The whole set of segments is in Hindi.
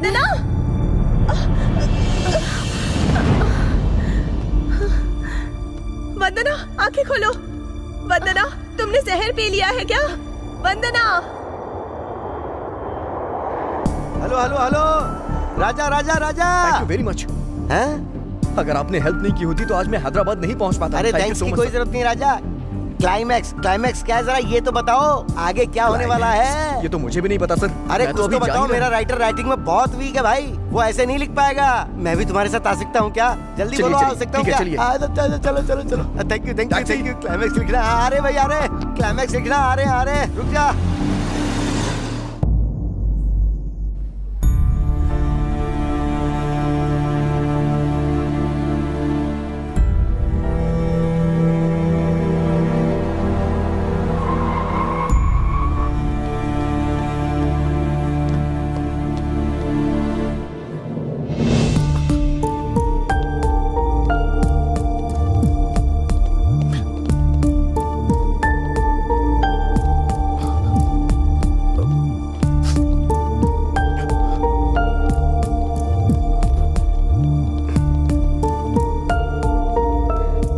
वंदना, वंदना आंखें खोलो। वंदना, तुमने जहर पी लिया है क्या? Vandana. Hello hello hello, Raja Raja Raja. Thank you very much. हैं? अगर आपने हेल्प नहीं की होती तो आज मैं हैदराबाद नहीं पहुंच पाता। अरे Thank you थैंक्स so की much, कोई sir. जरूरत नहीं राजा। क्लाइमैक्स क्या है, जरा ये तो बताओ आगे क्या होने वाला है। ये तो मुझे भी नहीं पता सर। अरे मैं कुछ अभी तो जा बताओ, ही रहा मेरा हूं। राइटर राइटिंग में बहुत वीक है भाई, वो ऐसे नहीं लिख पाएगा। मैं भी तुम्हारे साथ आ सकता हूँ क्या? जल्दी चलिए, बोलो, आ चलिए, सकता हूँ ठीक है, क्या? चलिए। चलो चलो चलो चलो। Thank you thank you thank you. Climax लिखना आ रहे भाई, आ रहे क्लाइमैक्स लिखना आ रहे रुक जा।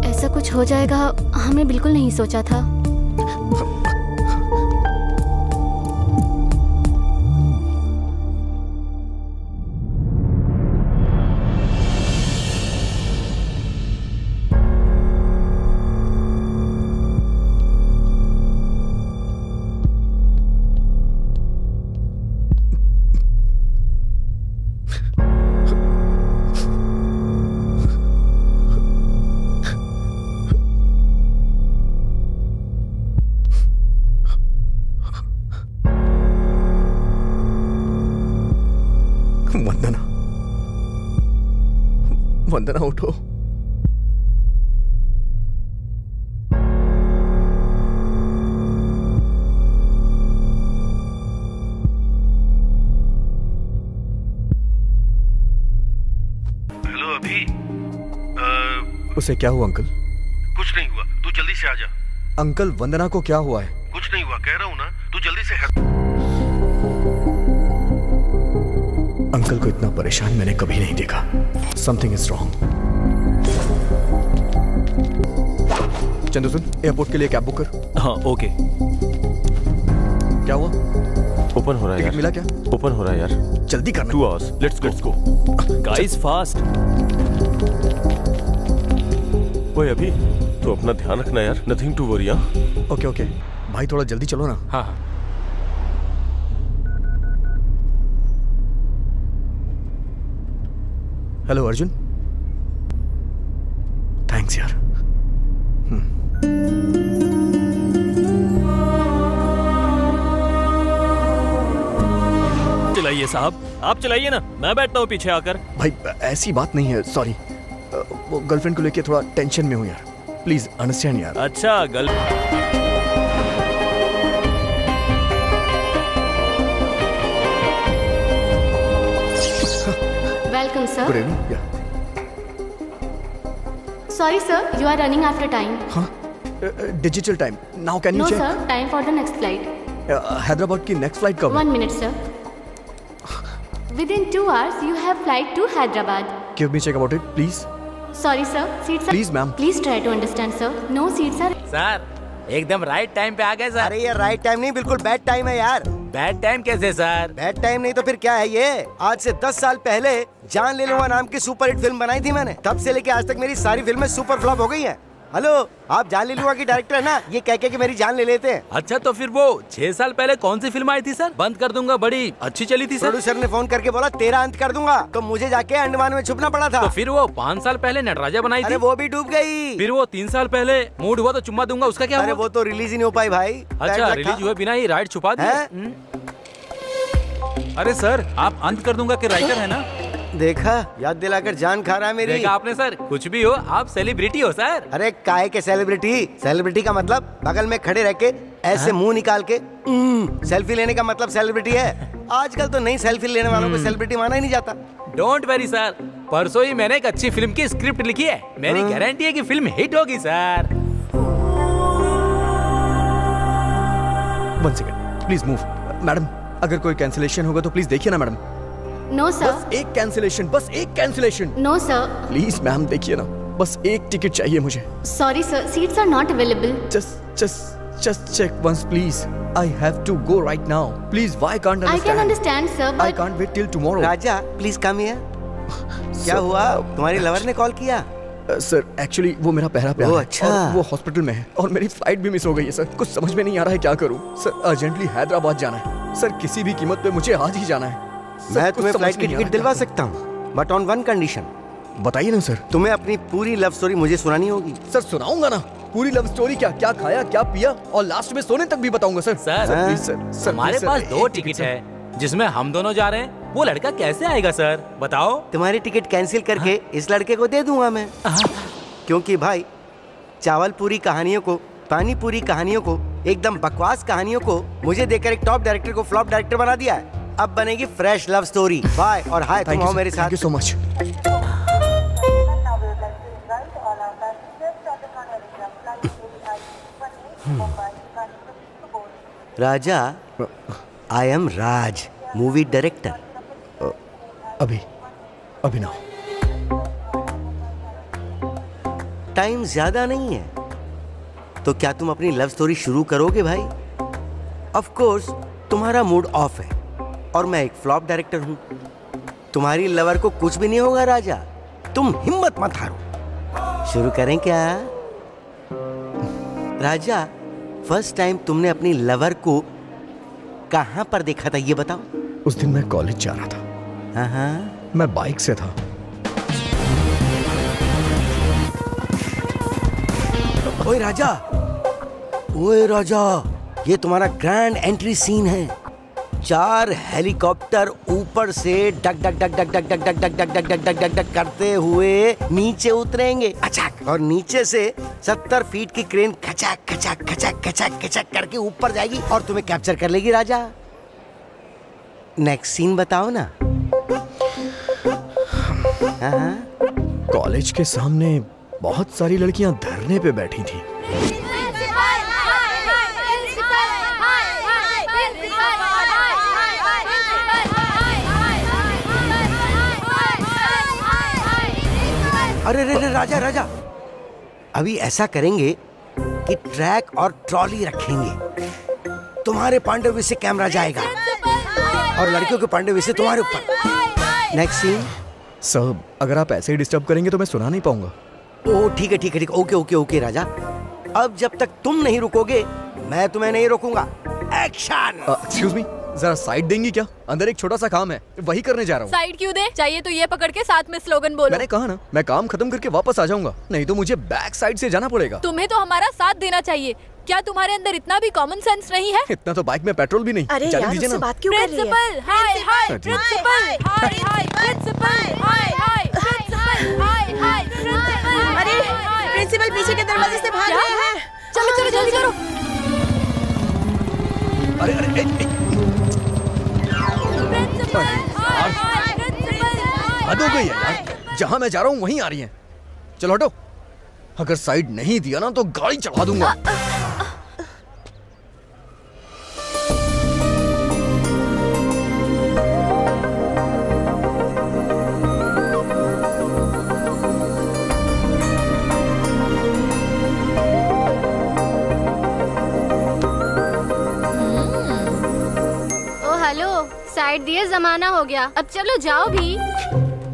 ऐसा कुछ हो जाएगा हमने बिल्कुल नहीं सोचा था। वंदना, वंदना उठो। हेलो अभी उसे क्या हुआ अंकल? कुछ नहीं हुआ, तू जल्दी से आ जा। अंकल वंदना को क्या हुआ है? कुछ नहीं हुआ, कह रहा हूँ ना, तू जल्दी से अंकल को इतना परेशान मैंने कभी नहीं देखा। Something is wrong. Chandu soon, airport के लिए कैब बुक कर। हाँ ओके। क्या हुआ? ओपन हो रहा है टिकट यार। मिला क्या? ओपन हो रहा है यार। जल्दी करना। 2 hours। Let's go. Guys fast. ओए अभी तो अपना ध्यान रखना यार। Nothing to worry. Okay okay भाई, थोड़ा जल्दी चलो ना। हाँ। हेलो अर्जुन। थैंक्स यार। चलाइए साहब, आप चलाइए ना, मैं बैठता हूँ पीछे आकर। भाई ऐसी बात नहीं है, सॉरी। वो गर्लफ्रेंड को लेके थोड़ा टेंशन में हूँ यार। प्लीज अंडरस्टैंड यार। अच्छा वेलकम गुड सर। इवनिंग। या sorry sir, you are running after time. हाँ, digital time now, can you no check? Sir, time for the next flight. Hyderabad की नेक्स्ट फ्लाइट कब है? 1 minute sir. Within 2 hours you have flight to Hyderabad. Give me check about it please. Sorry sir, seats are... Please, ma'am. Please try to understand sir. No seats are... sir एकदम राइट टाइम पे आ गए सर। अरे ये राइट टाइम नहीं, बिल्कुल बैड टाइम है यार। बैड टाइम कैसे सर? बैड टाइम नहीं तो फिर क्या है ये? आज से 10 साल पहले जान ले लूंगा नाम की सुपरहिट फिल्म बनाई थी मैंने। तब से लेके आज तक मेरी सारी फिल्में सुपर फ्लॉप हो गई हैं। हेलो, आप जान ले लूंगा की डायरेक्टर है ना, ये कह के कि मेरी जान ले लेते हैं। अच्छा तो फिर वो 6 साल पहले कौन सी फिल्म आई थी सर? बंद कर दूंगा, बड़ी अच्छी चली थी सर। प्रोड्यूसर ने फोन करके बोला तेरा अंत कर दूंगा, तो मुझे जाके अंडमान में छुपना पड़ा था। तो फिर वो 5 साल पहले नटराजा बनाई अरे थी। वो भी डूब गई। फिर वो 3 साल पहले मूड हुआ तो चुम्मा दूंगा, उसका क्या अरे हुआ? वो तो रिलीज ही नहीं हो पाई भाई। अच्छा रिलीज हुए बिना ही राइट छुपा दिए। अरे सर, आप अंत कर दूंगा के राइटर है ना? देखा, याद दिलाकर जान खा रहा है मेरी। देखा आपने सर, कुछ भी हो आप सेलिब्रिटी हो सर। अरे काहे के सेलिब्रिटी? सेलिब्रिटी का मतलब बगल में खड़े रह के ऐसे मुंह निकाल के सेल्फी लेने का मतलब सेलिब्रिटी है। आजकल तो नई सेल्फी लेने वालों को सेलिब्रिटी माना ही नहीं जाता। डोंट वेरी सर, परसों ही मैंने एक अच्छी फिल्म की स्क्रिप्ट लिखी है। मेरी गारंटी है कि फिल्म हिट होगी sir. 1 second please move. Madam, अगर कोई कैंसिलेशन होगा तो प्लीज देखिए ना मैडम। No, sir. बस एक कैंसिलेशन, बस एक cancellation. No, sir. Please ma'am देखिए ना, बस एक टिकट चाहिए मुझे। Sorry, sir. Seats are not available. Just check once, please. I have to go right now. Please, why can't I can understand, sir, I but can't wait till tomorrow. Raja please come here. क्या हुआ, तुम्हारी लवर ने कॉल किया? सर एक्चुअली वो मेरा पहला प्यार ओह, है अच्छा। और वो हॉस्पिटल में है और मेरी फ्लाइट भी मिस हो गई है सर। कुछ समझ में नहीं आ रहा है क्या करूं सर। अर्जेंटली हैदराबाद जाना है सर, किसी भी कीमत पे मुझे आज ही जाना है सर। मैं कुछ तुम्हें समझ फ्लाइट की नहीं आ टिकट रहा दिलवा क्या सकता हूँ, बट ऑन वन कंडीशन। करूं। बताइए ना सर। तुम्हें अपनी पूरी लव स्टोरी मुझे सुनानी होगी। सर सुनाऊंगा ना पूरी लव स्टोरी, क्या क्या खाया क्या पिया और लास्ट में सोने तक भी बताऊंगा सर। सर, प्लीज सर हमारे please, पास सर, 2 एक टिकट सर। है जिसमें हम दोनों जा रहे हैं। वो लड़का कैसे आएगा सर, बताओ। तुम्हारी टिकट कैंसिल करके इस लड़के को दे दूंगा मैं, क्योंकि भाई चावल पूरी कहानियों को, पानी पूरी कहानियों को, एकदम बकवास कहानियों को मुझे देकर एक टॉप डायरेक्टर को फ्लॉप डायरेक्टर बना दिया है। अब बनेगी फ्रेश लव स्टोरी। बाय और हाय, तुम आओ मेरे साथ। Thank you so much. Raja, I am Raj, movie director. अभी ना। टाइम ज्यादा नहीं है, तो क्या तुम अपनी लव स्टोरी शुरू करोगे भाई? ऑफ कोर्स तुम्हारा मूड ऑफ है और मैं एक फ्लॉप डायरेक्टर हूं। तुम्हारी लवर को कुछ भी नहीं होगा राजा, तुम हिम्मत मत हारो। शुरू करें क्या? राजा, फर्स्ट टाइम तुमने अपनी लवर को कहां पर देखा था ये बताओ। उस दिन मैं कॉलेज जा रहा था। हाँ, मैं बाइक से था। ओए राजा, ओए राजा, ये तुम्हारा ग्रैंड एंट्री सीन है। 4 हेलीकॉप्टर ऊपर से duck duck duck duck duck duck duck duck duck duck duck duck duck duck करते हुए नीचे उतरेंगे, अचाक, और नीचे से 70 फीट की क्रेन खचाक खचाक खचाक खचाक खचाक करके ऊपर जाएगी और तुम्हें कैप्चर कर लेगी राजा। नेक्स्ट सीन बताओ ना। हाँ, कॉलेज के सामने बहुत सारी लड़कियां धरने पे बैठी थी। अरे रे रे राजा राजा, अभी ऐसा करेंगे कि ट्रैक और ट्रॉली रखेंगे। तुम्हारे पांडव से कैमरा जाएगा और लड़कियों के पांडव से तुम्हारे ऊपर। Next scene. सर अगर आप ऐसे ही डिस्टर्ब करेंगे तो मैं सुना नहीं पाऊंगा। ओ ठीक है ठीक है ठीक है, ओके ओके ओके राजा। अब जब तक तुम नहीं रुकोगे मैं तुम्हें नहीं रोकूंगा। एक्शन। एक्सक्यूज मी, जरा साइड देंगी क्या? अंदर एक छोटा सा काम है, वही करने जा रहा हूँ। साइड क्यों दे? चाहिए तो ये पकड़ के साथ में स्लोगन बोलो। मैंने कहा ना, मैं काम खत्म करके वापस आ जाऊंगा, नहीं तो मुझे बैक साइड से जाना पड़ेगा। तुम्हें तो हमारा साथ देना चाहिए। क्या तुम्हारे अंदर इतना भी कॉमन सेंस नहीं है? इतना तो बाइक में पेट्रोल भी नहीं। अरे जाने यार, दीजिए उससे ना। बात क्यों कर रही है? प्रिंसिपल, हाय हाय हाँ जी। प्रिंसिपल, हाय हाय प्रिंसिपल, हाय हाय प्रिंसिपल, हाय हाय प्रिंसिपल। अरे प्रिंसिपल पीछे के दरवाजे से भाग रहे हैं। चलो चलो जल्दी करो। अरे अरे प्रिंसिपल, हाय हाय प्रिंसिपल। हद हो गई है यार, जहाँ मैं जा रहा हूँ वहीं आ रही हैं। चलो हटो, अगर साइड नहीं दिया ना तो गाड़ी चढ़ा दूंगा। ओ हेलो, साइड दिए जमाना हो गया, अब चलो जाओ भी।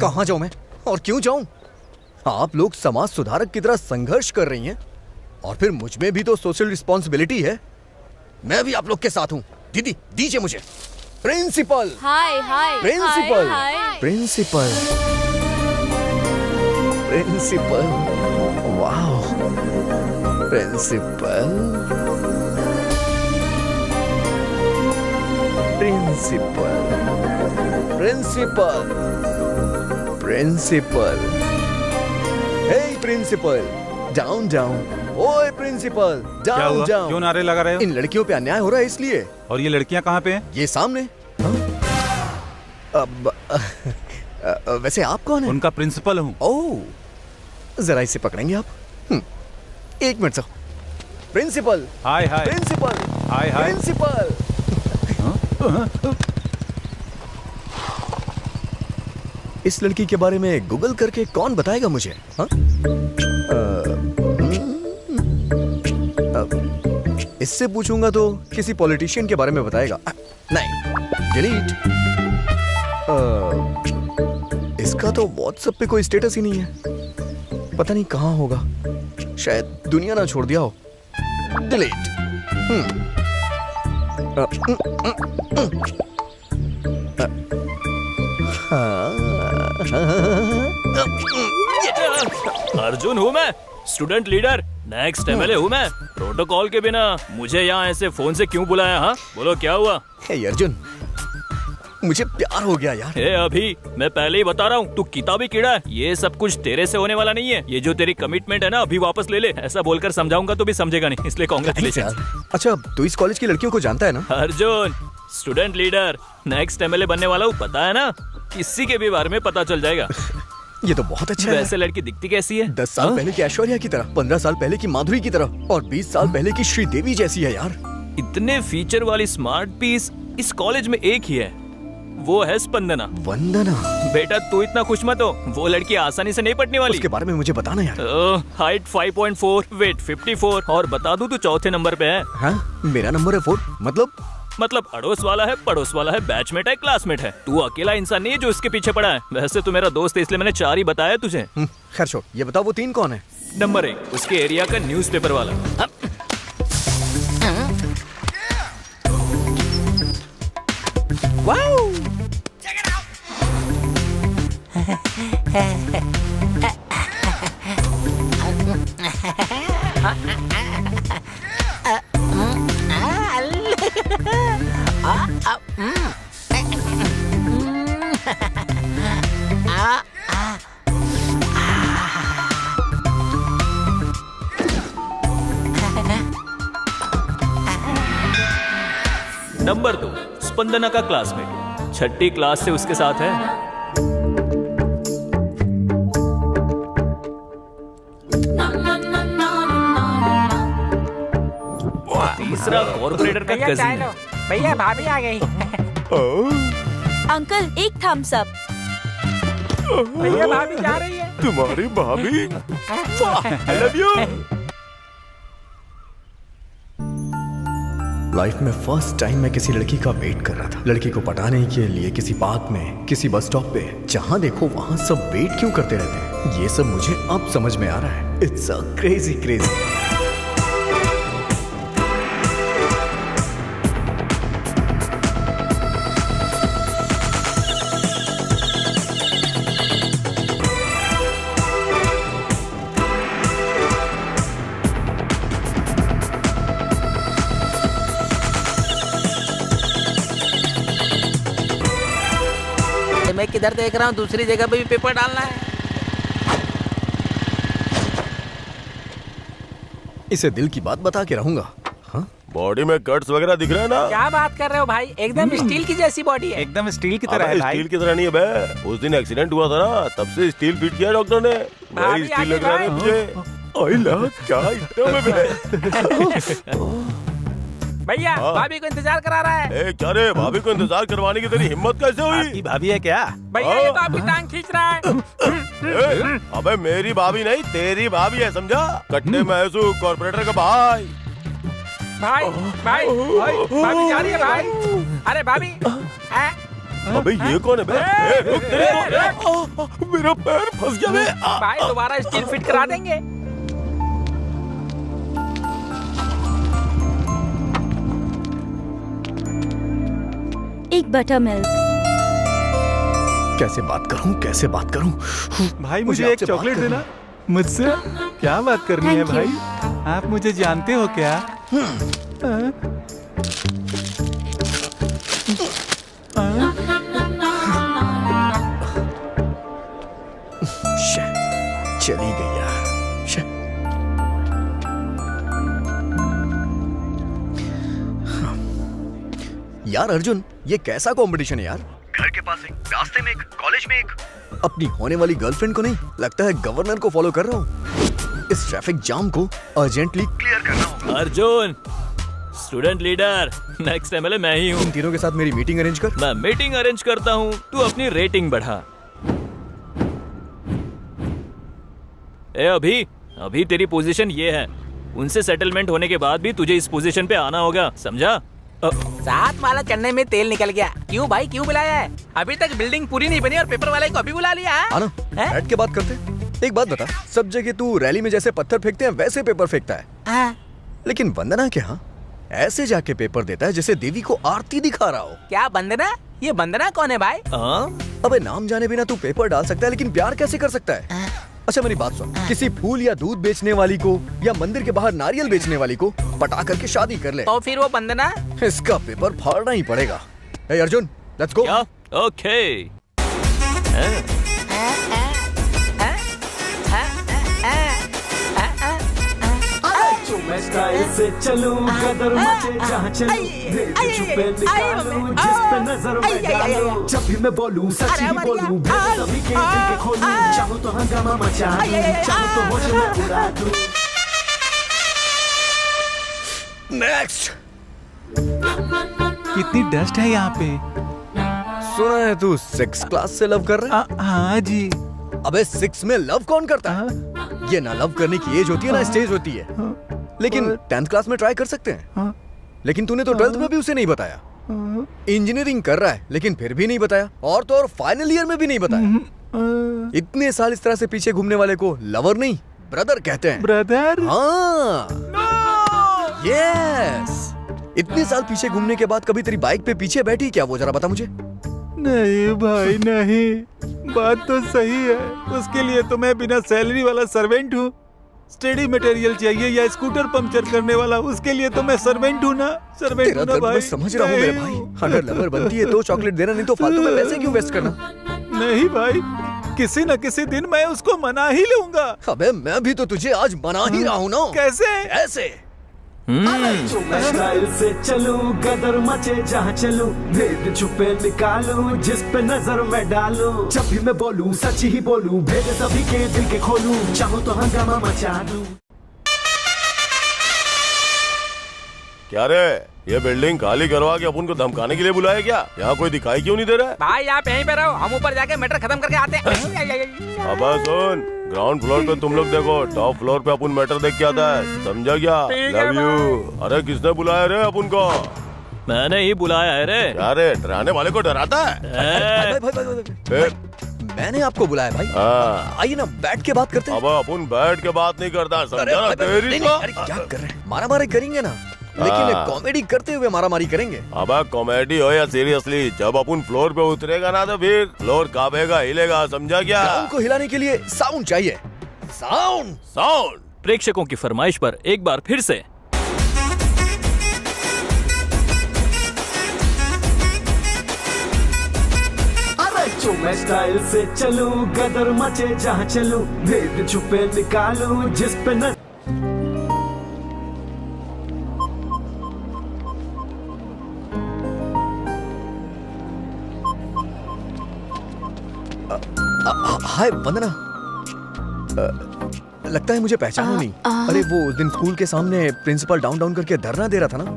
कहाँ जाऊँ मैं और क्यों जाऊँ? आप लोग समाज सुधारक की तरह संघर्ष कर रही हैं और फिर मुझ में भी तो सोशल रिस्पॉन्सिबिलिटी है। मैं भी आप लोग के साथ हूँ। दीदी दीजिए मुझे। प्रिंसिपल, हाय हाय प्रिंसिपल, हाय, हाय। प्रिंसिपल, प्रिंसिपल, वाह, प्रिंसिपल, प्रिंसिपल, प्रिंसिपल, प्रिंसिपल, हे प्रिंसिपल, डाउन डाउन, ओए प्रिंसिपल, क्या डाउन हुआ? डाउन। क्यों नारे लगा रहे हो? इन लड़कियों पे अन्याय हो रहा है इसलिए। और ये लड़कियां कहाँ पे हैं? ये सामने। हाँ? अब वैसे आप कौन हैं? उनका प्रिंसिपल हूँ। ओह, जरा इसे पकड़ेंगे आप? एक मिनट सर। प्रिंसिपल, हाय हाय प्रिंसिपल, हाय हाय। प्रिंसिपल। इस लड़की के बारे में गूगल करके कौन बताएगा मुझे? हाँ? इससे पूछूंगा तो किसी पॉलिटिशियन के बारे में बताएगा। नहीं, डिलीट। इसका तो व्हाट्सएप पे कोई स्टेटस ही नहीं है। पता नहीं कहाँ होगा, शायद दुनिया ना छोड़ दिया हो। डिलीट। अर्जुन हूँ मैं, स्टूडेंट लीडर, नेक्स्ट एमएलए हूँ मैं। प्रोटोकॉल के बिना मुझे यहाँ ऐसे फोन से क्यों बुलाया? हाँ बोलो क्या हुआ? हे अर्जुन, मुझे प्यार हो गया यार। हे अभी मैं पहले ही बता रहा हूँ, तू किताबी कीड़ा है। ये सब कुछ तेरे से होने वाला नहीं है। ये जो तेरी कमिटमेंट है ना, अभी वापस ले ले। ऐसा बोलकर समझाऊंगा तो भी समझेगा नहीं, इसलिए कांग्रेचुलेशन। अच्छा, तू इस कॉलेज की लड़कियों को जानता है ना? Arjun, student leader, next MLA बनने वाला हूँ, पता है ना? किसी के भी बारे में पता चल जाएगा। ये तो बहुत अच्छा है। वैसे लड़की दिखती कैसी है? 10 साल पहले की ऐश्वर्या की तरह, 15 साल पहले की माधुरी की तरह और 20 साल पहले की श्रीदेवी जैसी है यार। इतने फीचर वाली स्मार्ट पीस इस कॉलेज में एक ही है, वो है स्पंदना। वंदना? बेटा तू इतना खुश मत हो, वो लड़की आसानी से नहीं पटने वाली। उसके बारे में मुझे बताना यार। हाइट 5.4, वेट 54 और बता दूं तू चौथे नंबर पे है। हाँ? मेरा नंबर है 4? मतलब अड़ोस वाला है, पड़ोस वाला है, बैचमेट है, क्लासमेट है। तू अकेला इंसान नहीं है जो इसके पीछे पड़ा है। वैसे तू मेरा दोस्त है, इसलिए मैंने 4 ही बताया तुझे। खैर छोड़, ये बताओ वो 3 कौन है? नंबर 1 उसके एरिया का न्यूज़पेपर वाला। नंबर 2 स्पंदना का क्लासमेट, 6ठी क्लास से उसके साथ है। तीसरा कॉर्पोरेटर का कजिन। भैया भाभी आ गई। अंकल एक थम्स अप। भैया भाभी जा रही है। तुम्हारी भाभी? आई लव यू। लाइफ में फर्स्ट टाइम मैं किसी लड़की का वेट कर रहा था। लड़की को पटाने के लिए किसी पार्क में, किसी बस स्टॉप पे, जहां देखो वहां सब वेट क्यों करते रहते हैं, ये सब मुझे अब समझ में आ रहा है। It's a crazy crazy. मैं किधर देख रहा हूँ, दूसरी जगह पे भी पेपर डालना है। इसे दिल की बात बता के रहूंगा। हाँ? बॉडी में कट्स वगैरह दिख रहे हैं ना? क्या बात कर रहे हो भाई, एकदम स्टील की जैसी बॉडी है। एकदम स्टील की तरह है अबे भाई। स्टील की तरह नहीं है बे। उस दिन एक्सीडेंट हुआ था ना, तब से स्टील फिट किया डॉक्टर ने। वही स्टील लग रहा है मुझे। आई ला क्या इतना में बे। भैया भाभी को इंतजार करा रहा है। ए क्या रे, भाभी को इंतजार करवाने की तेरी हिम्मत कैसे हुई? आपकी भाभी है क्या? भैया ये तो आपकी टांग खींच रहा है। अबे मेरी भाभी नहीं, तेरी भाभी है, समझा? कट्टे महसू कॉर्पोरेटर का भाई। भाई भाई भाभी जा रही है भाई। अरे भाभी। अबे ये कौन है बे? रुक तेरे को। मेरा पैर फंस गया बे। भाई दोबारा स्टील फिट करा देंगे। एक बटर मिल्क। कैसे बात करूं? भाई मुझे एक चॉकलेट देना। मुझसे क्या बात करनी है भाई? आप मुझे जानते हो क्या? चली गई यार। यार अर्जुन, ये कैसा कंपटीशन है यार? घर के पास एक, रास्ते में एक, कॉलेज में एक। अपनी होने वाली गर्लफ्रेंड को नहीं, लगता है गवर्नर को फॉलो कर रहा हूँ। इस ट्रैफिक जाम को अर्जेंटली क्लियर करना होगा। Arjun, student leader, next MLA मैं ही हूँ। इन तीनों के साथ मेरी मीटिंग अरेंज कर। मैं मीटिंग अरेंज करता हूँ, तू अपनी रेटिंग बढ़ा। ए अभी अभी तेरी पोजीशन ये है, उनसे सेटलमेंट होने के बाद भी तुझे इस पोजीशन पे आना होगा, समझा? सात माला चढ़ने में तेल निकल गया। क्यों भाई क्यों बुलाया है? अभी तक बिल्डिंग पूरी नहीं बनी और पेपर वाले को अभी बुला लिया है? आना बैठ के बात करते। एक बात बता, सब जगह तू रैली में जैसे पत्थर फेंकते हैं वैसे पेपर फेंकता है, लेकिन वंदना के यहाँ ऐसे जाके पेपर देता है जैसे देवी को आरती दिखा रहा हो। क्या वंदना? ये वंदना कौन है भाई? अबे नाम जाने बिना तू पेपर डाल सकता है, लेकिन प्यार कैसे कर सकता है? अच्छा मेरी बात सुन, किसी फूल या दूध बेचने वाली को या मंदिर के बाहर नारियल बेचने वाली को पटा करके शादी कर ले, तो फिर वो वंदना? इसका पेपर फाड़ना ही पड़ेगा। हे अर्जुन, लेट्स गो। ओके। मैं स्टाइल से चलूं, गदर मचे जहाँ चलूं, भेद छुपे निकालूं, जिस पे नजर मैं डालूं, जब भी मैं बोलूं सच ही बोलूं, भेद सभी के दिल के खोलूं, चाहो तो हंगामा मचा दूं, चाहो तो होश में उड़ा दूं। नेक्स्ट। कितनी डस्ट है यहाँ पे। सुना है तू 6 क्लास से लव कर रहा है? हाँ जी। अबे 6 में लव कौन करता है? ये ना लव करने की एज होती है ना स्टेज होती है। लेकिन 10th क्लास में ट्राई कर सकते हैं। लेकिन तूने तो 12th में भी उसे नहीं बताया। इंजीनियरिंग कर रहा है लेकिन फिर भी नहीं बताया, और तो और फाइनल ईयर में भी नहीं बताया। इतने साल इस तरह से पीछे घूमने वाले को लवर नहीं ब्रदर कहते हैं। ब्रदर? हाँ। यस। इतने साल पीछे घूमने के बाद कभी तेरी बाइक पे पीछे बैठी क्या वो, जरा बता मुझे। नहीं भाई नहीं, बात तो सही है। उसके लिए तो मैं बिना सैलरी वाला सर्वेंट हूँ। स्टडी मटेरियल चाहिए या स्कूटर पंक्चर करने वाला, उसके लिए तो मैं सर्वेंट हूँ ना। सर्वेंट हूँ ना भाई। मैं समझ रहा हूँ मेरे भाई, अगर लवर बनती है तो चॉकलेट देना, नहीं तो फालतू में पैसे क्यों वेस्ट करना। नहीं भाई, किसी न किसी दिन मैं उसको मना ही लूंगा। अबे मैं भी तो तुझे आज मना ही रहा हूँ ना। कैसे? ऐसे। मैं स्टाइल से चलूं, गदर मचे जहाँ चलूं, भेद छुपे निकालूं, जिस पे नजर मैं डालूं, जब भी मैं बोलूं सच ही बोलूं, भेद सभी के दिल के खोलूं, चाहो तो हंगामा मचा दूं। क्या रे, ये बिल्डिंग खाली करवा के अपन को धमकाने के लिए बुलाया क्या? यहाँ कोई दिखाई क्यों नहीं दे रहा है? भाई आप यहीं पे रहो, हम ऊपर जाके मैटर खत्म करके आते हैं। अब सुन, ग्राउंड फ्लोर पे तुम लोग देखो, टॉप फ्लोर पे अपन मैटर देख के आता है, समझा क्या? Love you. अरे किसने बुलाया रे अपन को? मैंने ही बुलाया है रे। क्या रे, डराने वाले को डराता है? मैंने आपको बुलाया भाई। आइए ना बैठ के बात करते हैं। अब अपन बैठ के बात नहीं करता, समझा ना? तेरी तो क्या कर रहे हैं? मारामारी करेंगे ना, लेकिन कॉमेडी करते हुए मारामारी करेंगे। अब कॉमेडी हो या सीरियसली, जब अपन फ्लोर पे उतरेगा ना तो फिर फ्लोर कांपेगा, हिलेगा, समझा क्या? ग्राउंड को हिलाने के लिए साउंड चाहिए। साउंड। साउंड। प्रेक्षकों की फरमाइश पर एक बार फिर से। मैं स्टाइल से चलूं, गदर मचे जहाँ चलूं, भेद छुपे निकालूं, जिस पे न हाय वंदना। लगता है मुझे पहचानो नहीं। अरे वो उस दिन स्कूल के सामने प्रिंसिपल डाउन डाउन करके धरना दे रहा था ना।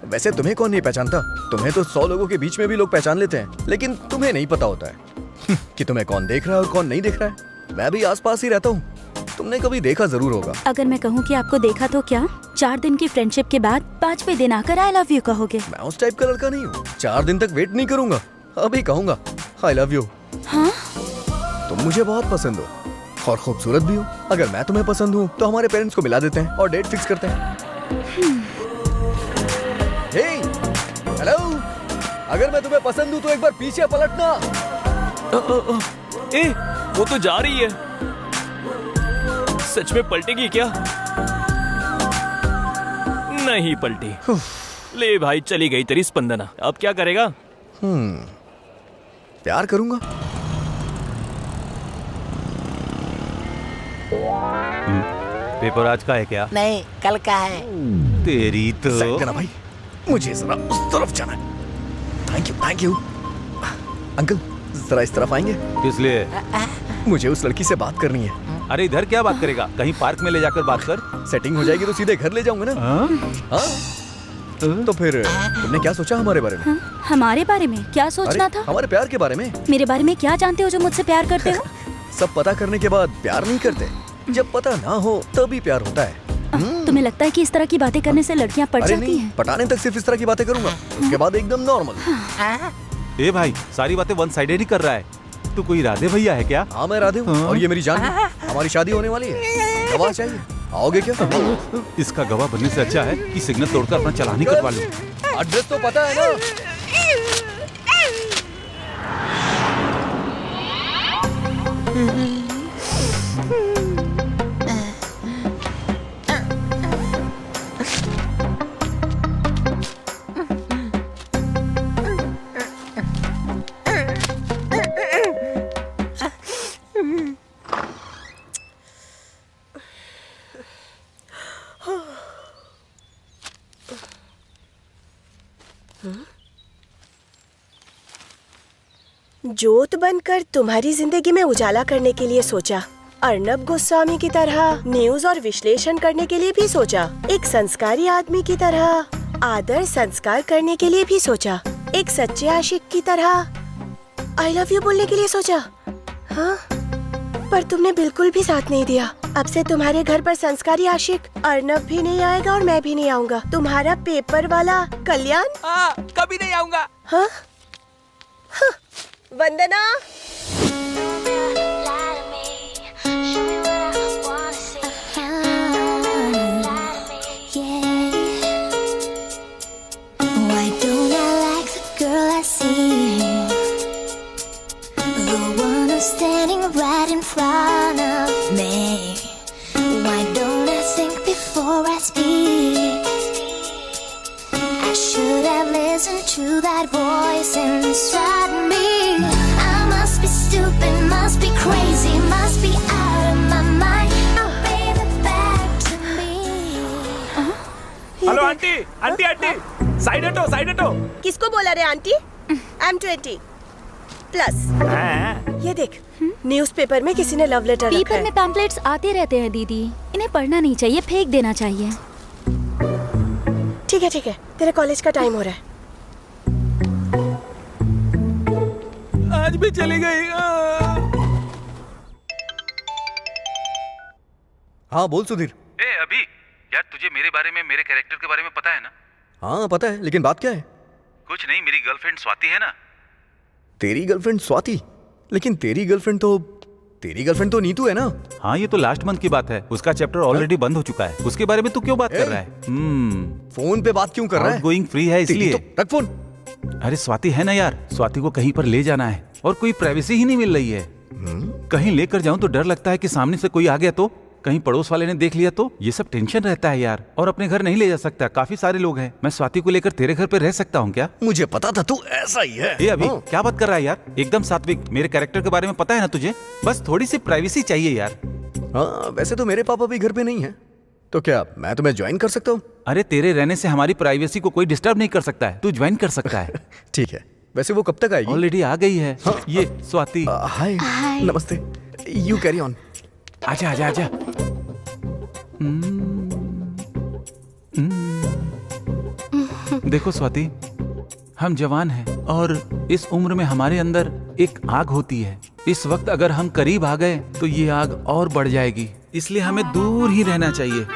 वैसे तुम्हें कौन नहीं पहचानता? तुम्हें तो 100 लोगों के बीच में भी लोग पहचान लेते हैं, लेकिन तुम्हें नहीं पता होता है कि तुम्हें कौन देख रहा है और कौन नहीं देख रहा है। मैं भी आसपास ही रहता हूँ, तुमने कभी देखा जरूर होगा। अगर मैं कहूँ कि आपको देखा तो क्या 4 दिन की फ्रेंडशिप के बाद 5वें दिन आकर आई लव यू कहोगे? मैं उस टाइप का लड़का नहीं हूँ। 4 दिन तक वेट नहीं करूंगा, अभी कहूंगा आई लव यू। हाँ? तुम मुझे बहुत पसंद हो और खूबसूरत भी हो। अगर मैं तुम्हें पसंद हूँ तो हमारे पेरेंट्स को मिला देते हैं और डेट फिक्स करते हैं। हेलो, अगर मैं तुम्हें पसंद हूँ तो एक बार पीछे पलटना। ए, वो तो जा रही है। सच में पलटेगी क्या? नहीं पलटी। ले भाई, चली गई तेरी स्पंदना। अब क्या करेगा? प्यार करूंगा। पेपर आज का है क्या? नहीं, कल का है। तेरी तो देना भाई, मुझे जरा उस तरफ जाना है। थैंक यू अंकल, जरा इस तरफ आएंगे? किस लिए? मुझे उस लड़की से बात करनी है। अरे इधर क्या बात करेगा? कहीं पार्क में ले जाकर बात कर। सेटिंग हो जाएगी तो सीधे घर ले जाऊंगा ना। हाँ? तो फिर तुमने क्या सोचा हमारे बारे में? हमारे बारे में क्या सोचना था? हमारे प्यार के बारे में। मेरे बारे में क्या जानते हो जो मुझसे प्यार करते हो? सब पता करने के बाद प्यार नहीं करते। जब पता ना हो तभी प्यार होता है। तुम्हें लगता है कि इस तरह की बातें करने से लड़कियां पट अरे जाती नहीं, हैं? पटाने तक सिर्फ इस तरह की बातें करूंगा, उसके बाद एकदम नॉर्मल। ए भाई, सारी बातें वन साइडेड ही कर रहा है। तू कोई राधे भैया है क्या? हाँ मैं राधे हूँ, और ये मेरी जान है। हमारी शादी होने वाली है, गवाह चाहिए, आओगे क्या? इसका गवाह बनने से अच्छा है कि सिग्नल तोड़कर अपना चालान ही कटवा लूं। एड्रेस तो पता है ना? जोत बनकर तुम्हारी जिंदगी में उजाला करने के लिए सोचा, अर्नब गोस्वामी की तरह न्यूज और विश्लेषण करने के लिए भी सोचा, एक संस्कारी आदमी की तरह आदर संस्कार करने के लिए भी सोचा, एक सच्चे आशिक की तरह आई लव यू बोलने के लिए सोचा। हाँ, पर तुमने बिल्कुल भी साथ नहीं दिया। अब से तुम्हारे घर पर संस्कारी आशिक अर्नब भी नहीं आएगा और मैं भी नहीं आऊंगा। तुम्हारा पेपर वाला कल्याण कभी नहीं आऊंगा। हाँ? हाँ, वंदना। Why don't I like the girl I see? The one who's standing right in front of me. Why don't I think before I speak? I should have listened to that voice inside me. I must be stupid, must be crazy, must be out of my mind. Oh baby, back to me. Hello aunty, aunty aunty, side हटो, साइड हटो। किसको बोला रे आंटी? I'm 20 plus. ये देख, न्यूज़पेपर में किसी ने लव लेटर रखा है। पेपर में पैम्पलेट्स आते रहते हैं दीदी, इन्हें पढ़ना नहीं चाहिए, फेंक देना चाहिए। ठीक है, तेरे कॉलेज का टाइम हो रहा है। आज भी चली गई। हाँ बोल सुधीर। ए अभी, यार तुझे मेरे बारे में, मेरे कैरेक्टर के बारे में पता है ना? हाँ पता है, लेकिन बात क्या है? कुछ नहीं, मेरी गर्लफ्रेंड स्वाति है ना। तेरी गर्लफ्रेंड स्वाति? लेकिन तेरी गर्लफ्रेंड तो नीतू है ना? हाँ, ये तो लास्ट मंथ की बात है। उसका चैप्टर ऑलरेडी बंद हो चुका है। उसके बारे में तू क्यों बात कर रहा है? फोन पे बात क्यों कर रहा है? गोइंग फ्री है इसलिए। तो रख फोन। अरे स्वाति है ना यार, स्वाति को कहीं पर ले जाना है और कोई प्राइवेसी ही नहीं मिल रही है। कहीं लेकर जाऊं तो डर लगता है कि सामने से कोई आ गया तो, कहीं पड़ोस वाले ने देख लिया तो, ये सब टेंशन रहता है यार। और अपने घर नहीं ले जा सकता, काफी सारे लोग हैं। मैं स्वाति को लेकर तेरे घर पे रह सकता हूँ क्या? मुझे पता था तू ऐसा ही है। ये अभी क्या बात कर रहा है यार? एकदम सात्विक, मेरे कैरेक्टर के बारे में पता है ना तुझे? बस थोड़ी सी प्राइवेसी चाहिए यार। हाँ, वैसे तो मेरे पापा भी घर पे नहीं है, तो क्या मैं तुम्हें ज्वाइन कर सकता हूँ? अरे तेरे रहने से हमारी प्राइवेसी को कोई डिस्टर्ब नहीं कर सकता है, तू ज्वाइन कर सकता है। ठीक है, वैसे वो कब तक आएगी? ऑलरेडी आ गई है। हाँ। ये स्वाति। हाय, नमस्ते। You carry on. आजा आजा आजा। देखो स्वाति, हम जवान हैं और इस उम्र में हमारे अंदर एक आग होती है। इस वक्त अगर हम करीब आ गए तो ये आग और बढ़ जाएगी, इसलिए हमें दूर ही रहना चाहिए।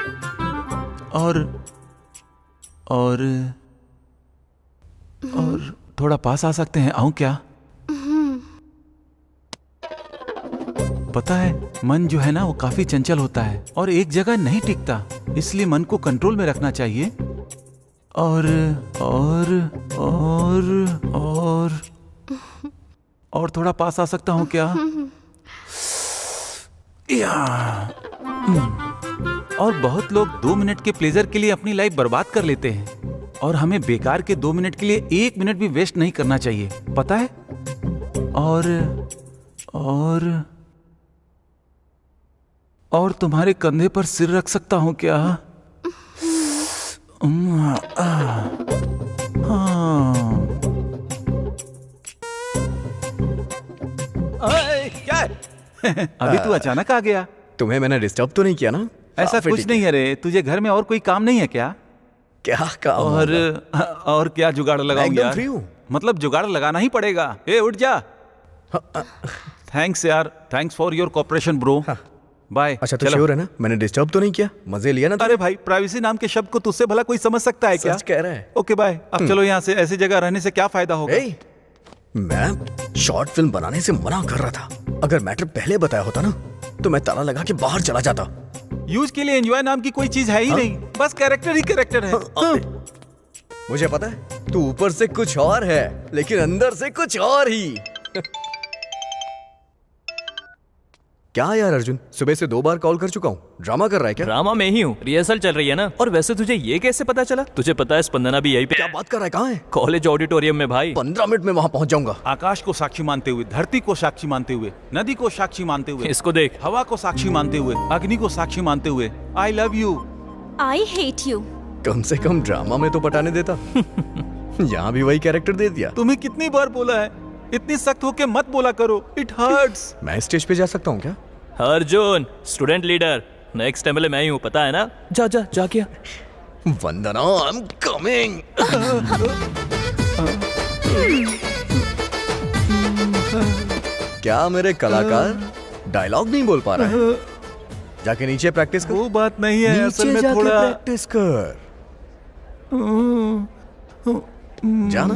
और थोड़ा पास आ सकते हैं? आऊं क्या? पता है, मन जो है ना वो काफी चंचल होता है और एक जगह नहीं टिकता, इसलिए मन को कंट्रोल में रखना चाहिए। और थोड़ा पास आ सकता हूँ क्या? और बहुत लोग 2 मिनट के प्लेजर के लिए अपनी लाइफ बर्बाद कर लेते हैं और हमें बेकार के 2 मिनट के लिए 1 मिनट भी वेस्ट नहीं करना चाहिए, पता है? और तुम्हारे कंधे पर सिर रख सकता हूँ क्या? क्या है? अभी तू अचानक आ गया। तुम्हें मैंने डिस्टर्ब तो नहीं किया ना? ऐसा कुछ नहीं है रे, तुझे घर में और कोई काम नहीं है क्या? क्या काम? और क्या जुगाड़ लगाऊं यार? फ्री हूं। मतलब जुगाड़ लगाना ही पड़ेगा। ए उठ जा। थैंक्स यार, thanks for your cooperation bro. Bye. अच्छा तो श्योर है ना, मैंने डिस्टर्ब तो नहीं किया? मजे लिया ना? अरे भाई, प्राइवेसी नाम के शब्द को तुझसे भला कोई समझ सकता है क्या? सच कह रहा है। Okay bye. अब चलो यहाँ से, ऐसी जगह रहने से क्या फायदा होगा? मैं शॉर्ट फिल्म बनाने से मना कर रहा था। अगर मैटर पहले बताया होता ना तो मैं ताला लगा के बाहर चला जाता। यूज के लिए एंजॉय नाम की कोई चीज है ही नहीं, बस कैरेक्टर ही कैरेक्टर है। मुझे पता है तू ऊपर से कुछ और है लेकिन अंदर से कुछ और ही। क्या यार अर्जुन, सुबह से 2 बार कॉल कर चुका हूँ। ड्रामा कर रहा है क्या? ड्रामा में ही हूँ, रिहर्सल चल रही है ना। और वैसे तुझे ये कैसे पता चला? तुझे पता है स्पंदना भी यही पे। क्या बात कर रहा है? कहाँ है? कॉलेज ऑडिटोरियम में भाई। 15 मिनट में वहाँ पहुँच जाऊंगा। आकाश को साक्षी मानते हुए, धरती को साक्षी मानते हुए, नदी को साक्षी मानते हुए, इसको देख, हवा को साक्षी मानते हुए, अग्नि को साक्षी मानते हुए, I love you, I hate you. कम से कम ड्रामा में तो पटाने देता। यहाँ भी वही कैरेक्टर दे दिया। तुम्हें कितनी बार बोला है, इतनी सख्त होके मत बोला करो, इट हर्ट्स। मैं स्टेज पे जा सकता हूँ क्या? Arjun student leader, next MLA मैं ही हूँ, पता है ना? जा जा जा क्या? वंदना, आई एम कमिंग। क्या मेरे कलाकार डायलॉग नहीं बोल पा रहा है? जाके नीचे प्रैक्टिस कर। वो बात नहीं है, असल में जाके थोड़ा प्रैक्टिस कर। जाना।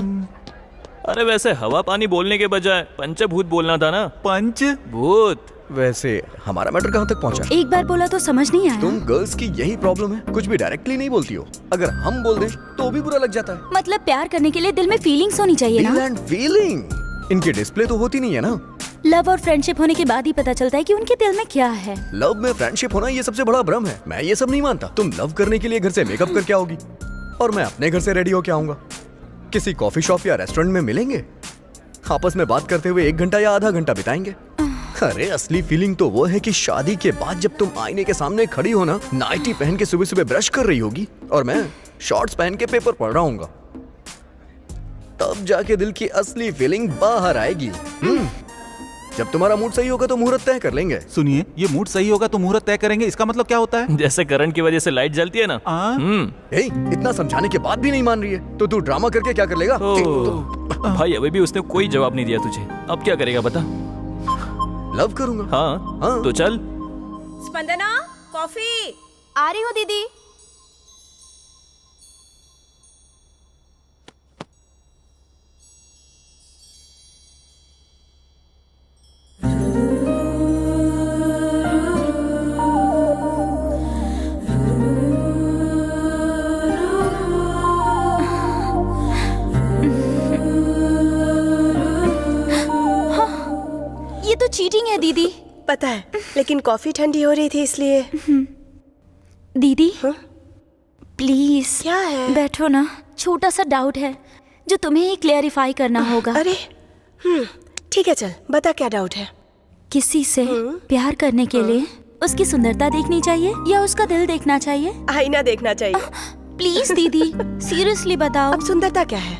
अरे वैसे हवा पानी बोलने के बजाय पंचभूत बोलना था ना। पंचभूत? वैसे हमारा मैटर कहाँ तक पहुँचा? एक बार बोला तो समझ नहीं आया। तुम गर्ल्स की यही प्रॉब्लम है, कुछ भी डायरेक्टली नहीं बोलती हो। अगर हम बोल दें तो भी बुरा लग जाता है। मतलब प्यार करने के लिए दिल में फीलिंग्स होनी चाहिए ना? दिल एंड फीलिंग इनके डिस्प्ले तो होती नहीं है ना। लव और फ्रेंडशिप होने के बाद ही पता चलता है कि उनके दिल में क्या है। लव में फ्रेंडशिप होना ये सबसे बड़ा भ्रम है। मैं ये सब नहीं मानता। तुम लव करने के लिए घर से मेकअप करके आओगी और मैं अपने घर से रेडी होके आऊंगा। किसी कॉफी शॉप या रेस्टोरेंट में मिलेंगे, आपस में बात करते हुए 1 घंटा या आधा घंटा बिताएंगे। अरे असली फीलिंग तो वो है कि शादी के बाद जब तुम आईने के सामने खड़ी हो ना, नाइटी पहन के सुबह सुबह ब्रश कर रही होगी और मैं शॉर्ट्स पहन के पेपर पढ़ रहा हूँगा, तब जाके दिल की असली फीलिंग बाहर आएगी। जब तुम्हारा मूड सही होगा तो मुहूर्त तय कर लेंगे। सुनिए, ये मूड सही होगा तो मुहूर्त तय करेंगे, इसका मतलब क्या होता है? जैसे करंट की वजह से लाइट जलती है ना। इतना समझाने के बाद भी नहीं मान रही है तो तू ड्रामा करके क्या कर लेगा? भाई अभी भी उसने कोई जवाब नहीं दिया तुझे, अब क्या करेगा बता? लव करूंगा। हाँ तो चल। स्पंदना, कॉफी। आ रही हूँ दीदी। तो चीटिंग है दीदी। पता है, लेकिन कॉफी ठंडी हो रही थी इसलिए। दीदी प्लीज। क्या है? बैठो ना, छोटा सा डाउट है जो तुम्हें ही क्लेरिफाई करना होगा। अरे ठीक है, चल बता क्या डाउट है। किसी से प्यार करने के लिए उसकी सुंदरता देखनी चाहिए या उसका दिल देखना चाहिए? आईना देखना चाहिए। प्लीज दीदी सीरियसली बताओ। अब सुंदरता क्या है,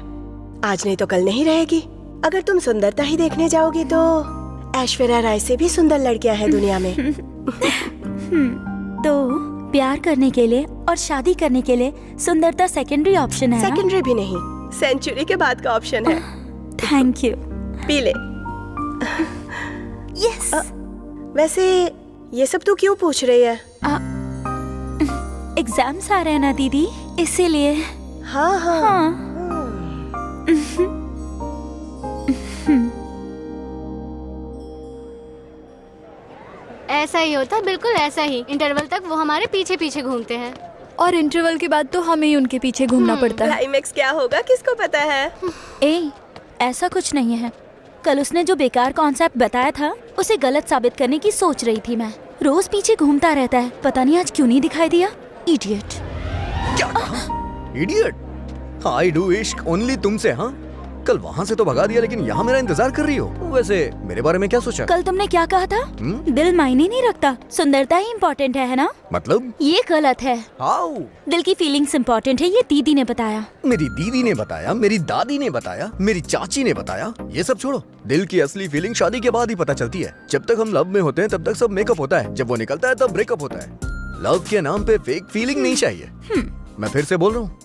आज नहीं तो कल नहीं रहेगी। अगर तुम सुंदरता ही देखने जाओगी तो ऐश्वर्या राय से भी सुंदर लड़कियां हैं दुनिया में। तो प्यार करने के लिए और शादी करने के लिए सुंदरता सेकेंडरी ऑप्शन है। सेकेंडरी भी नहीं, सेंचुरी के बाद का ऑप्शन है। Thank you. पी ले। यस। वैसे ये सब तू क्यों पूछ रही है? एग्जाम्स आ रहे हैं ना दीदी, इसीलिए। हाँ। ऐसा ही होता, बिल्कुल ऐसा ही। इंटरवल तक वो हमारे पीछे पीछे घूमते हैं और इंटरवल के बाद तो हमें ही उनके पीछे घूमना पड़ता है। क्लाइमेक्स क्या होगा किसको पता है? ऐसा कुछ नहीं है। कल उसने जो बेकार कॉन्सेप्ट बताया था उसे गलत साबित करने की सोच रही थी मैं। रोज पीछे घूमता रहता है, पता नहीं आज क्यों नहीं दिखाई दिया। इडियट। क्या कहा? इडियट? आई डू इश्क ओनली तुमसे। हाँ, कल वहाँ से तो भगा दिया लेकिन यहाँ मेरा इंतजार कर रही हो। वैसे मेरे बारे में क्या सोचा? कल तुमने क्या कहा था? दिल मायने नहीं रखता, सुंदरता ही इम्पोर्टेंट है ना? मतलब ये गलत है। हाउ? दिल की फीलिंग्स इम्पोर्टेंट है, ये दीदी ने बताया। मेरी दीदी ने बताया, मेरी दादी ने बताया, मेरी चाची ने बताया। ये सब छोड़ो, दिल की असली फीलिंग शादी के बाद ही पता चलती है। जब तक हम लव में होते हैं तब तक सब मेकअप होता है, जब वो निकलता है तब ब्रेकअप होता है। लव के नाम पे फेक फीलिंग नहीं चाहिए। मैं फिर से बोल रहा हूँ,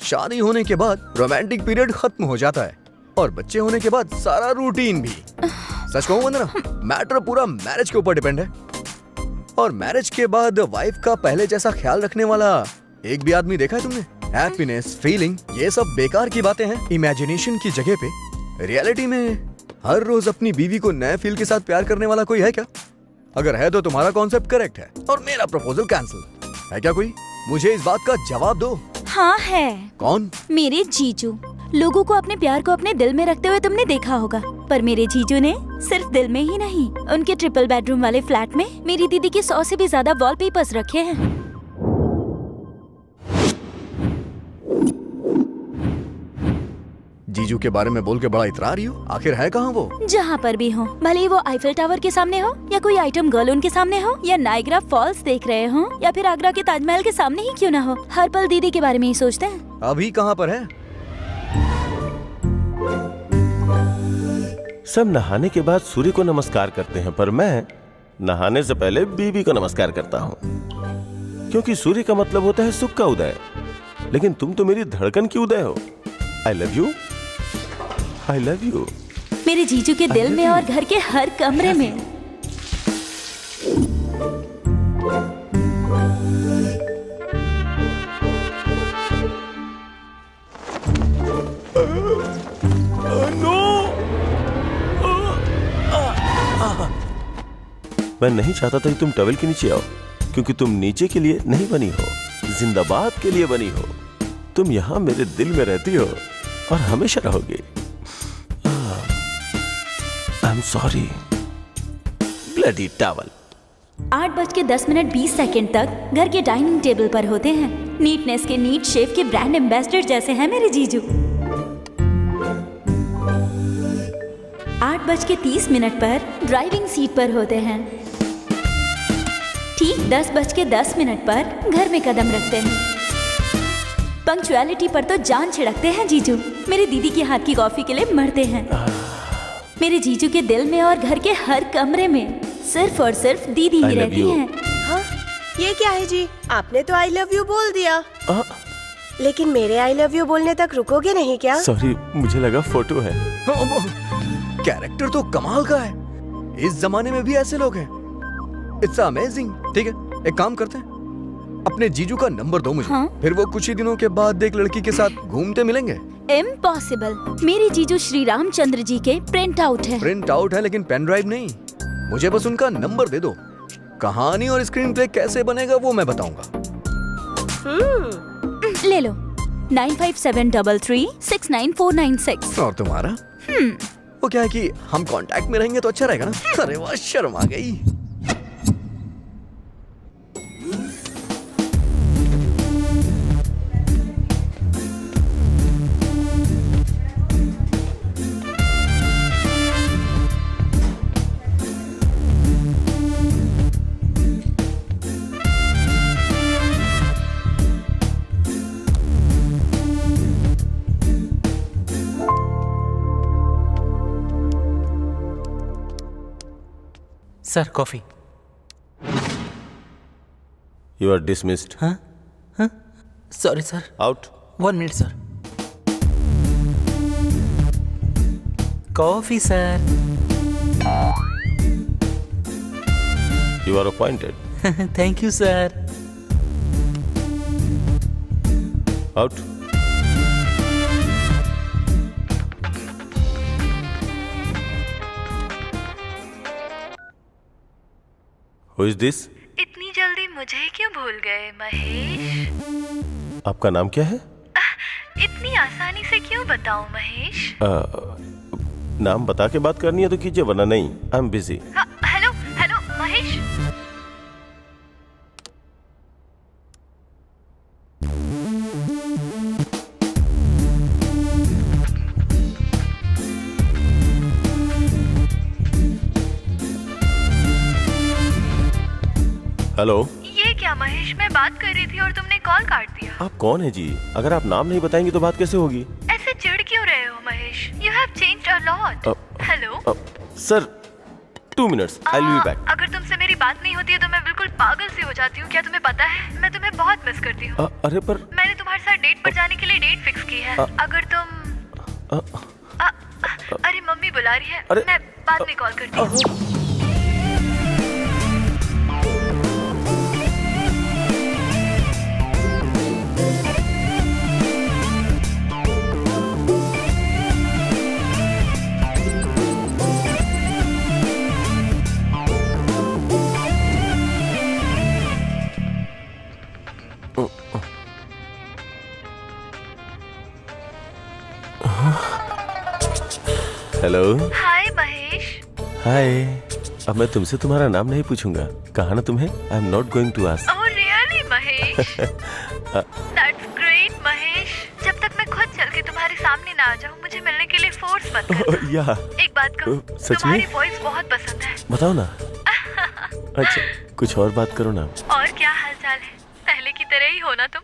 शादी होने के बाद रोमांटिक पीरियड खत्म हो जाता है और बच्चे होने के बाद सारा रूटीन भी। सच कहूँ वंदना, मैटर पूरा मैरिज के ऊपर डिपेंड है। और मैरिज के बाद वाइफ का पहले जैसा ख्याल रखने वाला एक भी आदमी देखा है तुमने? हैप्पीनेस, फीलिंग, ये सब बेकार की बातें हैं इमेजिनेशन की जगह पे। रियलिटी में हर रोज अपनी बीवी को नए फील के साथ प्यार करने वाला कोई है क्या? अगर है तो तुम्हारा कॉन्सेप्ट करेक्ट है और मेरा प्रपोजल कैंसिल है क्या कोई? मुझे इस बात का जवाब दो। हाँ है। कौन? मेरे जीजू। लोगों को अपने प्यार को अपने दिल में रखते हुए तुमने देखा होगा, पर मेरे जीजू ने सिर्फ दिल में ही नहीं, उनके ट्रिपल बेडरूम वाले फ्लैट में मेरी दीदी के 100 से भी ज्यादा वॉलपेपर्स रखे हैं। जीजू के बारे में बोल के बड़ा इतरा रही हो, आखिर है कहाँ वो? जहाँ पर भी हो, भले ही वो आईफिल टावर के सामने हो, या कोई आइटम गर्ल उनके सामने हो, या नायग्रा फॉल्स देख रहे हो, या फिर आगरा के ताजमहल के सामने ही क्यों ना हो, हर पल दीदी के बारे में ही सोचते हैं। अभी कहाँ पर है? सब नहाने के बाद सूर्य को नमस्कार करते हैं, पर मैं नहाने से पहले बीबी को नमस्कार करता हूँ, क्योंकि सूर्य का मतलब होता है सुख का उदय, लेकिन तुम तो मेरी धड़कन की उदय हो। आई love you, I love you. मेरे जीजू के दिल में और घर के हर कमरे में। मैं नहीं चाहता था कि तुम टॉवेल के नीचे आओ, क्योंकि तुम नीचे के लिए नहीं बनी हो, जिंदाबाद के लिए बनी हो। तुम यहाँ मेरे दिल में रहती हो और हमेशा रहोगी। I am sorry bloody towel. 8:10:20 तक घर के डाइनिंग टेबल पर होते हैं। नीटनेस के नीट शेफ के ब्रांड एम्बेसडर जैसे हैं मेरे जीजू। 8:30 पर ड्राइविंग सीट पर होते हैं। ठीक 10:10 पर घर में कदम रखते हैं। पंक्चुअलिटी पर तो जान छिड़कते हैं जीजू। मेरी दीदी के हाथ की कॉफी के लिए मरते हैं। मेरे जीजू के दिल में और घर के हर कमरे में सिर्फ और सिर्फ दीदी ही रहती हैं। हाँ, ये क्या है जी? आपने तो आई लव यू बोल दिया, लेकिन मेरे आई लव यू बोलने तक रुकोगे नहीं क्या? सॉरी, मुझे लगा फोटो है। कैरेक्टर तो कमाल का है। इस जमाने में भी ऐसे लोग हैं। It's amazing. ठीक है, एक काम करते हैं, अपने जीजू का नंबर दो मुझे। हाँ? फिर वो कुछ ही दिनों के बाद एक लड़की के साथ घूमते मिलेंगे। इम्पॉसिबल। मेरे जीजू श्री रामचंद्र जी के प्रिंट आउट है। प्रिंट आउट है, लेकिन पेन ड्राइव नहीं। मुझे बस उनका नंबर दे दो। कहानी और स्क्रीन प्ले कैसे बनेगा वो मैं बताऊंगा। ले लो 9573369496। और तुम्हारा? वो क्या है कि हम कांटेक्ट में रहेंगे तो अच्छा रहेगा ना। अरे वाह, शर्म आ गई। Sir coffee. You are dismissed. हाँ हाँ, sorry sir. Out. 1 minute sir. Coffee sir. You are appointed. Thank you sir. Out. Who is this? इतनी जल्दी मुझे क्यों भूल गए महेश? आपका नाम क्या है? इतनी आसानी से क्यों बताऊं महेश? नाम बता के बात करनी है तो कीजिए, वरना नहीं। I am busy. Hello hello Mahesh. Hello. ये क्या महेश, मैं बात कर रही थी और तुमने कॉल काट दिया। आप कौन है जी? अगर आप नाम नहीं बताएंगे तो बात कैसे होगी? ऐसे चिढ़ क्यों रहे हो Mahesh? You have changed a lot. Hello sir, 2 minutes, I will be back. अगर तुमसे मेरी बात नहीं होती है तो मैं बिल्कुल पागल सी हो जाती हूँ। क्या तुम्हें पता है, मैं तुम्हें बहुत मिस करती हूँ। अरे पर मैंने तुम्हारे साथ डेट पर जाने के लिए डेट फिक्स की है। अगर तुम अरे मम्मी बुला रही है, मैं बाद में कॉल करती हूँ। हेलो। हाय महेश। हाय। अब मैं तुमसे तुम्हारा नाम नहीं पूछूंगा, कहा ना तुम्हें। I am not going to ask. Oh really Mahesh? That's great Mahesh. जब तक मैं खुद चल के तुम्हारे सामने ना आ जाऊँ, मुझे मिलने के लिए फोर्स मत करना। या एक बात कहूँ, सच में? तुम्हारी वॉइस बहुत पसंद है। बताओ ना। अच्छा कुछ और बात करो ना। और क्या हालचाल है? पहले की तरह ही हो ना तुम?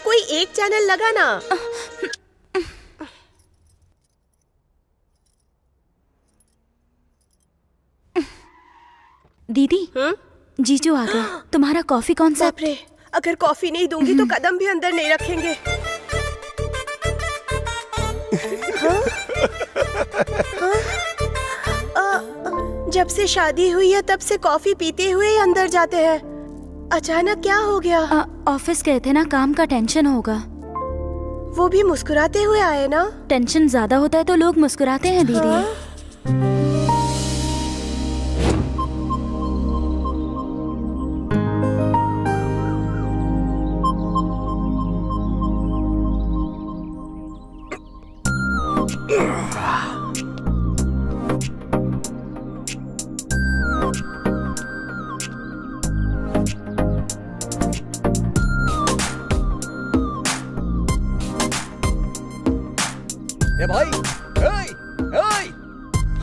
कोई एक चैनल लगा ना। दीदी जीजू आ गए। तुम्हारा कॉफी कौन सा? बाप रे, अगर कॉफी नहीं दूंगी तो कदम भी अंदर नहीं रखेंगे। जब से शादी हुई है तब से कॉफी पीते हुए ही अंदर जाते हैं। अचानक क्या हो गया? ऑफिस गए थे ना, काम का टेंशन होगा। वो भी मुस्कुराते हुए आए ना। टेंशन ज्यादा होता है तो लोग मुस्कुराते हैं दीदी। ए भाई,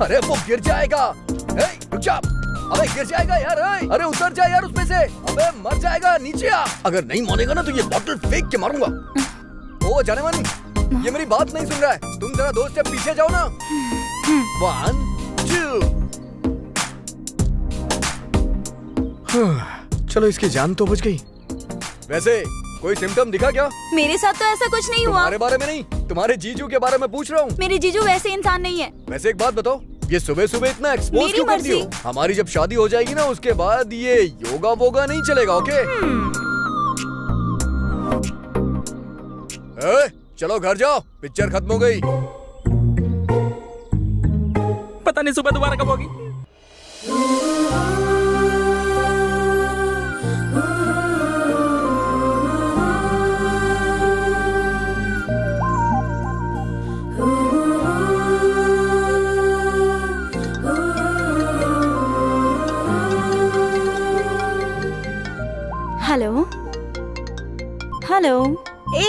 अरे वो गिर जाएगा। रुक जा। अबे गिर जाएगा यार। अरे उतर जा यार उसमें से। अबे मर जाएगा, नीचे आ। अगर नहीं मानेगा ना तो ये बॉटल फेंक के मारूंगा। ओ जाने मानी, ये मेरी बात नहीं सुन रहा है। तुम जरा 2 स्टेप पीछे जाओ ना। 1 2। चलो इसकी जान तो बच गई। वैसे कोई सिम्टम दिखा क्या? मेरे साथ तो ऐसा कुछ नहीं हुआ। तुम्हारे बारे में नहीं, तुम्हारे जीजू के बारे में पूछ रहा हूँ। मेरे जीजू वैसे इंसान नहीं है। वैसे एक बात बताओ, ये सुबह सुबह इतना एक्सपोज क्यों करती हो? हमारी जब शादी हो जाएगी ना उसके बाद ये योगा वोगा नहीं चलेगा। ओके चलो घर जाओ, पिक्चर खत्म हो गई। पता नहीं सुबह दोबारा कब होगी। Hello hello. ए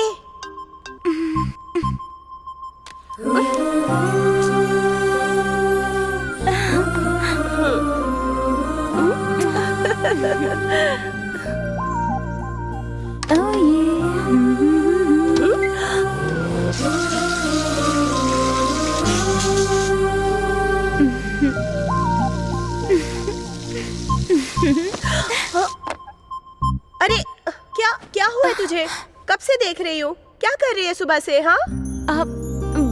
अरे क्या क्या हुआ तुझे? कब से देख रही हूँ। क्या कर रही है सुबह से? हाँ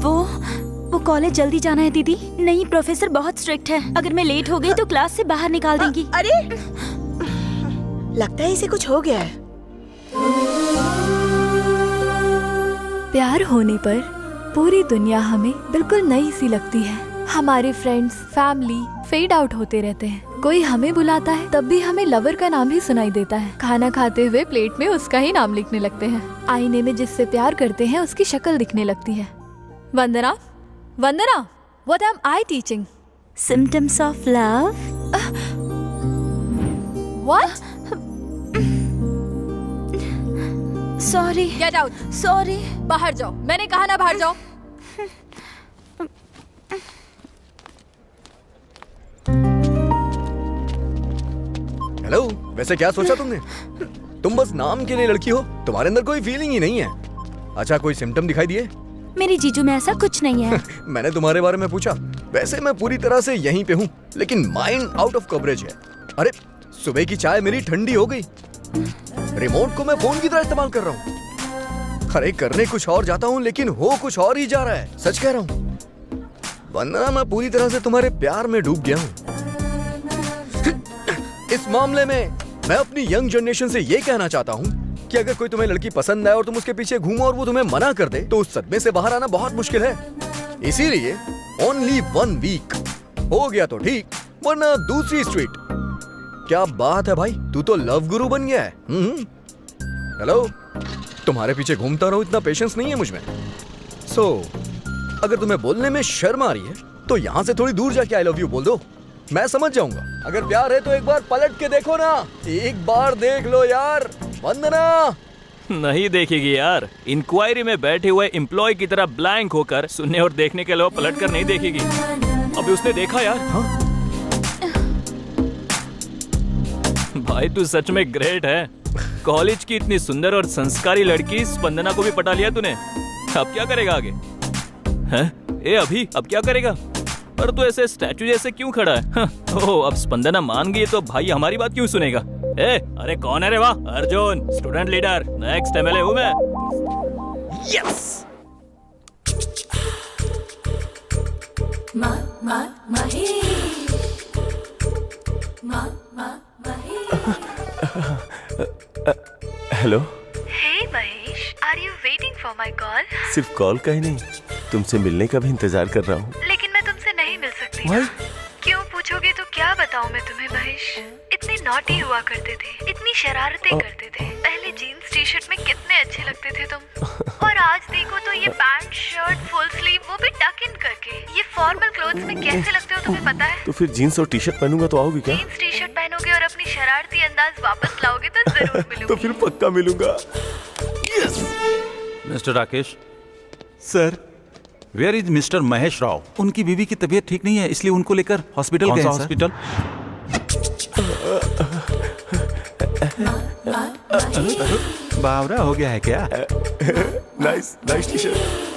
वो कॉलेज जल्दी जाना है दीदी। नहीं, प्रोफेसर बहुत स्ट्रिक्ट है। अगर मैं लेट हो गई तो क्लास से बाहर निकाल देंगी। अरे लगता है इसे कुछ हो गया है। प्यार होने पर पूरी दुनिया हमें बिल्कुल नई सी लगती है। हमारे फ्रेंड्स, फैमिली फेड आउट होते रहते हैं। कोई हमें बुलाता है तब भी हमें लवर का नाम ही सुनाई देता है। खाना खाते हुए प्लेट में उसका ही नाम लिखने लगते हैं। आईने में जिससे प्यार करते हैं उसकी शक्ल दिखने लगती है। Vandana, Vandana, what am I teaching? Symptoms of love. What? Sorry. Get out. Sorry. बाहर जाओ, मैंने कहा ना बाहर जाओ। हेलो, वैसे क्या सोचा तुमने? तुम बस नाम के लिए लड़की हो, तुम्हारे अंदर कोई फीलिंग ही नहीं है। अच्छा कोई सिम्टम दिखाई दिए? मेरे जीजू में ऐसा कुछ नहीं है। मैंने तुम्हारे बारे में पूछा। वैसे मैं पूरी तरह से यहीं पे हूँ, लेकिन माइंड आउट ऑफ कवरेज है। अरे सुबह की चाय मेरी ठंडी हो गई। रिमोट को मैं फोन की तरह इस्तेमाल कर रहा हूँ। अरे करने कुछ और जाता हूँ लेकिन हो कुछ और ही जा रहा है। सच कह रहा हूँ वंदना, मैं पूरी तरह से तुम्हारे प्यार में डूब गया हूँ। इस मामले में मैं अपनी यंग जनरेशन से ये कहना चाहता हूँ कि अगर कोई तुम्हें लड़की पसंद आए और तुम उसके पीछे घूमो और वो तुम्हें मना कर दे तो उस सदमे से बाहर आना बहुत मुश्किल है। इसीलिए ओनली 1 वीक हो गया तो ठीक, वरना दूसरी स्ट्रीट। क्या बात है भाई, तू तो लव गुरु बन गया है। हेलो, तुम्हारे पीछे घूमता रहूं इतना पेशेंस नहीं है मुझ में। सो अगर तुम्हें बोलने में शर्म आ रही है तो यहाँ से थोड़ी दूर जाके आई लव यू बोल दो, मैं समझ जाऊंगा। अगर प्यार है तो एक बार पलट के देखो ना, एक बार देख लो यार। वंदना नहीं देखेगी यार, इंक्वायरी में बैठे हुए एम्प्लॉय की तरह ब्लैंक होकर सुनने और देखने के अलावा पलट कर नहीं देखेगी। अभी उसने देखा यार। हाँ? भाई तू सच में ग्रेट है। कॉलेज की इतनी सुंदर और संस्कारी लड़की स्पंदना को भी पटा लिया तूने। अब क्या करेगा आगे हैं? अभी अब क्या करेगा? पर तू ऐसे स्टैचू जैसे क्यों खड़ा है? ओह, अब स्पंदना मान गई तो भाई हमारी बात क्यों सुनेगा? अरे कौन है रे? वाह, Arjun, student leader, next MLA हूँ मैं। Yes. Hello. Hey Mahesh, are you waiting for my call? सिर्फ कॉल का ही नहीं, तुमसे मिलने का भी इंतजार कर रहा हूँ। लेकिन मैं तुमसे नहीं मिल सकती। Why? क्यों पूछोगे तो क्या बताऊं मैं तुम्हें महेश। इतने नॉटी हुआ करते थे, इतनी शरारतें करते थे। पहले जीन्स टी शर्ट में कितने अच्छे लगते थे तुम, और आज देखो तो ये पैंट शर्ट फुल स्लीव, वो भी टक इन करके। ये फॉर्मल क्लोथ्स में कैसे लगते हो तुम्हें पता है? तो फिर जीन्स और टी शर्ट पहनूंगा तो आओगी क्या? जीन्स टी शर्ट पहनोगे और अपनी शरारती अंदाज वापस लाओगे तो जरूर मिलूंगी। तो फिर पक्का मिलूंगा। Mister Rakesh. Sir, where is mister Mahesh Rao? उनकी बीवी की तबीयत ठीक नहीं है, इसलिए उनको लेकर हॉस्पिटल गए हैं। हॉस्पिटल? बावरा हो गया है क्या? Nice nice T shirt.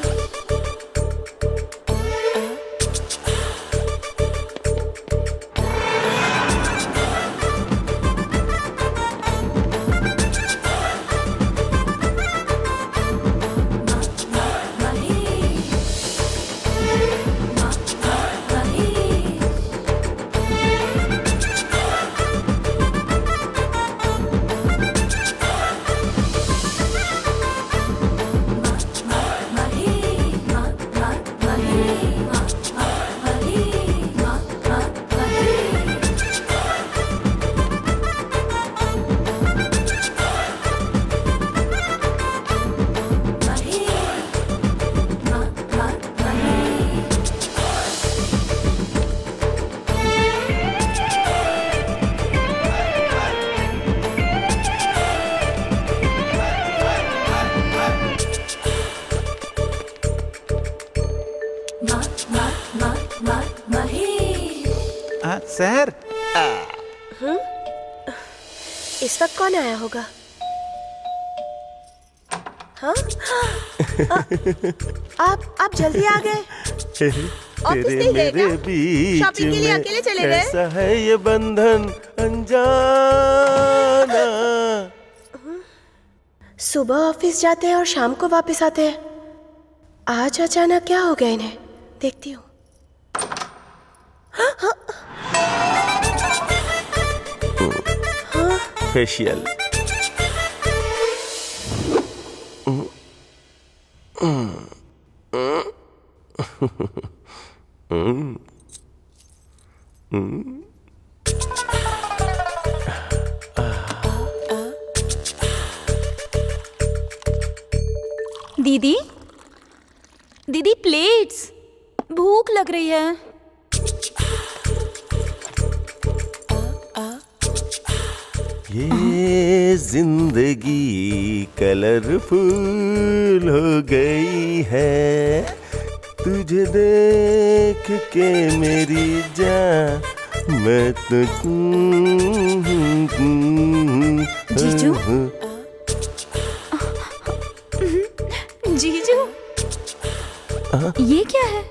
Sir, इस वक्त कौन आया होगा? हाँ? आप जल्दी आ गए। ऑफिस नहीं गए क्या? शॉपिंग के लिए अकेले चले गए? ऐसा है ये बंधन अनजाना। सुबह ऑफिस जाते हैं और शाम को वापस आते हैं। आज अचानक क्या हो गया इन्हें? देखती हूँ। फेशियल। दीदी, दीदी प्लेट्स, भूख लग रही है। ये जिंदगी कलरफुल हो गई है, तुझे देख के मेरी जान मैं तो। जीजू, जीजू, ये क्या है?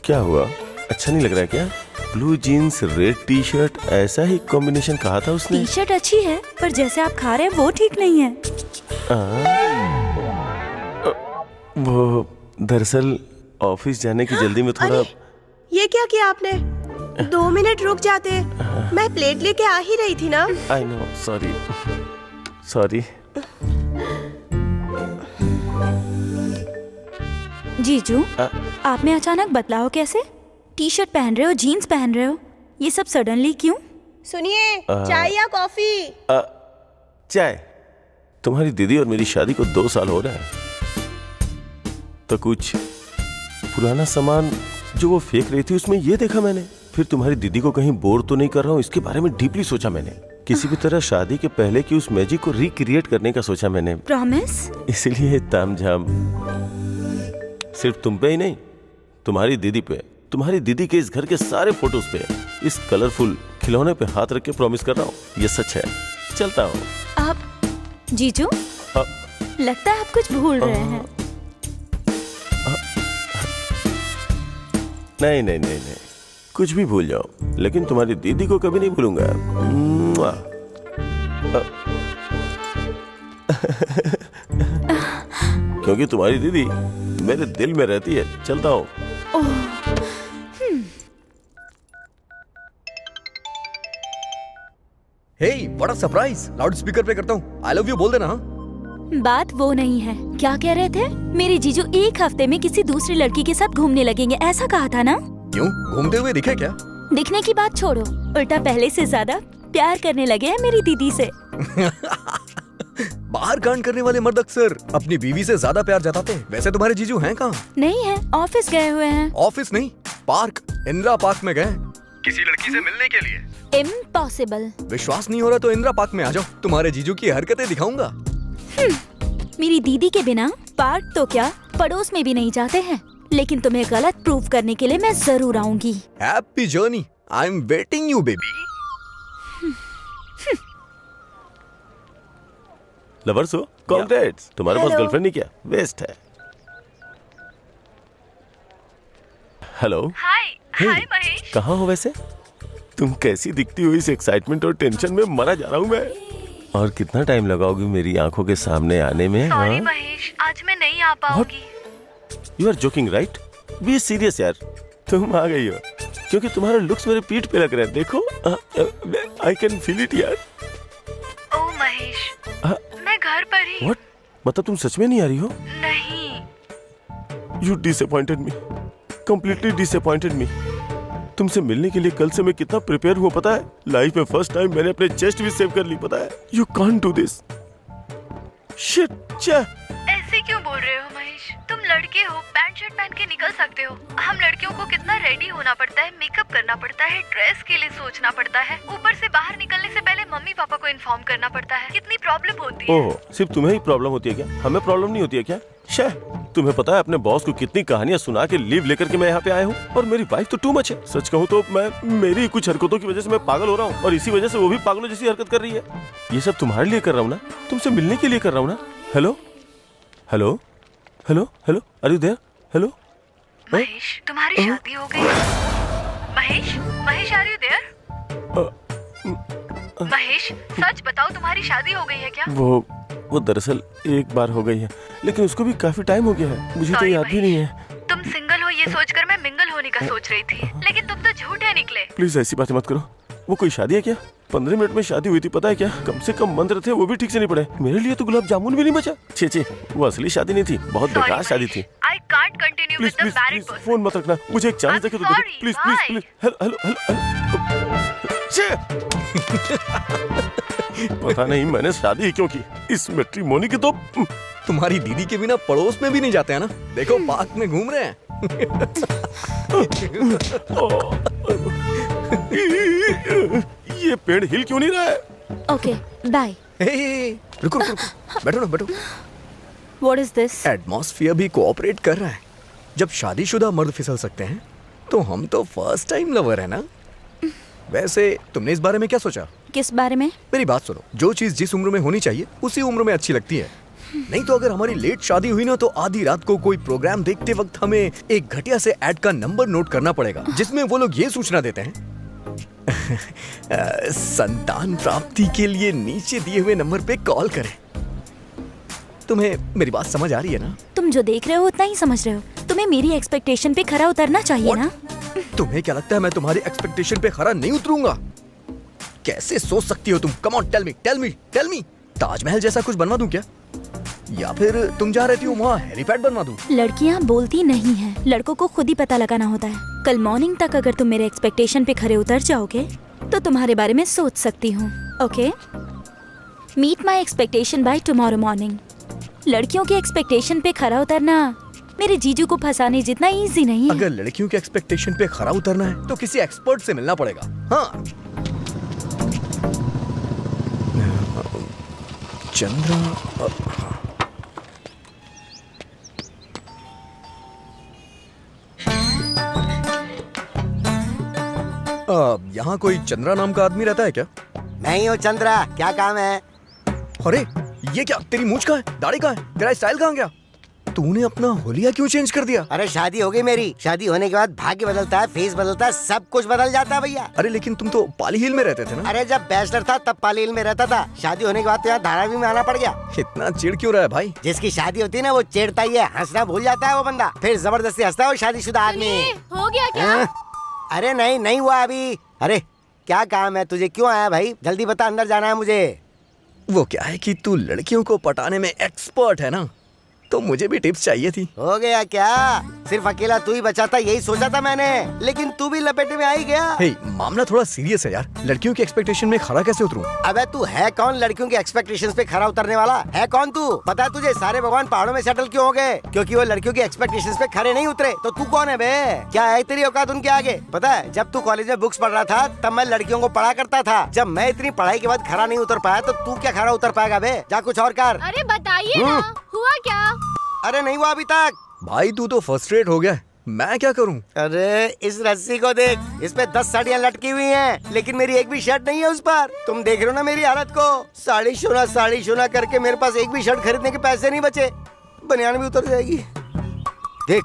क्या हुआ? अच्छा नहीं लग रहा है क्या? Blue jeans red T shirt, ऐसा ही कॉम्बिनेशन कहा था उसने। टी शर्ट अच्छी है पर जैसे आप खा रहे हैं वो ठीक नहीं है। वो दरअसल ऑफिस जाने की जल्दी में थोड़ा। ये क्या किया आपने? 2 मिनट रुक जाते, मैं प्लेट लेके आ ही रही थी ना। I know, sorry sorry. जीजू, आप में अचानक बदलाव कैसे? टी शर्ट पहन रहे हो, जीन्स पहन रहे हो, ये सब सडनली क्यों? सुनिए, चाय या कॉफी? चाय। तुम्हारी दीदी और मेरी शादी को 2 साल हो रहा है, तो कुछ पुराना सामान जो वो फेंक रही थी उसमें ये देखा मैंने। फिर तुम्हारी दीदी को कहीं बोर तो नहीं कर रहा हूँ, इसके बारे में डीपली सोचा मैंने। किसी भी तरह शादी के पहले की उस मैजिक को रिक्रिएट करने का सोचा मैंने। प्रॉमिस? इसीलिए तामझाम सिर्फ तुम पे ही नहीं, तुम्हारी दीदी पे, तुम्हारी दीदी के इस घर के सारे फोटोज पे, इस कलरफुल खिलौने पे हाथ रख के प्रॉमिस कर रहा हूँ। ये सच है। चलता हूँ। आप जीजू, लगता है आप कुछ भूल रहे हैं। नहीं नहीं नहीं नहीं, कुछ भी भूल जाओ, लेकिन तुम्हारी दीदी को कभी नहीं भूलूंगा। क्योंकि तुम्हारी दीदी मेरे दिल में रहती है। चलता हूँ। Hey, what a surprise! Loud speaker पे करता हूँ आई लव यू बोल देना। हाँ? बात वो नहीं है। क्या कह रहे थे? मेरे जीजू 1 हफ्ते में किसी दूसरी लड़की के साथ घूमने लगेंगे, ऐसा कहा था ना? क्यों, घूमते हुए दिखे क्या? दिखने की बात छोड़ो, उल्टा पहले से ज्यादा प्यार करने लगे हैं मेरी दीदी से। बाहर कांड करने वाले मर्द अक्सर अपनी बीवी से ज्यादा प्यार जताते हैं। वैसे तुम्हारे जीजू हैं कहाँ? नहीं है, ऑफिस गए हुए हैं। ऑफिस नहीं, पार्क, इंदिरा पार्क में गए किसी लड़की से मिलने के लिए। इम्पॉसिबल। विश्वास नहीं हो रहा तो इंदिरा पार्क में आ जाओ, तुम्हारे जीजू की हरकतें दिखाऊंगा। मेरी दीदी के बिना पार्क तो क्या, पड़ोस में भी नहीं जाते हैं। लेकिन तुम्हें गलत प्रूव करने के लिए मैं जरूर आऊंगी। Happy journey, I am waiting you baby. Lovers हो? कांग्रेट्स, तुम्हारे पास गर्लफ्रेंड नहीं क्या? वेस्ट है। हेलो। हाय महेश। कहाँ हो वैसे? तुम कैसी दिखती हो? इस एक्साइटमेंट और टेंशन में मरा जा रहा हूँ मैं। और कितना टाइम लगाओगी मेरी आंखों के सामने आने में? सॉरी महेश, आज मैं नहीं आ पाऊंगी। You are joking right? Be serious यार। तुम आ गई हो क्योंकि तुम्हारे लुक्स मेरे पीठ पे लग रहे हैं। देखो, आई कैन फील इट यार। ओ महेश, मैं घर पर ही। व्हाट? मतलब तुम सच में नहीं आ रही हो? नहीं। You disappointed me, completely disappointed मी। तुमसे मिलने के लिए कल से मैं कितना प्रिपेयर हुआ पता है? लाइफ में फर्स्ट टाइम मैंने अपने चेस्ट भी सेव कर ली, पता है? You can't do this. Shit. ऐसे क्यों बोल रहे हो महेश? तुम लड़के हो, पैंट शर्ट पहन के निकल सकते हो। हम लड़कियों को कितना रेडी होना पड़ता है, मेकअप करना पड़ता है, ड्रेस के लिए सोचना पड़ता है, ऊपर से बाहर निकलने से पहले मम्मी पापा को इन्फॉर्म करना पड़ता है। कितनी प्रॉब्लम होती है। ओह, सिर्फ तुम्हें ही प्रॉब्लम होती है क्या? हमें प्रॉब्लम नहीं होती है क्या? शे, तुम्हें पता है अपने बॉस को कितनी कहानियां सुना के लीव लेकर के मैं यहाँ पे आया हूँ। और मेरी वाइफ तो टू मच है। सच कहूँ तो मेरी कुछ हरकतों की वजह से मैं पागल हो रहा हूँ, और इसी वजह से वो भी पागलों जैसी हरकत कर रही है। ये सब तुम्हारे लिए कर रहा हूँ ना, तुमसे मिलने के लिए कर रहा हूँ ना। Hello hello hello hello, are you there? Hello Mahesh, तुम्हारी शादी हो गई। Mahesh are you there? Mahesh, सच बताओ, तुम्हारी शादी हो गई है क्या? वो दरअसल एक बार हो गई है, लेकिन उसको भी काफी टाइम हो गया है। मुझे तो याद भी नहीं है। तुम सिंगल हो ये सोचकर मैं मिंगल होने का सोच रही थी, लेकिन तुम तो झूठे निकले। प्लीज ऐसी बातें मत करो। वो कोई शादी है क्या? 15 मिनट में शादी हुई थी, पता है क्या? कम से कम मंत्र थे, वो भी ठीक से नहीं पड़े। मेरे लिए तो गुलाब जामुन भी नहीं बचा। छे, वो असली शादी नहीं थी, बहुत बेकार शादी थी। I can't continue with the married person. Phone मत रखना, मुझे एक चांस देके तो देखो प्लीज प्लीज प्लीज। हेलो पता नहीं मैंने शादी क्यों की। इस मैट्रिमोनी की तो तुम्हारी दीदी के बिना पड़ोस में भी नहीं जाते हैं ना। देखो पार्क में घूम रहे हैं। ये पेड़ हिल क्यों नहीं रहा है? Okay, bye. रुको, बैठो ना, बैठो। What is this? एटमॉस्फेयर भी कोऑपरेट कर रहा है। जब शादीशुदा मर्द फिसल सकते हैं, तो हम तो फर्स्ट टाइम लवर है ना। वैसे तुमने इस बारे में क्या सोचा? किस बारे में? मेरी बात सुनो, जो चीज जिस उम्र में होनी चाहिए उसी उम्र में अच्छी लगती है। नहीं तो अगर हमारी लेट शादी हुई ना, तो आधी रात को कोई प्रोग्राम देखते वक्त हमें एक घटिया से ऐड का नंबर नोट करना पड़ेगा, जिसमें वो लोग ये सूचना देते हैं संतान प्राप्ति के लिए नीचे दिए हुए नंबर पे कॉल करें। तुम्हें मेरी बात समझ आ रही है ना? तुम जो देख रहे हो उतना ही समझ रहे हो। तुम्हें मेरी एक्सपेक्टेशन पे खरा उतरना चाहिए ना। तुम्हें क्या लगता है मैं तुम्हारी एक्सपेक्टेशन पे खरा नहीं उतरूंगा? कैसे सोच सकती हो तुम? Come on, tell me. Taj Mahal जैसा कुछ बनवा दूं क्या? या फिर तुम जहाँ रहती हो वहाँ हेलीपैड बनवा दूं? लड़कियाँ बोलती नहीं हैं, लड़कों को खुद ही पता लगाना होता है। कल मॉर्निंग तक अगर तुम मेरे एक्सपेक्टेशन पे खरे उतर जाओगे तो तुम्हारे बारे में सोच सकती हूँ। Okay, meet my expectation by tomorrow morning. लड़कियों के एक्सपेक्टेशन पे खरा उतरना मेरे जीजू को फंसाने जितना इजी नहीं है। अगर लड़कियों के एक्सपेक्टेशन पे खरा उतरना है तो किसी एक्सपर्ट से मिलना पड़ेगा। हाँ, चंद्रा। यहाँ कोई चंद्रा नाम का आदमी रहता है क्या? मैं ही हूँ चंद्रा, क्या काम है? अरे ये क्या, तेरी मूंछ कहाँ है, दाढ़ी कहाँ है, तेरा स्टाइल कहाँ गया? तूने अपना होलिया क्यों चेंज कर दिया? अरे शादी हो गई मेरी, शादी होने के बाद भाग्य बदलता है, फेस बदलता है, सब कुछ बदल जाता है भैया। अरे लेकिन तुम तो पाली हिल में रहते थे ना? अरे जब बैचलर था तब पाली हिल में रहता था, शादी होने के बाद तो यहाँ धारावी में आना पड़ गया। इतना चिढ़ क्यों रहा है भाई? जिसकी शादी होती है ना वो चिढ़ता ही है, हंसना भूल जाता है वो बंदा, फिर जबरदस्ती हंसता है वो शादीशुदा आदमी। हो गया क्या? अरे नहीं हुआ अभी। अरे क्या काम है तुझे, क्यों आया भाई? जल्दी बता, अंदर जाना है मुझे। वो क्या है कि तू लड़कियों को पटाने में एक्सपर्ट है ना, तो मुझे भी टिप्स चाहिए थी। हो गया क्या? सिर्फ अकेला तू ही बचा था यही सोचा था मैंने, लेकिन तू भी लपेटे में आ ही गया। हे, मामला थोड़ा सीरियस है यार, लड़कियों की एक्सपेक्टेशन में खरा कैसे उतरूं? अबे तू है कौन लड़कियों के एक्सपेक्टेशंस पे खरा उतरने वाला? है कौन तू? पता है तुझे सारे भगवान पहाड़ों में सेटल क्यों हो गए? क्योंकि वो लड़कियों की एक्सपेक्टेशंस पे खरे नहीं उतरे। तो तू कौन है बे? क्या है तेरी औकात उनके आगे? पता है जब तू कॉलेज में बुक्स पढ़ रहा था तब मैं लड़कियों को पढ़ा करता था। जब मैं इतनी पढ़ाई के बाद खरा नहीं उतर पाया तो तू क्या खरा उतर पाएगा बे? जा कुछ और कर। अरे बताइए ना, हुआ क्या? अरे नहीं हुआ अभी तक। भाई तू तो फ्रस्ट्रेट हो गया, मैं क्या करूं? अरे इस रस्सी को देख, इस पे 10 साड़ियाँ लटकी हुई हैं, लेकिन मेरी एक भी शर्ट नहीं है उस पर। तुम देख रहे हो ना मेरी हालत को, साड़ी शोना करके मेरे पास एक भी शर्ट खरीदने के पैसे नहीं बचे। बनियान भी उतर जाएगी। देख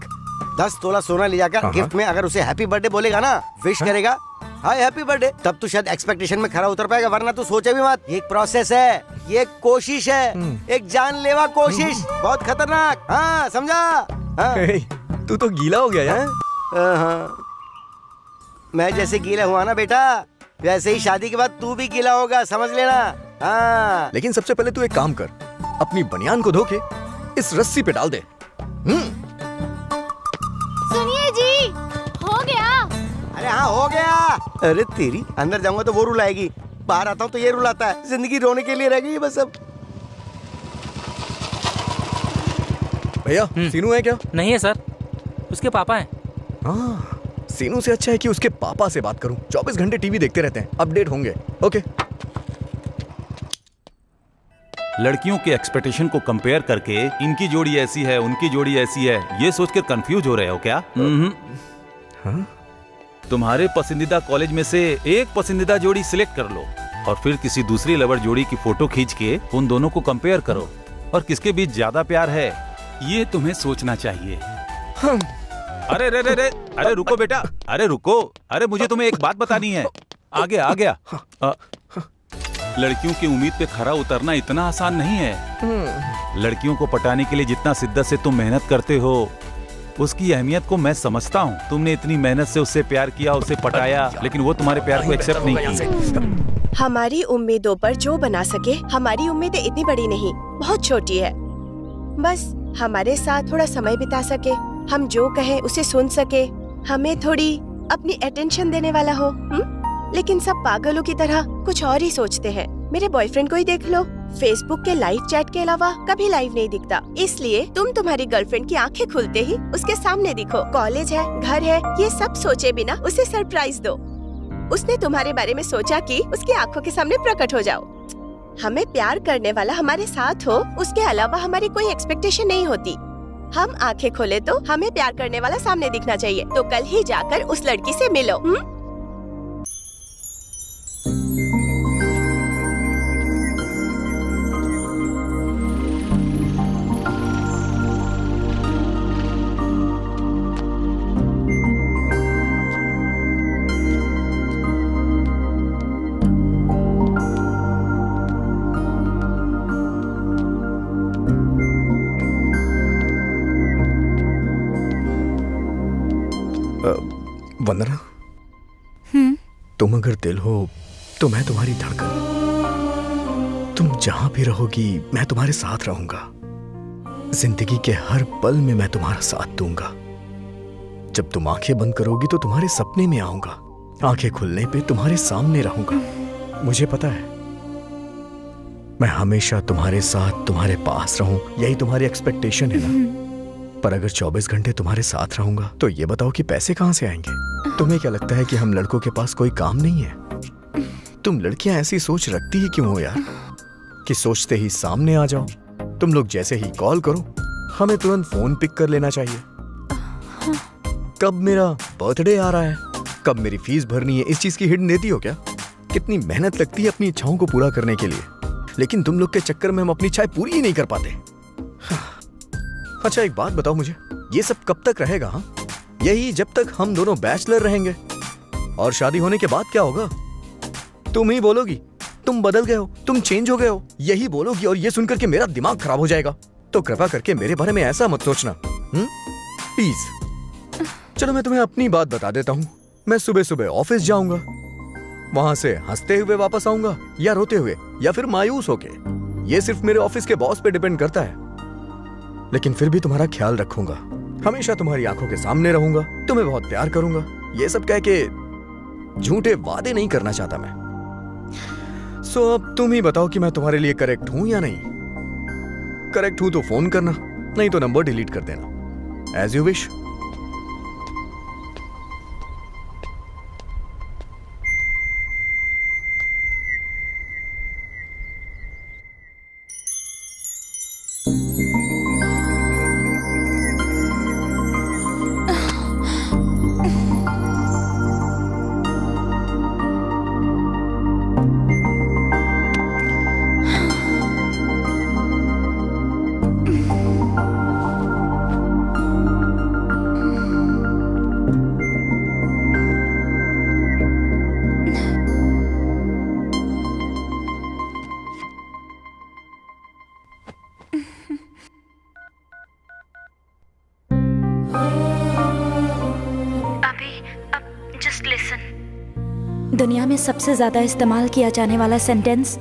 10 तोला सोना ले जाकर गिफ्ट में अगर उसे हैप्पी बर्थडे बोलेगा ना, विश करेगा हाय हैप्पी बर्थडे, तब तू शायद एक्सपेक्टेशन में खरा उतर पाएगा, वरना तू सोचे भी मत। ये एक प्रोसेस है, ये एक कोशिश है, एक जानलेवा कोशिश, बहुत खतरनाक। हाँ समझा? हाँ। तू तो गीला हो गया यार। हाँ। मैं जैसे गीला हुआ ना बेटा, वैसे ही शादी के बाद तू भी गीला होगा, समझ लेना। हाँ। लेकिन सबसे पहले तू एक काम कर, अपनी बनियान को धो के इस रस्सी पे डाल दे। सुनिए जी, हो गया। अरे हाँ हो गया। अरे तेरी, अंदर जाऊंगा तो वो रुलाएगी, बाहर आता हूँ तो ये रुलाता है। जिंदगी रोने के लिए रह गई बस अब। भैया सीनू है क्या? नहीं है सर, उसके पापा हैं। हाँ, सीनू से अच्छा है कि उसके पापा से बात करूं। 24 घंटे टीवी देखते रहते हैं, अपडेट होंगे। ओके। लड़कियों के एक्सपेक्टेशन को कंपेयर करके इनकी जोड़ी ऐसी है, उनकी जोड़ी ऐसी है, ये सोचकर कंफ्यूज हो रहे हो क्या? हाँ? तुम्हारे पसंदीदा कॉलेज में से एक पसंदीदा जोड़ी सिलेक्ट कर लो और फिर किसी दूसरी लवर जोड़ी की फोटो खींच के उन दोनों को कंपेयर करो और किसके बीच ज्यादा प्यार है ये तुम्हें सोचना चाहिए। अरे रे रे रे, अरे रुको बेटा, अरे रुको, अरे मुझे तुम्हें एक बात बतानी है। आ गया। लड़कियों की उम्मीद पे खरा उतरना इतना आसान नहीं है। लड़कियों को पटाने के लिए जितना शिद्दत से तुम मेहनत करते हो उसकी अहमियत को मैं समझता हूँ। तुमने इतनी मेहनत से उससे प्यार किया, उसे पटाया, लेकिन वो तुम्हारे प्यार को एक्सेप्ट नहीं की। हमारी उम्मीदों पर जो बना सके, हमारी उम्मीदें इतनी बड़ी नहीं, बहुत छोटी है। बस हमारे साथ थोड़ा समय बिता सके, हम जो कहें उसे सुन सके, हमें थोड़ी अपनी अटेंशन देने वाला हो। लेकिन सब पागलों की तरह कुछ और ही सोचते हैं। मेरे बॉयफ्रेंड को ही देख लो, फेसबुक के लाइव चैट के अलावा कभी लाइव नहीं दिखता। इसलिए तुम तुम्हारी गर्लफ्रेंड की आंखें खुलते ही उसके सामने दिखो। कॉलेज है, घर है, ये सब सोचे बिना उसे सरप्राइज दो। उसने तुम्हारे बारे में सोचा कि उसकी आंखों के सामने प्रकट हो जाओ। हमें प्यार करने वाला हमारे साथ हो, उसके अलावा हमारी कोई एक्सपेक्टेशन नहीं होती। हम आंखें खोले तो हमें प्यार करने वाला सामने दिखना चाहिए। तो कल ही जाकर उस लड़की से मिलो। वंदना, तुम अगर दिल हो तो मैं तुम्हारी धड़कन। तुम जहां भी रहोगी मैं तुम्हारे साथ रहूंगा। जिंदगी के हर पल में मैं तुम्हारा साथ दूंगा। जब तुम आंखें बंद करोगी तो तुम्हारे सपने में आऊंगा, आंखें खुलने पे तुम्हारे सामने रहूंगा। मुझे पता है मैं हमेशा तुम्हारे साथ तुम्हारे पास रहूं, यही तुम्हारी एक्सपेक्टेशन है ना? पर अगर 24 घंटे तुम्हारे साथ रहूंगा तो ये बताओ कि पैसे कहां से आएंगे? तुम्हें क्या लगता है कि हम लड़कों के पास कोई काम नहीं है? तुम लड़कियां ऐसी सोच रखती ही क्यों हो यार, कि सोचते ही सामने आ जाओ? तुम लोग जैसे ही कॉल करो हमें तुरंत फोन पिक कर लेना चाहिए। कब मेरा बर्थडे आ रहा है, कब मेरी फीस भरनी है, इस चीज की हिंट देती हो क्या? कितनी मेहनत लगती है अपनी इच्छाओं को पूरा करने के लिए, लेकिन तुम लोग के चक्कर में हम अपनी इच्छाएं पूरी ही नहीं कर पाते। अच्छा एक बात बताओ मुझे, ये सब कब तक रहेगा? हाँ, यही जब तक हम दोनों बैचलर रहेंगे। और शादी होने के बाद क्या होगा? तुम ही बोलोगी तुम बदल गए हो, तुम चेंज हो गए हो, यही बोलोगी और ये सुनकर के मेरा दिमाग खराब हो जाएगा। तो कृपा करके मेरे बारे में ऐसा मत सोचना, प्लीज। चलो मैं तुम्हें अपनी बात बता देता हूँ। मैं सुबह सुबह ऑफिस जाऊंगा, वहां से हंसते हुए वापस आऊंगा या रोते हुए या फिर मायूस होके, ये सिर्फ मेरे ऑफिस के बॉस पे डिपेंड करता है। लेकिन फिर भी तुम्हारा ख्याल रखूंगा, हमेशा तुम्हारी आंखों के सामने रहूंगा, तुम्हें बहुत प्यार करूंगा। ये सब कह के झूठे वादे नहीं करना चाहता मैं। सो अब तुम ही बताओ कि मैं तुम्हारे लिए करेक्ट हूं या नहीं। करेक्ट हूं तो फोन करना, नहीं तो नंबर डिलीट कर देना, एज यू विश। दुनिया में सबसे ज्यादा इस्तेमाल किया जाने वाला सेंटेंस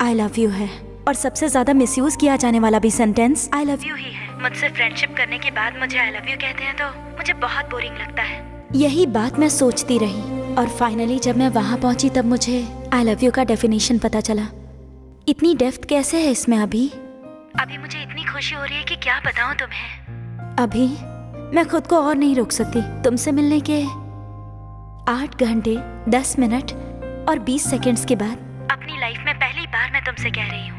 आई लव यू है, और सबसे ज्यादा मिसयूज किया जाने वाला भी सेंटेंस आई लव यू ही है। मुझसे फ्रेंडशिप करने के बाद मुझे आई लव यू कहते हैं तो मुझे बहुत बोरिंग लगता है। यही बात मैं सोचती रही और फाइनली जब मैं वहाँ पहुँची तब मुझे आई लव यू का डेफिनेशन पता चला। इतनी डेप्थ कैसे है इसमें? अभी मुझे इतनी खुशी हो रही है कि क्या बताऊँ तुम्हें। अभी मैं खुद को और नहीं रोक सकती। तुमसे मिलने के 8 घंटे 10 मिनट और 20 सेकंड्स के बाद अपनी लाइफ में पहली बार मैं तुमसे कह रही हूँ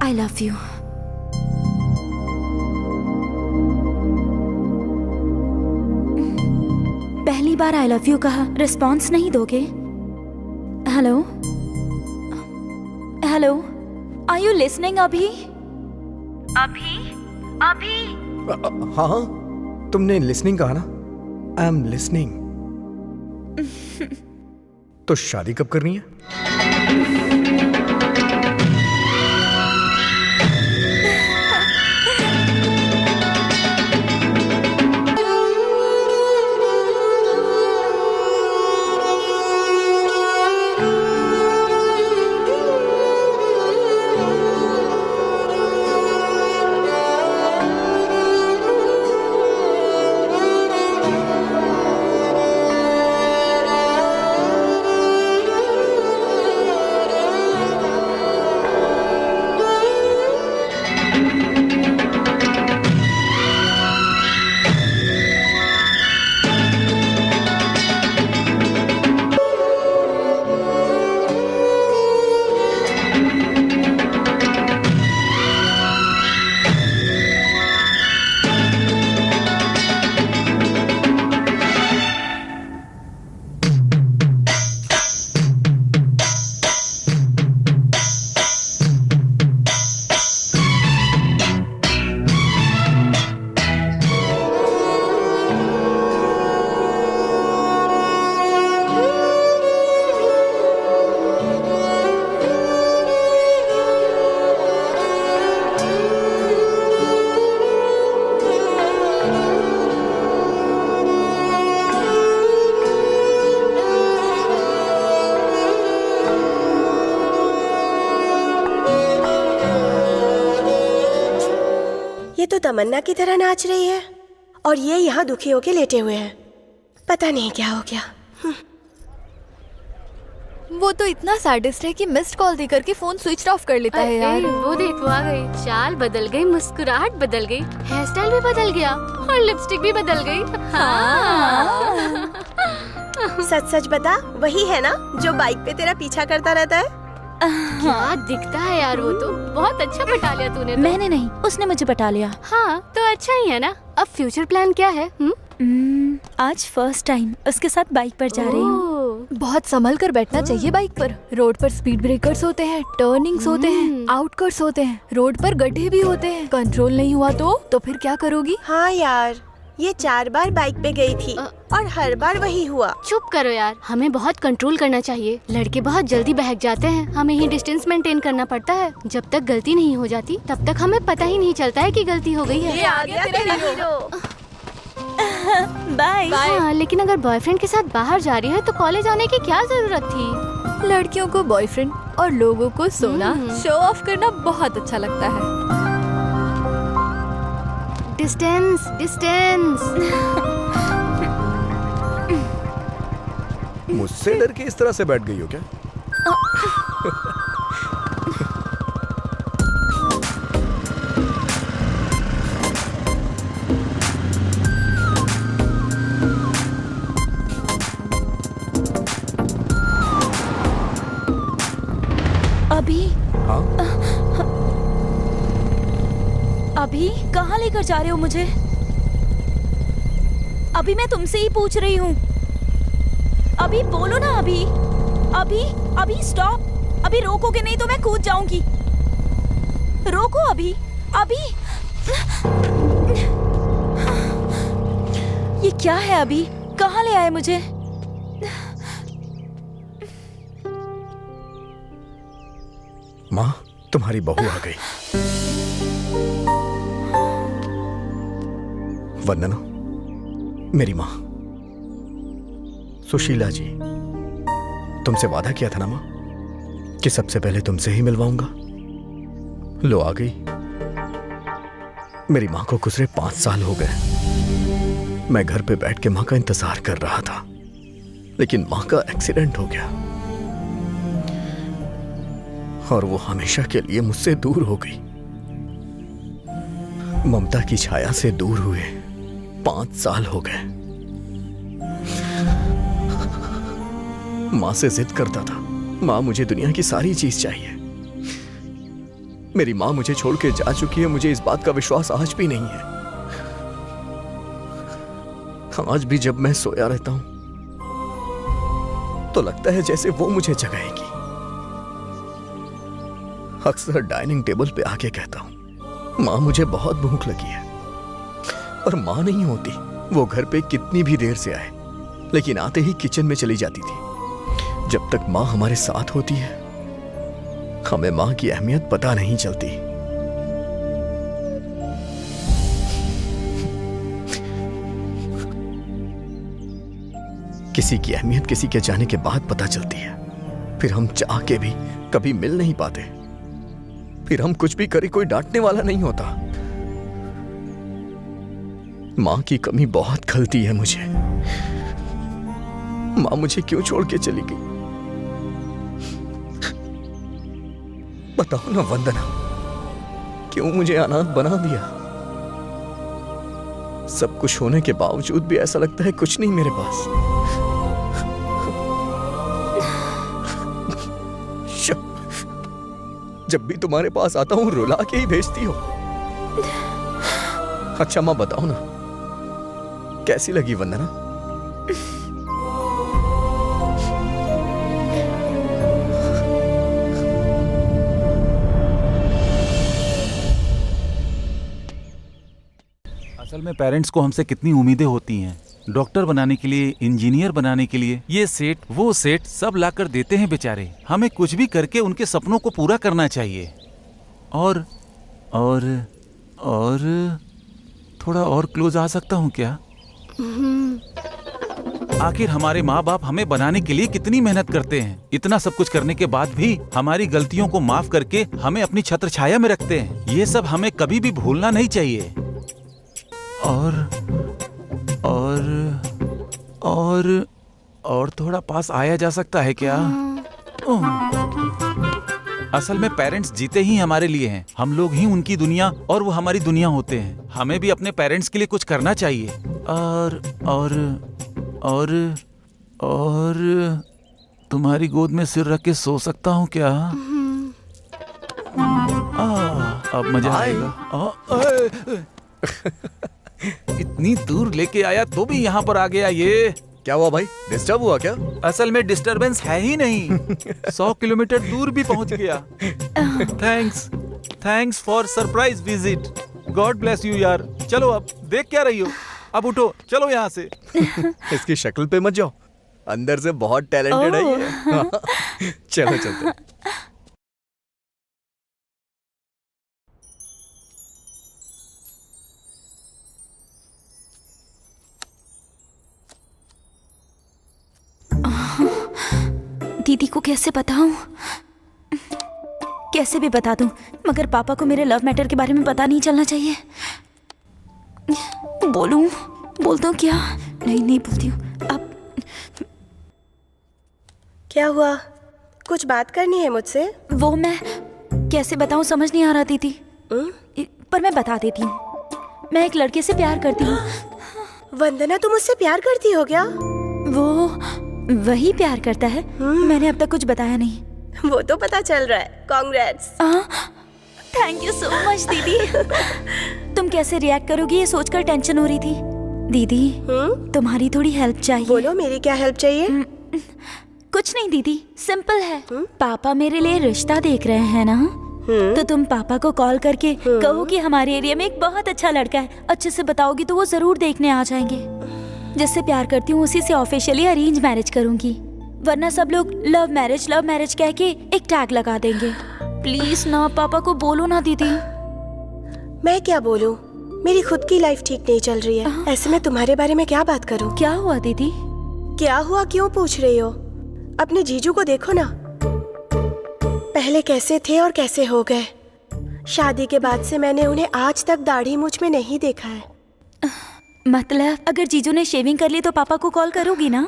आई लव यू। पहली बार आई लव यू कहा, रिस्पॉन्स नहीं दोगे? Hello hello, are you listening? अभी अभी अभी हाँ, तुमने लिसनिंग कहा ना? I am listening. तो शादी कब करनी है? तो तमन्ना की तरह नाच रही है और ये यहाँ दुखी होके लेटे हुए हैं। पता नहीं क्या हो गया। वो तो इतना सैडिस्ट है कि मिस्ड कॉल देकर के फोन स्विच ऑफ कर लेता है यार। वो देख वो आ गई, चाल बदल गई, मुस्कुराहट बदल गई, हेयर स्टाइल भी बदल गया और लिपस्टिक भी बदल गई। सच सच बता, वही है ना जो बाइक पे तेरा पीछा करता रहता है? क्या दिखता है यार, वो तो बहुत अच्छा पटा लिया तूने तो। मैंने नहीं, उसने मुझे पटा लिया। हाँ तो अच्छा ही है ना। अब फ्यूचर प्लान क्या है? आज फर्स्ट टाइम उसके साथ बाइक पर जा रही हूँ। बहुत संभल कर बैठना चाहिए बाइक पर। रोड पर स्पीड ब्रेकर्स होते हैं, टर्निंग्स होते हैं, आउटकट्स होते हैं, रोड पर गड्ढे भी होते हैं। कंट्रोल नहीं हुआ तो फिर क्या करोगी? हाँ यार, ये 4 बार बाइक पे गई थी और हर बार वही हुआ। चुप करो यार, हमें बहुत कंट्रोल करना चाहिए। लड़के बहुत जल्दी बहक जाते हैं, हमें ही डिस्टेंस मेंटेन करना पड़ता है। जब तक गलती नहीं हो जाती तब तक हमें पता ही नहीं चलता है कि गलती हो गई है। ये आ गया तेरा हीरो। बाय। हाँ, लेकिन अगर बॉयफ्रेंड के साथ बाहर जा रही है तो कॉलेज आने की क्या जरूरत थी? लड़कियों को बॉयफ्रेंड और लोगों को सोना शो ऑफ करना बहुत अच्छा लगता है। Distance distance. मुझसे डर के इस तरह से बैठ गई हो क्या? अभी हाँ? अभी कहाँ लेकर जा रहे हो मुझे? अभी मैं तुमसे ही पूछ रही हूँ। अभी बोलो ना। अभी अभी अभी स्टॉप। अभी रोकोगे नहीं तो मैं कूद जाऊंगी। रोको अभी अभी। ये क्या है? अभी कहाँ ले आए मुझे? माँ, तुम्हारी बहू आ गई। वंदना, मेरी माँ। सुशीला जी, तुमसे वादा किया था ना माँ कि सबसे पहले तुमसे ही मिलवाऊंगा। लो आ गई। मेरी माँ को गुजरे 5 साल हो गए। मैं घर पे बैठ के माँ का इंतजार कर रहा था, लेकिन माँ का एक्सीडेंट हो गया और वो हमेशा के लिए मुझसे दूर हो गई। ममता की छाया से दूर हुए 5 साल हो गए। माँ से जिद करता था, माँ मुझे दुनिया की सारी चीज चाहिए। मेरी माँ मुझे छोड़ के जा चुकी है, मुझे इस बात का विश्वास आज भी नहीं है। आज भी जब मैं सोया रहता हूं तो लगता है जैसे वो मुझे जगाएगी। अक्सर डाइनिंग टेबल पे आके कहता हूं, माँ मुझे बहुत भूख लगी है। और माँ नहीं होती, वो घर पे कितनी भी देर से आए, लेकिन आते ही किचन में चली जाती थी। जब तक माँ हमारे साथ होती है, हमें माँ की अहमियत पता नहीं चलती। किसी की अहमियत किसी के जाने के बाद पता चलती है। फिर हम चाह के भी कभी मिल नहीं पाते। फिर हम कुछ भी करें, कोई डांटने वाला नहीं होता। माँ की कमी बहुत खलती है मुझे। माँ मुझे क्यों छोड़ के चली गई? बताओ ना वंदना, क्यों मुझे अनाथ बना दिया? सब कुछ होने के बावजूद भी ऐसा लगता है कुछ नहीं मेरे पास। जब भी तुम्हारे पास आता हूं रुला के ही भेजती हो। अच्छा माँ बताओ ना, कैसी लगी वंदना? असल में पेरेंट्स को हमसे कितनी उम्मीदें होती हैं, डॉक्टर बनाने के लिए, इंजीनियर बनाने के लिए। ये सेट वो सेट सब लाकर देते हैं बेचारे। हमें कुछ भी करके उनके सपनों को पूरा करना चाहिए। और थोड़ा और क्लोज आ सकता हूँ क्या? आखिर हमारे माँ बाप हमें बनाने के लिए कितनी मेहनत करते हैं। इतना सब कुछ करने के बाद भी हमारी गलतियों को माफ करके हमें अपनी छत्र छाया में रखते हैं। ये सब हमें कभी भी भूलना नहीं चाहिए। और थोड़ा पास आया जा सकता है क्या? असल में पेरेंट्स जीते ही हमारे लिए हैं, हम लोग ही उनकी दुनिया और वो हमारी दुनिया होते हैं। हमें भी अपने पेरेंट्स के लिए कुछ करना चाहिए। और तुम्हारी गोद में सिर रख के सो सकता हूँ क्या? अब मजा आएगा। इतनी दूर लेके आया तो भी यहाँ पर आ गया ये। क्या हुआ भाई, डिस्टर्ब हुआ क्या? असल में डिस्टरबेंस है ही नहीं। 100 किलोमीटर दूर भी पहुंच गया। Thanks for surprise visit. God bless you यार। चलो अब देख क्या रही हो, अब उठो, चलो यहाँ से। इसकी शक्ल पे मत जाओ, अंदर से बहुत टैलेंटेड है ये। चलो चलते। दीदी को कैसे बताऊं? कैसे भी बता दूं, मगर पापा को मेरे लव मैटर के बारे में पता नहीं चलना चाहिए। बोल दूं क्या? नहीं बोलती हूँ अब। क्या हुआ? कुछ बात करनी है मुझसे? वो मैं कैसे बताऊं, समझ नहीं आ रहा दीदी। पर मैं बता देती हूँ, मैं एक लड़के से प्यार करती हूँ। वंदना, तुम मुझसे प्यार करती हो क्या? वो वही प्यार करता है। मैंने अब तक कुछ बताया नहीं। वो तो पता चल रहा है। Congrats. Thank you so much दीदी। तुम कैसे रिएक्ट करोगी ये सोचकर टेंशन हो रही थी। दीदी तुम्हारी थोड़ी हेल्प चाहिए। बोलो, मेरी क्या हेल्प चाहिए? कुछ नहीं दीदी, सिंपल है। पापा मेरे लिए रिश्ता देख रहे हैं ना, तो तुम पापा को कॉल करके कहो कि हमारे एरिया में एक बहुत अच्छा लड़का है। अच्छे से बताओगी तो वो जरूर देखने आ जाएंगे। जिससे प्यार करती हूँ उसी से ऑफिशियली अरेंज मैरिज करूंगी, वरना सब लोग लव मैरिज कह के एक टैग लगा देंगे। प्लीज ना, पापा को बोलो ना दीदी। मैं क्या बोलूं? मेरी खुद की लाइफ ठीक नहीं चल रही है। ऐसे में तुम्हारे बारे में क्या बात करूं? क्या हुआ दीदी? क्या हुआ क्यों पूछ रही हो? अपने जीजू को देखो ना, पहले कैसे थे और कैसे हो गए। शादी के बाद से मैंने उन्हें आज तक दाढ़ी मूंछ में नहीं देखा है। मतलब अगर जीजू ने शेविंग कर ली तो पापा को कॉल करोगी ना?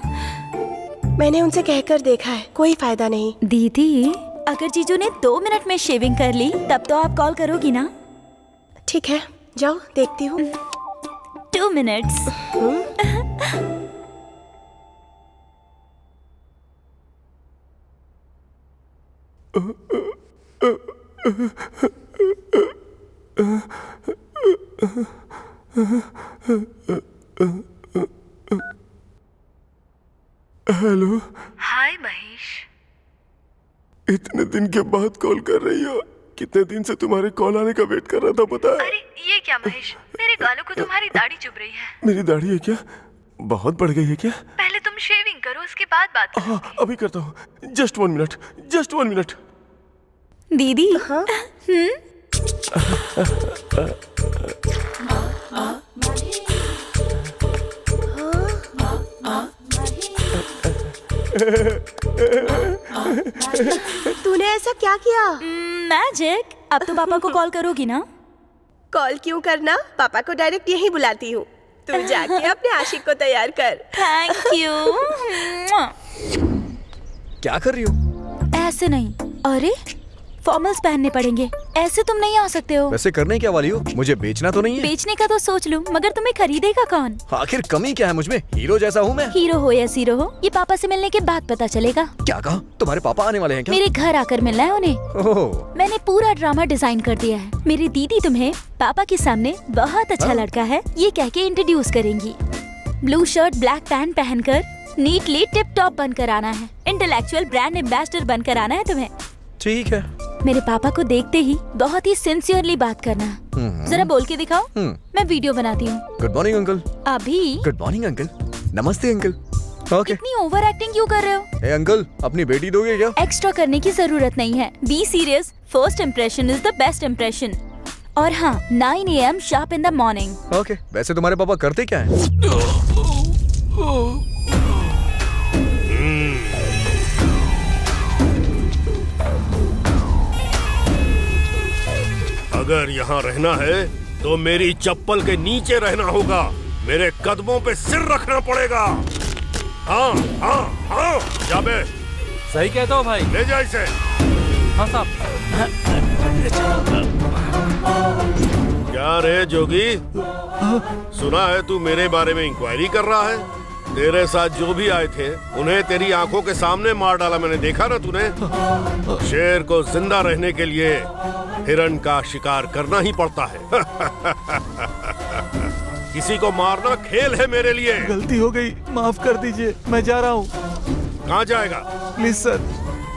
मैंने उनसे कहकर देखा है, कोई फायदा नहीं। दीदी अगर जीजू ने 2 मिनट में शेविंग कर ली तब तो आप कॉल करोगी ना? ठीक है, जाओ देखती हूँ। 2 मिनट्स। हेलो। हाय महेश। इतने दिन के बाद कॉल कर रही हो? कितने दिन से तुम्हारे कॉल आने का वेट कर रहा था, पता है? अरे ये क्या महेश, मेरे गालों को तुम्हारी दाढ़ी चुभ रही है। मेरी दाढ़ी है क्या? बहुत बढ़ गई है क्या? पहले तुम शेविंग करो, उसके बाद बात करो। हाँ अभी करता हूँ। Just 1 minute. दीदी हाँ? तूने ऐसा क्या किया? मैजिक। अब तो पापा को कॉल करोगी ना? कॉल क्यों करना, पापा को डायरेक्ट यहीं बुलाती हूँ। तू जाके अपने आशिक को तैयार कर। Thank you. क्या कर रही हो? ऐसे नहीं, अरे फॉर्मल्स पहनने पड़ेंगे, ऐसे तुम नहीं आ सकते हो। वैसे करने क्या वाली हो? मुझे बेचना तो नहीं है? बेचने का तो सोच लूं, मगर तुम्हें खरीदेगा कौन? आखिर कमी क्या है मुझ में? हीरो जैसा हूँ मैं। हीरो हो या जीरो हो, ये पापा से मिलने के बाद पता चलेगा। क्या कहा? तुम्हारे पापा आने वाले हैं क्या? मेरे घर आकर मिलना है उन्हें। ओह। मैंने पूरा ड्रामा डिजाइन कर दिया है। मेरी दीदी तुम्हें पापा के सामने बहुत अच्छा लड़का है ये कह के इंट्रोड्यूस करेंगी। ब्लू शर्ट ब्लैक पैंट पहनकर नीटली टिप टॉप बनकर आना है। इंटेलेक्चुअल ब्रांड एम्बेसडर बनकर आना है तुम्हें। ठीक है। मेरे पापा को देखते ही बहुत ही सिंसियरली बात करना। जरा बोल के दिखाओ। मैं वीडियो बनाती हूँ। Good morning uncle. अभी? Good morning uncle. नमस्ते अंकल। ओके। इतनी ओवर एक्टिंग क्यों कर रहे हो? ए अंकल, अपनी बेटी दोगे क्या? एक्स्ट्रा करने की जरूरत नहीं है। Be serious, first impression is the best impression. और हाँ, 9 AM sharp in the morning. Okay. वैसे तुम्हारे पापा करते क्या है? अगर यहाँ रहना है तो मेरी चप्पल के नीचे रहना होगा, मेरे कदमों पे सिर रखना पड़ेगा। हाँ हाँ हाँ, जाबे सही कहते हो भाई। ले जा इसे। हाँ साहब। क्या रे जोगी, सुना है तू मेरे बारे में इंक्वायरी कर रहा है? तेरे साथ जो भी आए थे उन्हें तेरी आंखों के सामने मार डाला, मैंने देखा ना तूने। शेर को जिंदा रहने के लिए हिरण का शिकार करना ही पड़ता है। किसी को मारना खेल है मेरे लिए। गलती हो गई, माफ कर दीजिए, मैं जा रहा हूँ। कहाँ जाएगा? Please sir.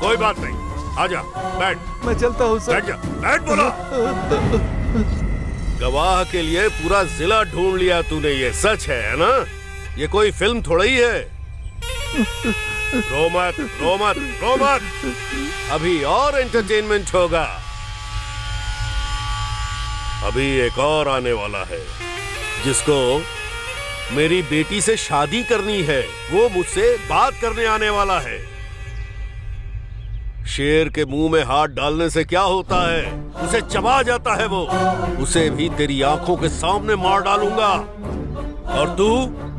कोई बात नहीं, आजा, बैठ। मैं चलता हूँ सर। बैठ जा, बैठ बोला। गवाह के लिए पूरा जिला ढूंढ लिया तूने, ये सच है ना? ये कोई फिल्म थोड़ा ही है। रो मत, रो मत, रो मत। अभी और एंटरटेनमेंट होगा। अभी एक और आने वाला है जिसको मेरी बेटी से शादी करनी है। वो मुझसे बात करने आने वाला है। शेर के मुंह में हाथ डालने से क्या होता है? उसे चबा जाता है वो। उसे भी तेरी आंखों के सामने मार डालूंगा। और तू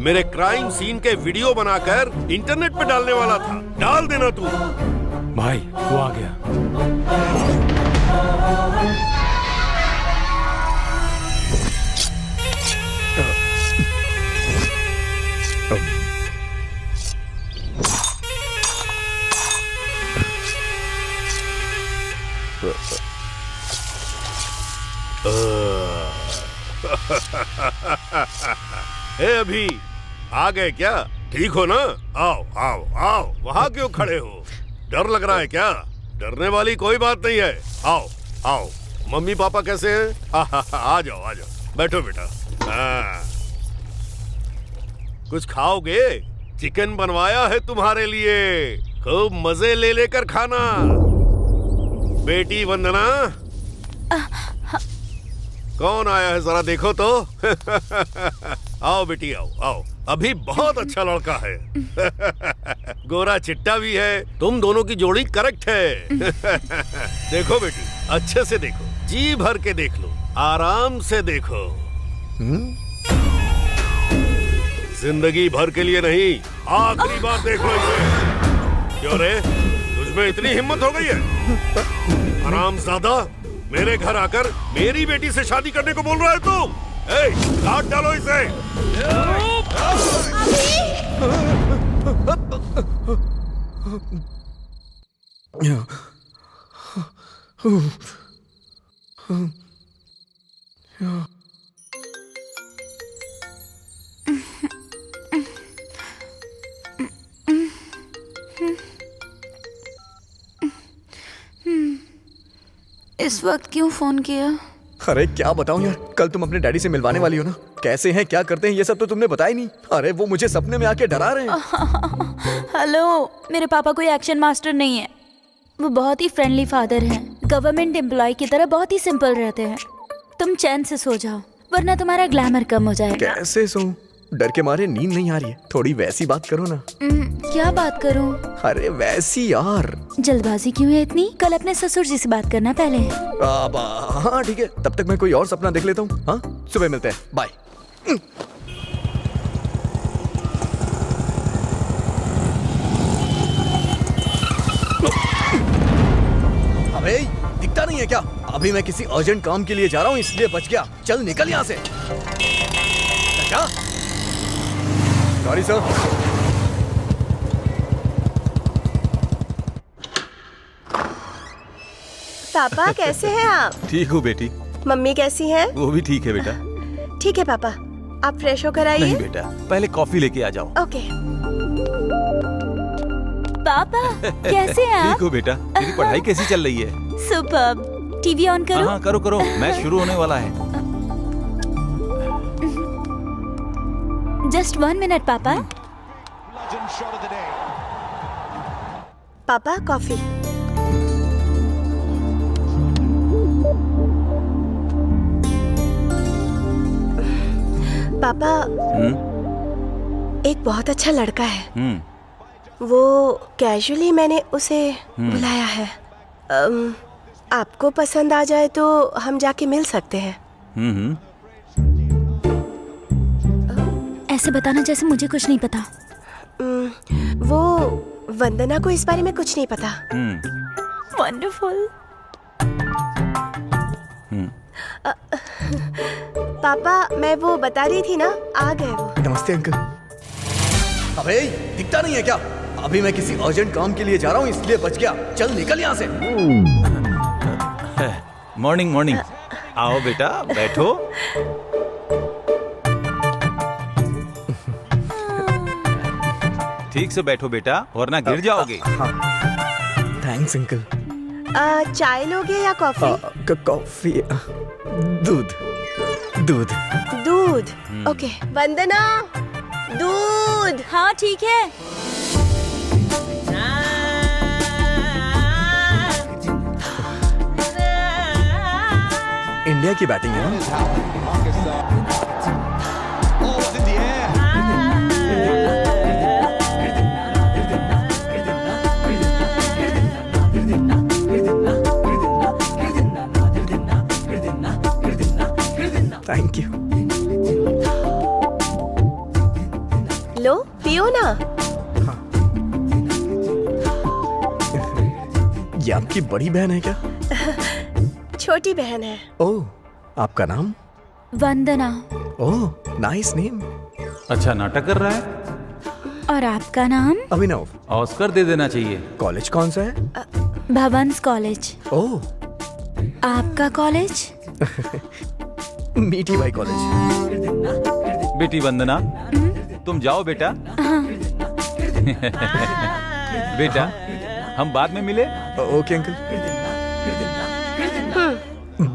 मेरे क्राइम सीन के वीडियो बनाकर इंटरनेट पे डालने वाला था। डाल देना तू। भाई वो आ गया। अभी आ गए क्या? ठीक हो ना? आओ आओ आओ। वहाँ क्यों खड़े हो? डर लग रहा है क्या? डरने वाली कोई बात नहीं है। आओ आओ। मम्मी पापा कैसे हैं? आ जाओ आ जाओ, बैठो बेटा। कुछ खाओगे? चिकन बनवाया है तुम्हारे लिए, खूब मजे ले लेकर खाना। बेटी वंदना, कौन आया है जरा देखो तो। आओ बेटी आओ आओ। अभी बहुत अच्छा लड़का है। गोरा चिट्टा भी है। तुम दोनों की जोड़ी करेक्ट है। देखो बेटी, अच्छे से देखो, जी भर के देख लो, आराम से देखो। जिंदगी भर के लिए नहीं, आखिरी बार देख लो इसे। क्यों रे, तुझमें इतनी हिम्मत हो गई है? हरामजादा, मेरे घर आकर मेरी बेटी से शादी करने को बोल रहा है तू? काट डालो इसे। इस वक्त क्यों फोन किया? अरे क्या बताऊं यार, कल तुम अपने डैडी से मिलवाने वाली हो ना। कैसे हैं, क्या करते हैं, ये सब तो तुमने बताया नहीं। अरे वो मुझे सपने में आके डरा रहे हैं। हेलो, मेरे पापा कोई एक्शन मास्टर नहीं है। वो बहुत ही फ्रेंडली फादर हैं। गवर्नमेंट एम्प्लॉय की तरह बहुत ही सिंपल रहते हैं। तुम चैन से सो जाओ, वरना तुम्हारा ग्लैमर कम हो जाएगा। कैसे सोऊं? डर के मारे नींद नहीं आ रही है। थोड़ी वैसी बात करो ना। क्या बात करूं? अरे वैसी यार। जल्दबाजी क्यों है इतनी? कल अपने ससुर जी से बात करना पहले। हाँ ठीक है, तब तक मैं कोई और सपना देख लेता हूँ। हाँ, सुबह मिलते हैं, बाय। अबे दिखता नहीं है क्या? अभी मैं किसी अर्जेंट काम के लिए जा रहा हूँ, इसलिए बच गया। चल निकल यहाँ से। क्या? Sorry sir. पापा कैसे हैं आप? ठीक हूँ बेटी। मम्मी कैसी हैं? वो भी ठीक है बेटा। ठीक है पापा, आप फ्रेश होकर आइए। नहीं बेटा, पहले कॉफी लेके आ जाओ। ओके। पापा कैसे हैं आप? ठीक हो बेटा। तेरी पढ़ाई कैसी चल रही है? सुपर्ब। टीवी ऑन करो। हाँ करो करो, मैच शुरू होने वाला है। जस्ट 1 मिनट पापा। पापा कॉफी। पापा, एक बहुत अच्छा लड़का है। वो कैजुअली मैंने उसे बुलाया है। आपको पसंद आ जाए तो हम जाके मिल सकते हैं। ऐसे बताना जैसे मुझे कुछ नहीं पता। वो वंदना को इस बारे में कुछ नहीं पता। वंडरफुल। पापा मैं वो बता रही थी ना, आ गए वो। नमस्ते अंकल। अबे दिखता नहीं है क्या? अभी मैं किसी अर्जेंट काम के लिए जा रहा हूँ, इसलिए बच गया। चल निकल यहाँ से। Morning morning. आओ बेटा बैठो। ठीक से बैठो बेटा, वरना गिर जाओगे। Thanks uncle. चाय लोगे या कॉफी? कॉफी। दूध। दूध। दूध। ओके। वंदना, दूध। हाँ ठीक है। इंडिया की बैटिंग है ना? Thank you. लो पियो ना। ये आपकी बड़ी बहन है क्या? छोटी बहन है। ओह, आपका नाम? वंदना। ओह, नाइस नेम। अच्छा नाटक कर रहा है। और आपका नाम? अभिनव। ऑस्कर दे देना चाहिए। कॉलेज कौन सा है? भवंस कॉलेज। ओह। आपका कॉलेज? मीठी बाई कॉलेज। बेटी वंदना, तुम जाओ बेटा। बेटा हम बाद में मिले। Okay uncle.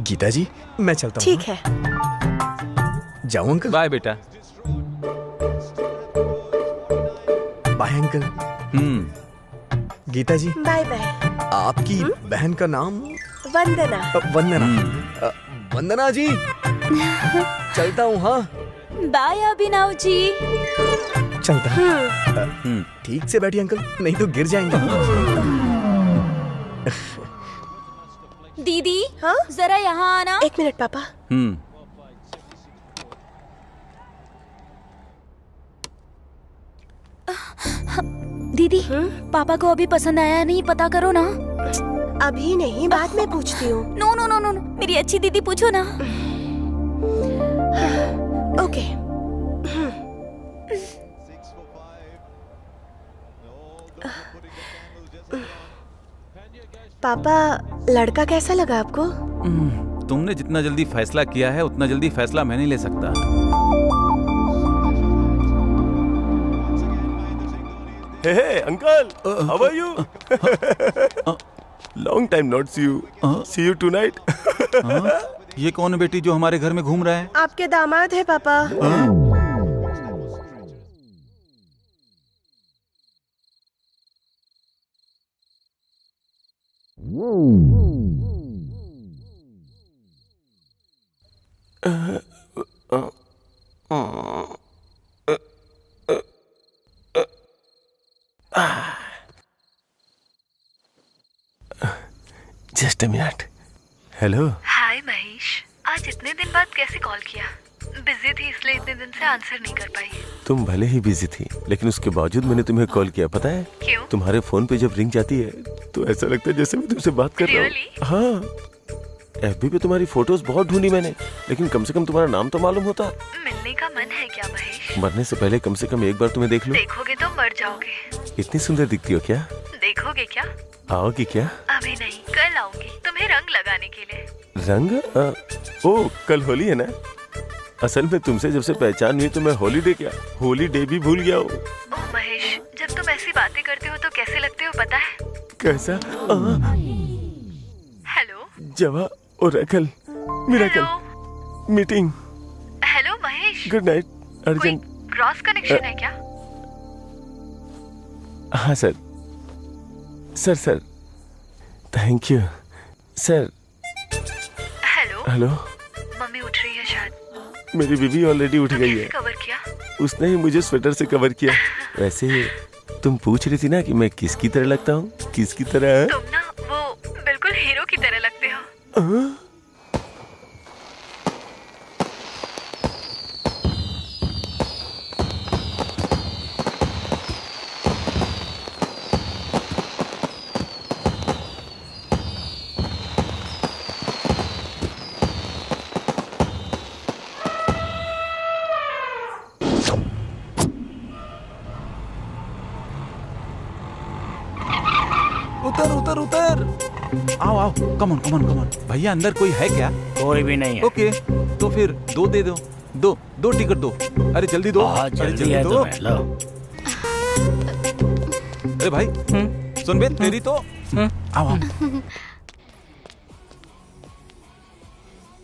गीता जी मैं चलता हूँ। ठीक है। जाऊँ अंकल? बाय बेटा। Bye uncle. Geeta ji bye bye. आपकी बहन का नाम? वंदना। वंदना। वंदना जी चलता हूँ। हाँ बाय अभिनव जी। चलता हूँ। ठीक से बैठिए अंकल, नहीं तो गिर जाएंगे। दीदी। हाँ जरा यहाँ आना। एक मिनट पापा। दीदी पापा को अभी पसंद आया नहीं, पता करो ना। अभी नहीं, बाद में पूछती हूँ। No no no no no, मेरी अच्छी दीदी पूछो ना। ओके। पापा लड़का कैसा लगा आपको? तुमने जितना जल्दी फैसला किया है उतना जल्दी फैसला मैं नहीं ले सकता। Hey, uncle, how are you? Long time not see you. See you tonight. ये कौन है बेटी जो हमारे घर में घूम रहा है? आपके दामाद है पापा। Just a minute. Hello. Hi Mahesh, आज इतने दिन बाद कैसे कॉल किया? बिजी थी इसलिए इतने दिन से आंसर नहीं कर पाई। तुम भले ही बिजी थी, लेकिन उसके बावजूद मैंने तुम्हें कॉल किया, पता है? क्यों? तुम्हारे फोन पे जब रिंग जाती है तो ऐसा लगता है जैसे मैं तुमसे बात कर रहा हूँ। हाँ, एफबी पे तुम्हारी फोटोज बहुत ढूंढी मैंने, लेकिन कम से कम तुम्हारा नाम तो मालूम होता। मिलने का मन है क्या महेश? मरने से पहले कम से कम एक बार तुम्हें देख लूं। देखोगे तो मर जाओगे। इतनी सुंदर दिखती हो क्या? देखोगे क्या? आओगी क्या? अभी नहीं, कल आऊंगी तुम्हें रंग लगाने के लिए। रंग? ओ कल होली है ना? असल में तुमसे जब से पहचान हुई तो मैं हॉलीडे क्या होली डे भी भूल गया हूँ। ओह महेश, जब तुम ऐसी बातें करते हो तो कैसे लगते हो पता है? कैसा? हेलो जवा और रखल miracle meeting. Hello Mahesh. Good night. Urgent cross connection है क्या? हाँ sir. Sir sir thank you sir. Hello. Hello. Mummy उठ रही है शायद। मेरी बीवी ऑलरेडी उठ गई है। कवर किया? उसने ही मुझे स्वेटर से कवर किया। वैसे तुम पूछ रही थी ना कि मैं किसकी तरह लगता हूँ? किसकी तरह? तुम ना वो बिल्कुल हीरो की तरह लगते हो। उतर उतर उतर। आओ आओ, come on come on come on. भैया अंदर कोई है क्या? कोई भी नहीं है। ओके, तो फिर 2 दे दो। दो टिकट दो। अरे जल्दी दो। बहुत अरे जल्दी है दो। तुम्हें, लो। अरे भाई सुन बे, तेरी तो आओ आओ।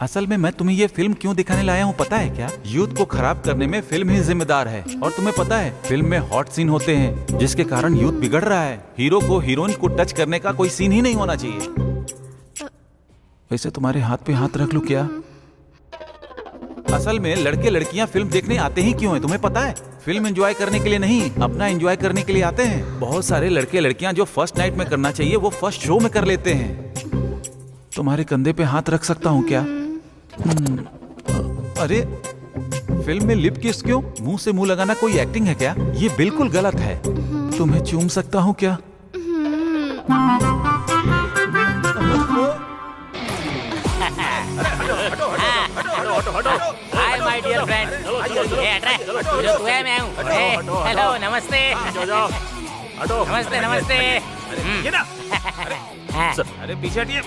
असल में मैं तुम्हें ये फिल्म क्यों दिखाने लाया हूँ पता है क्या? यूथ को खराब करने में फिल्म ही जिम्मेदार है। और तुम्हें पता है फिल्म में हॉट सीन होते हैं जिसके कारण यूथ बिगड़ रहा है। हीरो को हीरोइन को टच करने का कोई सीन ही नहीं होना चाहिए। वैसे तुम्हारे हाथ पे हाथ रख लूं क्या? असल में लड़के लड़कियां फिल्म देखने आते ही क्यों हैं तुम्हें पता है? फिल्म एंजॉय करने के लिए नहीं, अपना एंजॉय करने के लिए आते हैं। बहुत सारे लड़के लड़कियां जो फर्स्ट नाइट में करना चाहिए वो फर्स्ट शो में कर लेते हैं। तुम्हारे कंधे पे हाथ रख सकता हूँ क्या? अरे फिल्म में लिप किस क्यों? मुंह से मुंह लगाना कोई एक्टिंग है क्या? ये बिल्कुल गलत है। तुम्हें चूम सकता हूँ क्या? Hi my dear friend. Hero तू है, मैं हूँ। हेलो, नमस्ते। नमस्ते नमस्ते। अरे पीछे हटिए।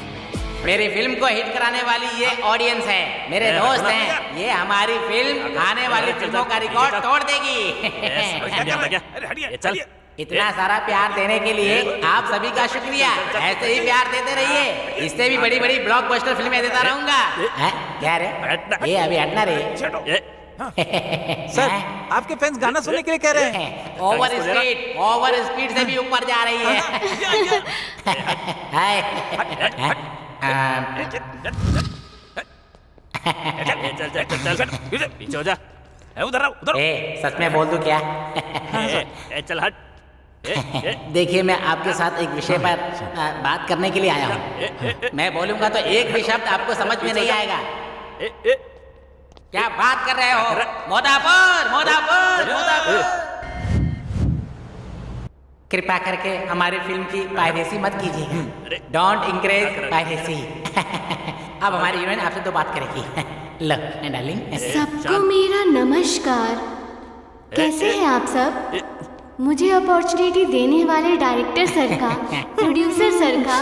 मेरी फिल्म को हिट कराने वाली ये ऑडियंस है, मेरे दोस्त हैं। ये हमारी फिल्म आने वाली फिल्मों का रिकॉर्ड तोड़ देगी। चल। इतना सारा प्यार देने के लिए आप सभी का शुक्रिया। ऐसे ही प्यार देते रहिए, इससे भी बड़ी बड़ी ब्लॉकबस्टर फिल्में देता रहूंगा। क्या रे? ये अभी हटना रे। सर, आपके फैंस गाना सुनने के लिए कह रहे हैं। ओवर स्पीड से भी ऊपर जा रही है। पीछे हो जा। उधर उधर। सच में बोल दूं क्या? चल हट। देखिए, मैं आपके साथ एक विषय पर बात करने के लिए आया हूँ। मैं बोलूंगा तो एक भी शब्द आपको समझ में नहीं आएगा। क्या बात कर रहे हो? मोदापुर मोदापुर मोदापुर। कृपया करके हमारी फिल्म की पायरेसी मत कीजिएगा। Don't encourage piracy. अब हमारी हीरोइन आपसे 2 बात करेगी। लो डार्लिंग। सबको मेरा नमस्कार। कैसे हैं आप सब? मुझे अपॉर्चुनिटी देने वाले डायरेक्टर सर का, प्रोड्यूसर सर का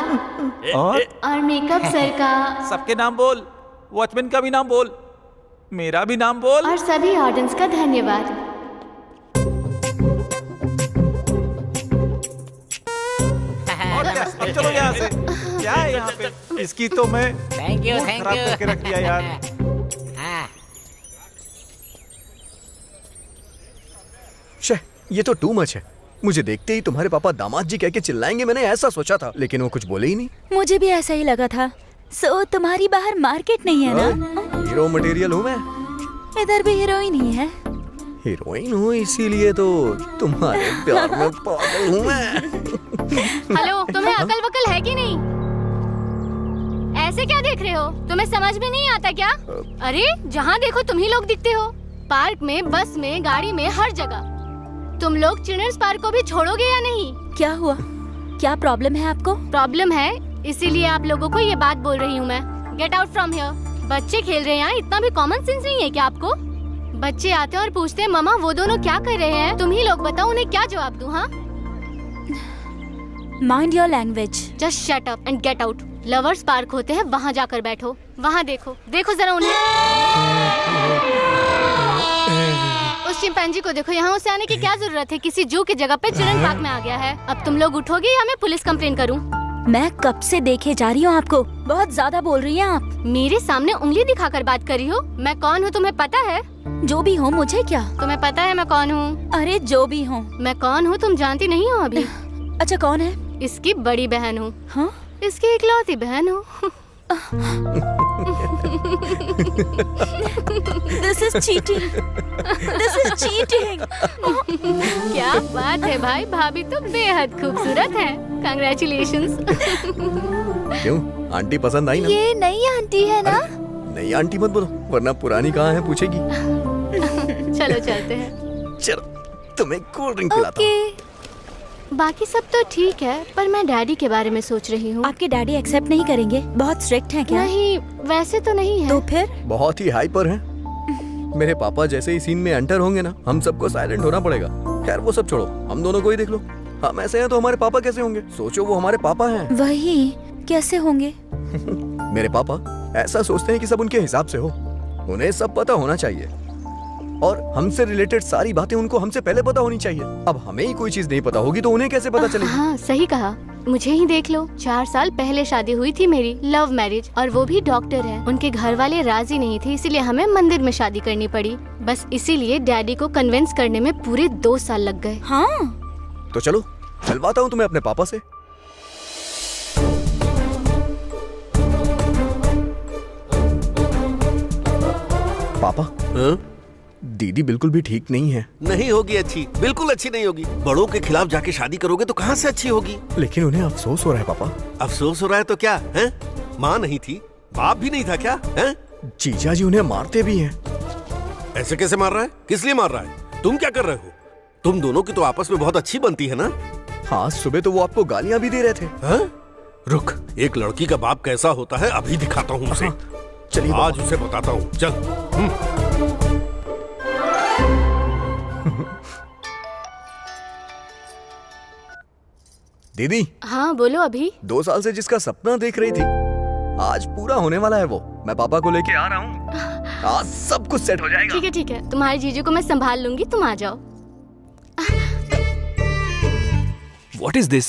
और मेकअप सर का। सबके नाम बोल। वॉचमैन का भी नाम बोल, मेरा भी नाम बोल। और सभी ऑडियंस का धन्यवाद। और क्या? अब चलो यहाँ से। क्या है यहाँ पे? इसकी तो मैं थैंक यू खराब करके रख दिया यार। शे, ये तो टू मच है। मुझे देखते ही तुम्हारे पापा दामाद जी कह के चिल्लाएंगे, मैंने ऐसा सोचा था, लेकिन वो कुछ बोले ही नहीं। मुझे भी ऐसा ही लगा था। सो तुम्हारी बाहर मार्केट नहीं है ना? हीरो मटेरियल हूँ मैं। इधर भी हीरोइन ही है। हीरोइन हूँ इसीलिए तो तुम्हारे प्यार में पागल हूँ मैं। हेलो, तुम्हें अकल वकल है कि नहीं? ऐसे क्या देख रहे हो? तुम्हें समझ में नहीं आता क्या? अरे जहाँ देखो तुम ही लोग दिखते हो। पार्क में, बस में, गाड़ी में, हर जगह। तुम लोग चिल्ड्रंस पार्क को भी छोड़ोगे या नहीं? क्या हुआ? क्या प्रॉब्लम है आपको? प्रॉब्लम है, इसीलिए आप लोगों को ये बात बोल रही हूँ मैं। Get out from here. बच्चे खेल रहे हैं यहाँ, इतना भी कॉमन सेंस नहीं है क्या आपको? बच्चे आते हैं और पूछते हैं मम्मा वो दोनों क्या कर रहे हैं? तुम ही लोग बताओ उन्हें क्या जवाब दूँ? हाँ, mind your language. Just shut up and get out. Lovers park होते हैं, वहाँ जाकर बैठो। वहाँ देखो, देखो जरा उन्हें। उस चिंपैंजी को देखो, यहाँ उसे आने की क्या जरूरत है? किसी जू की जगह पे चिल्ड्रन पार्क में आ गया है। अब तुम लोग उठोगे या मैं पुलिस कंप्लेन करूँ? मैं कब से देखे जा रही हूँ आपको। बहुत ज्यादा बोल रही हैं आप। मेरे सामने उंगली दिखाकर बात कर रही हो? मैं कौन हूँ तुम्हें पता है? जो भी हो, मुझे क्या? तुम्हें पता है मैं कौन हूँ? अरे जो भी हो। मैं कौन हूँ तुम जानती नहीं हो अभी? अच्छा, कौन है? इसकी बड़ी बहन हूँ। हाँ? इसकी इकलौती बहन हूँ। This is cheating. This is cheating. क्या बात है भाई, भाभी तो बेहद खूबसूरत है। Congratulations. क्यों, आंटी पसंद आई ना? ये नई आंटी है ना? नई आंटी मत बोलो, वरना पुरानी कहाँ है पूछेगी। चलो चलते हैं। चलो, तुम्हें कोल्ड ड्रिंक पिलाता हूँ। बाकी सब तो ठीक है, पर मैं डैडी के बारे में सोच रही हूँ। आपके डैडी एक्सेप्ट नहीं करेंगे? बहुत स्ट्रिक्ट हैं क्या? नहीं, वैसे तो नहीं है। तो फिर? बहुत ही हाइपर हैं। मेरे पापा जैसे ही सीन में एंटर होंगे ना, हम सबको साइलेंट होना पड़ेगा। खैर वो सब छोड़ो, हम दोनों को ही देख लो। हम ऐसे हैं तो हमारे पापा कैसे होंगे? सोचो, वो हमारे पापा हैं। वही, कैसे होंगे? मेरे पापा ऐसा सोचते हैं कि सब उनके हिसाब से हो। उन्हें सब पता होना चाहिए और हमसे रिलेटेड सारी बातें उनको हमसे पहले पता होनी चाहिए। अब हमें ही कोई चीज नहीं पता होगी तो उन्हें कैसे पता चलेगी? हाँ, सही कहा। मुझे ही देख लो, 4 साल पहले शादी हुई थी मेरी, लव मैरिज, और वो भी डॉक्टर है। उनके घर वाले राजी नहीं थे, इसीलिए हमें मंदिर में शादी करनी पड़ी। बस इसीलिए डैडी को कन्विंस करने में पूरे 2 साल लग गए। हाँ, तो चलो मिलवाता हूँ तुम्हें अपने पापा से। पापा, दीदी बिल्कुल भी ठीक नहीं है। नहीं होगी अच्छी, बिल्कुल अच्छी नहीं होगी। बड़ों के खिलाफ जाके शादी करोगे तो कहाँ से अच्छी होगी? लेकिन उन्हें अफसोस हो रहा है पापा। अफसोस हो रहा है तो क्या है? माँ नहीं थी, बाप भी नहीं था क्या है? जीजा जी उन्हें मारते भी हैं। ऐसे कैसे मार रहा है? किस लिए मार रहा है? तुम क्या कर रहे हो? तुम दोनों की तो आपस में बहुत अच्छी बनती है ना? हाँ, सुबह तो वो आपको गालियाँ भी दे रहे थे। हाँ? रुक, एक लड़की का बाप कैसा होता है अभी दिखाता हूँ उसे। चलिए आज उसे बताता हूँ। चल। दीदी। हाँ बोलो अभी। 2 साल से जिसका सपना देख रही थी, आज पूरा होने वाला है वो। मैं पापा को लेके आ रहा हूँ, आज सब कुछ सेट हो जाएगा। ठीक है, तुम्हारे जीजू को मैं संभाल लूंगी, तुम आ जाओ। What is this?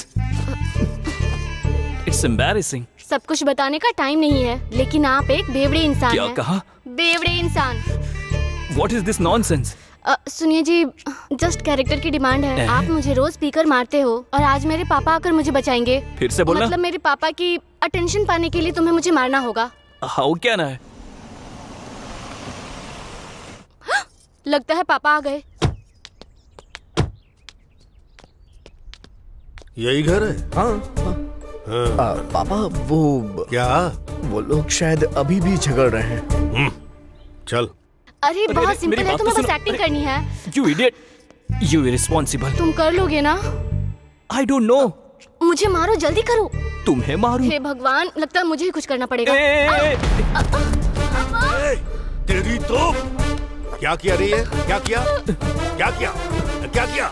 It's embarrassing. सब कुछ बताने का टाइम नहीं है, लेकिन आप एक बेवड़े इंसान क्या हैं। कहा? बेवड़े इंसान। What is this nonsense? सुनिए जी, जस्ट कैरेक्टर की डिमांड है। आप मुझे रोज स्पीकर मारते हो और आज मेरे पापा आकर मुझे बचाएंगे। फिर से बोलना। मतलब मेरे पापा की अटेंशन पाने के लिए तुम्हें मुझे मारना होगा। हाउ क्या ना है? लगता है पापा आ गए। यही घर है? हाँ। पापा वो क्या? वो लोग शायद अभी भी झगड़ रहे हैं। चल। अरे बहुत सिंपल है, तुम्हें बस एक्टिंग करनी है। You idiot! You irresponsible! तुम कर लोगे ना? I don't know. मुझे मारो, जल्दी करो। तुम्हें मारूं? हे भगवान, लगता है मुझे ही कुछ करना पड़ेगा। तेरी तो क्या किया रही है? क्या किया? क्या किया? क्या किया?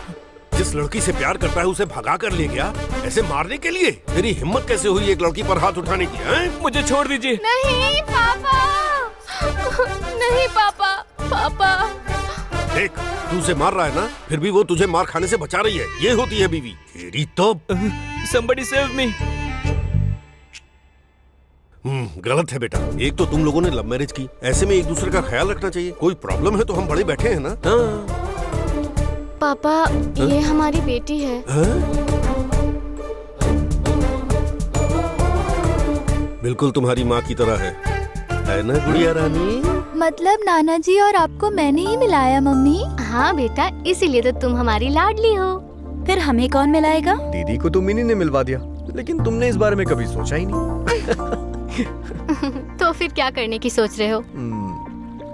जिस लड़की से प्यार करता है उसे भगा कर ले गया ऐसे मारने के लिए? तेरी हिम्मत कैसे हुई एक लड़की पर हाथ उठाने की? हैं? मुझे छोड़ दीजिए। नहीं पापा, नहीं पापा, पापा। देख, तू उसे मार रहा है ना, फिर भी वो तुझे मार खाने से बचा रही है। ये होती है बीवी। तेरी तो Somebody save me! गलत है बेटा। एक तो तुम लोगों ने लव मैरिज की, ऐसे में एक दूसरे का ख्याल रखना चाहिए। कोई प्रॉब्लम है तो हम बड़े बैठे हैं ना। पापा, ये हमारी बेटी है। बिल्कुल तुम्हारी माँ की तरह है ना गुड़िया रानी? मतलब नाना जी और आपको मैंने ही मिलाया मम्मी? हाँ बेटा, इसीलिए तो तुम हमारी लाडली हो। फिर हमें कौन मिलाएगा? दीदी को तो मिनी ने मिलवा दिया, लेकिन तुमने इस बारे में कभी सोचा ही नहीं। तो फिर क्या करने की सोच रहे हो?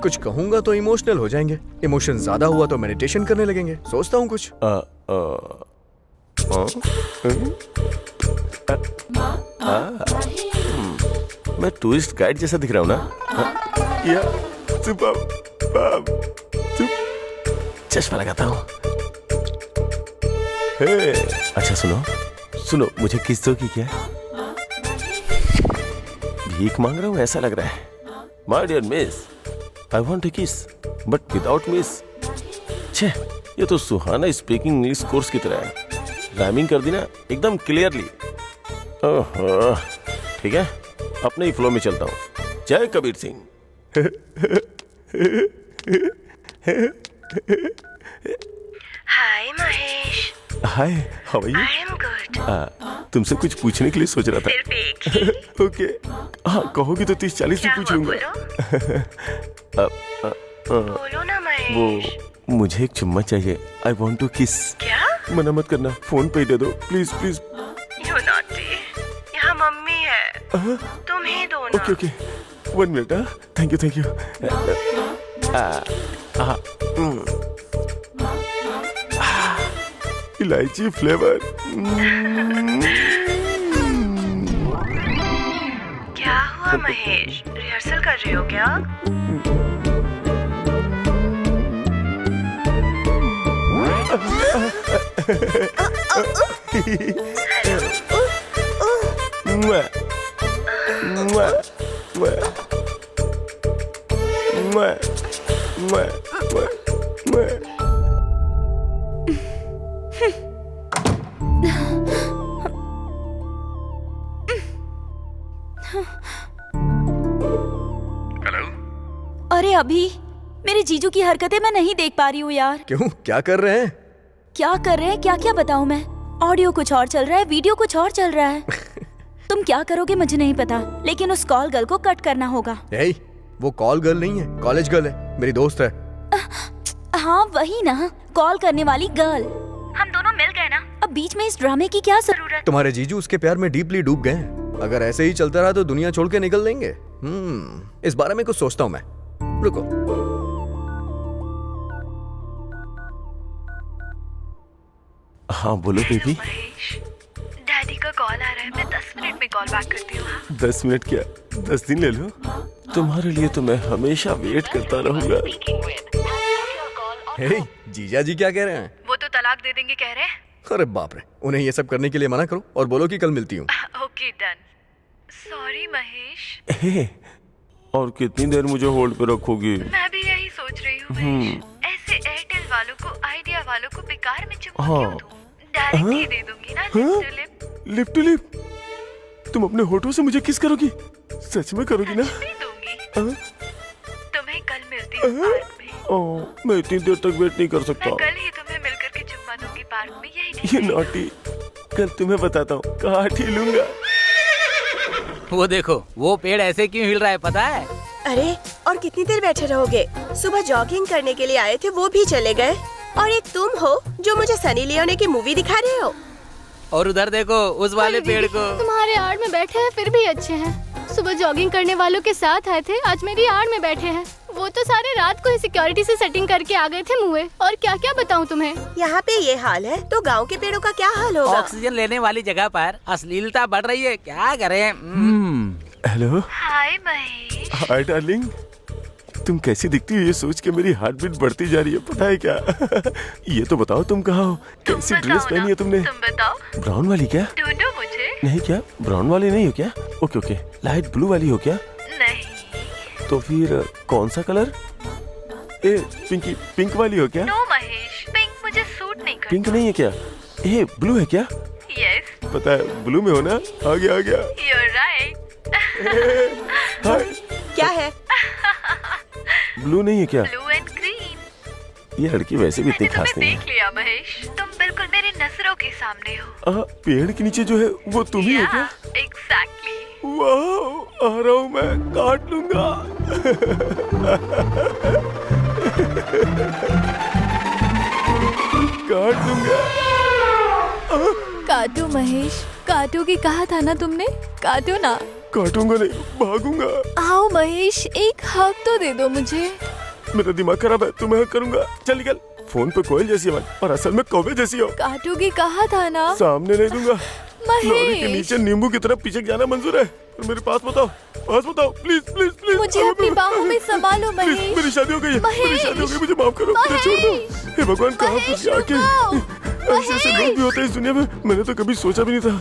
कुछ कहूंगा तो इमोशनल हो जाएंगे, इमोशन ज्यादा हुआ तो मेडिटेशन करने लगेंगे। सोचता हूँ कुछ। मैं टूरिस्ट गाइड जैसा दिख रहा हूँ ना? चश्मा लगाता हूँ। अच्छा सुनो, मुझे किस दो की क्या? भीख मांग रहा हूँ ऐसा लग रहा है। My dear miss, I want to kiss but without miss. छे, ये तो सुहाना स्पीकिंग इंग्लिश कोर्स की तरह है। राइमिंग कर दी ना एकदम क्लियरली। ओहो, ठीक है, अपने ही फ्लो में चलता हूँ। जय Kabir Singh. Hi Mahesh. Hi, how are you? I am good. तुमसे कुछ पूछने के लिए सोच रहा था। ओके, हाँ कहोगी तो 30-40 भी पूछ लूंगा। बोलो ना महेश। वो मुझे एक चुम्मा चाहिए। आई वॉन्ट टू किस। क्या? मना मत करना, फोन पे दे दो प्लीज प्लीज। यू नॉटी, यहाँ मम्मी है, तुम ही दो ना। Okay 1 minute. Thank you. इलायची फ्लेवर। क्या हुआ महेश, रिहर्सल कर रहे हो क्या? मुआ, मुआ, मुआ, मुआ, मुआ, मुआ, मुआ। अरे अभी मेरे जीजू की हरकतें मैं नहीं देख पा रही हूँ यार। क्यों, क्या कर रहे हैं? क्या कर रहे हैं, क्या क्या बताऊँ मैं? ऑडियो कुछ और चल रहा है, वीडियो कुछ और चल रहा है। तुम क्या करोगे मुझे नहीं पता, लेकिन उस कॉल गर्ल को कट करना होगा। ए, वो कॉल गर्ल नहीं है, कॉलेज गर्ल है, मेरी दोस्त है। हाँ वही ना, कॉल करने वाली गर्ल। हम दोनों मिल गए ना, अब बीच में इस ड्रामे की क्या जरूरत? तुम्हारे जीजू उसके प्यार में डीपली डूब गए हैं। अगर ऐसे ही चलता रहा तो दुनिया छोड़ के निकल देंगे। इस बारे में कुछ सोचता हूँ मैं। रुको। हाँ बोलो बेबी। डैडी का कॉल आ रहा है, मैं 10 मिनट में कॉल बैक करती हूँ। 10 मिनट क्या, 10 दिन ले लो। तुम्हारे लिए तो मैं हमेशा वेट करता रहूंगा। हे, जीजा जी क्या कह रहे हैं? वो तो तलाक दे देंगे कह रहे हैं। अरे बाप रे, उन्हें ये सब करने के लिए मना करो और बोलो कि कल मिलती हूँ। Okay done. सॉरी महेश। हे, और कितनी देर मुझे होल्ड पे रखोगी? मैं भी यही सोच रही हूँ महेश। ऐसे एयरटेल वालों को, आइडिया वालों को बेकार में चुप क्यों दूं? डायरेक्ट ही दे दूंगी ना lip to lip. Lip to lip? तुम अपने होठों से मुझे किस करोगी? सच में करोगी ना? दूंगी। तुम्हें कल मिलती हूँ पार्क में। ओह, मैं इतनी देर तक वेट नहीं कर सकता। मैं कल ही तुम्हें मिलकर के चुम्मा दूंगी पार्क में, यही ये नॉटी। कल तुम्हें बताता हूँ, काट ही लूंगा। वो देखो, वो पेड़ ऐसे क्यों हिल रहा है पता है? अरे और कितनी देर बैठे रहोगे? सुबह जॉगिंग करने के लिए आए थे, वो भी चले गए। और एक तुम हो जो मुझे सनी लियोनी की मूवी दिखा रहे हो। और उधर देखो उस वाले पेड़ को। तुम्हारे आड़ में बैठे हैं फिर भी अच्छे हैं। सुबह जॉगिंग करने वालों के साथ आए थे, आज मेरी आड़ में बैठे हैं। वो तो सारे रात को ही सिक्योरिटी से सेटिंग करके आ गए थे मुँहे। और क्या क्या बताऊँ तुम्हें। यहाँ पे ये हाल है तो गाँव के पेड़ों का क्या हाल होगा? ऑक्सीजन लेने वाली जगह पर अश्लीलता बढ़ रही है, क्या करें? Hello. Hi Mahesh. Hi darling. तुम कैसी दिखती हो ये सोच के मेरी हार्ट बीट बढ़ती जा रही है, पता है क्या? ये तो बताओ तुम कहाँ हो? कैसी ड्रेस पहनी है तुमने? तुम बताओ। ब्राउन वाली क्या? ढूंढो मुझे। नहीं क्या, ब्राउन वाली नहीं हो क्या? ओके ओके, लाइट ब्लू वाली हो क्या? नहीं। तो फिर कौन सा कलर? ए पिंकी, पिंक वाली हो क्या? नो महेश, पिंक मुझे सूट नहीं करता। पिंक नहीं है क्या? ए ब्लू है क्या? यस। पता है ब्लू में हो ना? आ गया आ गया। You're right। हाय। क्या है? ब्लू नहीं है क्या? Blue and green. ये लड़की वैसे भी इतनी मैंने खास तुम्हें नहीं देख लिया महेश, तुम बिल्कुल मेरे नजरों के सामने हो। है। पेड़ के नीचे जो है वो तुम ही हो क्या? एग्जैक्टली। वाह, आ रहा हूँ मैं, काट लूंगा। काट दूंगा। काटो महेश, काटो की कहा था ना तुमने, काटो ना। काटूंगा नहीं, भागूंगा। आओ महेश, एक हक तो दे दो मुझे। मेरा दिमाग खराब है, तुम्हें हक करूंगा। चल निकल। फोन पे कोयल जैसी आवाज और असल में कौवे जैसी हो। काटो की कहा था ना। सामने नहीं दूंगा। लॉरी के महेश, नीचे नींबू की तरफ पीछे जाना मंजूर है, पर मेरे पास बताओ, प्लीज प्लीज प्लीज। मुझे अपनी बाहों में संभालो प्लीज, महेश। मेरी शादी हो गई है, मेरी महेश, शादी हो गई, मुझे माफ करो, मुझे छोड़ दो। हे भगवान, कहाँ फंस गया आके? ऐसे ऐसे लोग भी होते हैं इस दुनिया में, मैंने तो कभी सोचा भी नहीं था।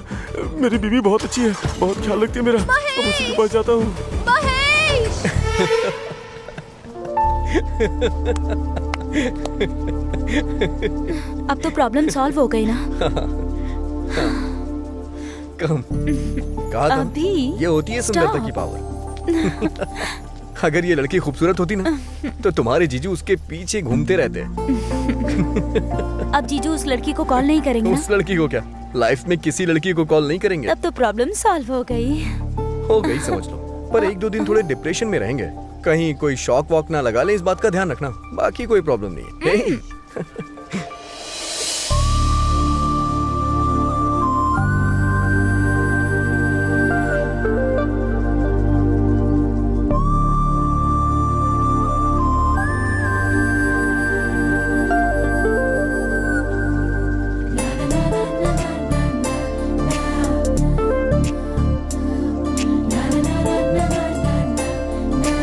मेरी बीवी बहुत अच्छी है, बहुत ख्याल रखती है मेरा। अब उसी के पास जाता हूँ। महेश। अब तो प्रॉब्लम सॉल्व हो गई ना? कम कहा था, अभी ये होती है सुंदरता Stop. की पावर। अगर ये लड़की खूबसूरत होती ना तो तुम्हारे जीजू उसके पीछे घूमते रहते। अब जीजू उस लड़की को कॉल नहीं करेंगे ना? उस लड़की को क्या, लाइफ में किसी लड़की को कॉल नहीं करेंगे। तब तो प्रॉब्लम सॉल्व हो गई। हो गई समझ लो, पर 1-2 दिन थोड़े डिप्रेशन में रहेंगे। कहीं कोई शॉक वॉक ना लगा ले, इस बात का ध्यान रखना। बाकी कोई प्रॉब्लम नहीं है।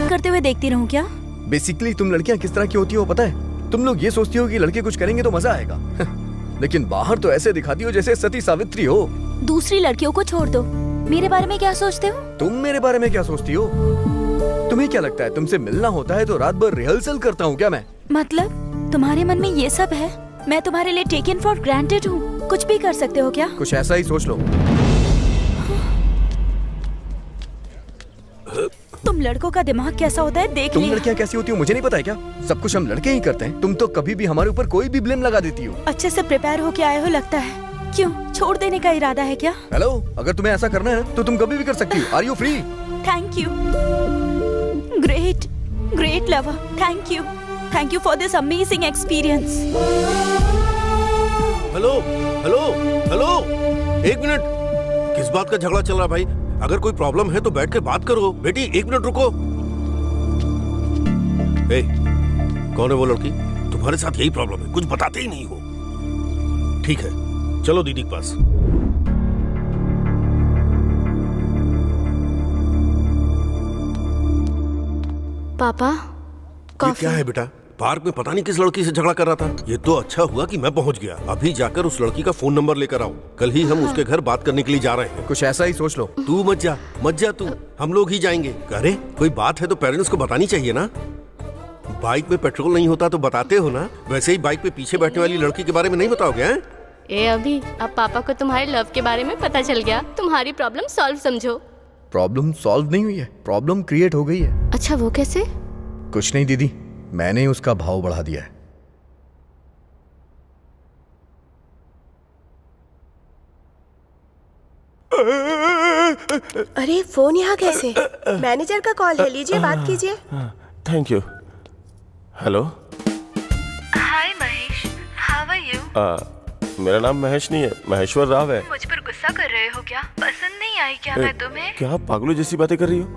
करते हुए देखती रहूं क्या? बेसिकली तुम लड़कियां किस तरह की होती हो पता है? तुम लोग ये सोचती हो कि लड़के कुछ करेंगे तो मजा आएगा। लेकिन बाहर तो ऐसे दिखाती हो जैसे सती सावित्री हो। दूसरी लड़कियों को छोड़ दो, मेरे बारे में क्या सोचते हो? तुम मेरे बारे में क्या सोचती हो? तुम्हें क्या लगता है तुमसे मिलना होता है तो रात भर रिहर्सल करता हूँ क्या मैं? मतलब तुम्हारे मन में ये सब है? मैं तुम्हारे लिए टेकन फॉर ग्रांटेड हूँ, कुछ भी कर सकते हो क्या? कुछ ऐसा ही सोच लो। तुम लड़कों का दिमाग कैसा होता है देख तुम लिया। लड़कियाँ कैसी होती हो मुझे नहीं पता है क्या? सब कुछ हम लड़के ही करते हैं। तुम तो कभी भी हमारे ऊपर कोई भी ब्लेम लगा देती हो। अच्छे से प्रिपेयर होके आए हो लगता है। क्यों, छोड़ देने का इरादा है क्या? हेलो, अगर तुम्हें ऐसा करना है तो तुम कभी भी कर सकती हो। Are you free? Thank you. Great lover, thank you for this amazing experience. Hello hello hello, एक मिनट, किस बात का झगड़ा चल रहा है भाई? अगर कोई प्रॉब्लम है तो बैठ कर बात करो। बेटी एक मिनट रुको। ए, कौन है वो लड़की? तुम्हारे साथ यही प्रॉब्लम है, कुछ बताते ही नहीं हो। ठीक है, चलो दीदी के पास। पापा, ये क्या है बेटा? पार्क में पता नहीं किस लड़की से झगड़ा कर रहा था। ये तो अच्छा हुआ कि मैं पहुंच गया। अभी जाकर उस लड़की का फोन नंबर लेकर आऊं। कल ही हम उसके घर बात करने के लिए जा रहे हैं। कुछ ऐसा ही सोच लो। तू मत जा तू, हम लोग ही जाएंगे। अरे कोई बात है तो पेरेंट्स को बतानी चाहिए ना। बाइक में पेट्रोल नहीं होता तो बताते हो ना, वैसे ही बाइक पे पीछे बैठने वाली लड़की के बारे में नहीं बताओगे? हैं? ए अभी, अब पापा को तुम्हारे लव के बारे में पता चल गया। तुम्हारी प्रॉब्लम सॉल्व समझो। प्रॉब्लम सॉल्व नहीं हुई है, प्रॉब्लम क्रिएट हो गई है। अच्छा, वो कैसे? कुछ नहीं दीदी, मैंने उसका भाव बढ़ा दिया है। अरे फोन यहाँ कैसे? मैनेजर का कॉल है, लीजिए बात कीजिए। Thank you. Hello, hi Mahesh, how are you? मेरा नाम महेश नहीं है, महेश्वर राव है। मुझ पर गुस्सा कर रहे हो क्या? पसंद नहीं आई क्या मैं तुम्हें? क्या आप पागलों जैसी बातें कर रही हो?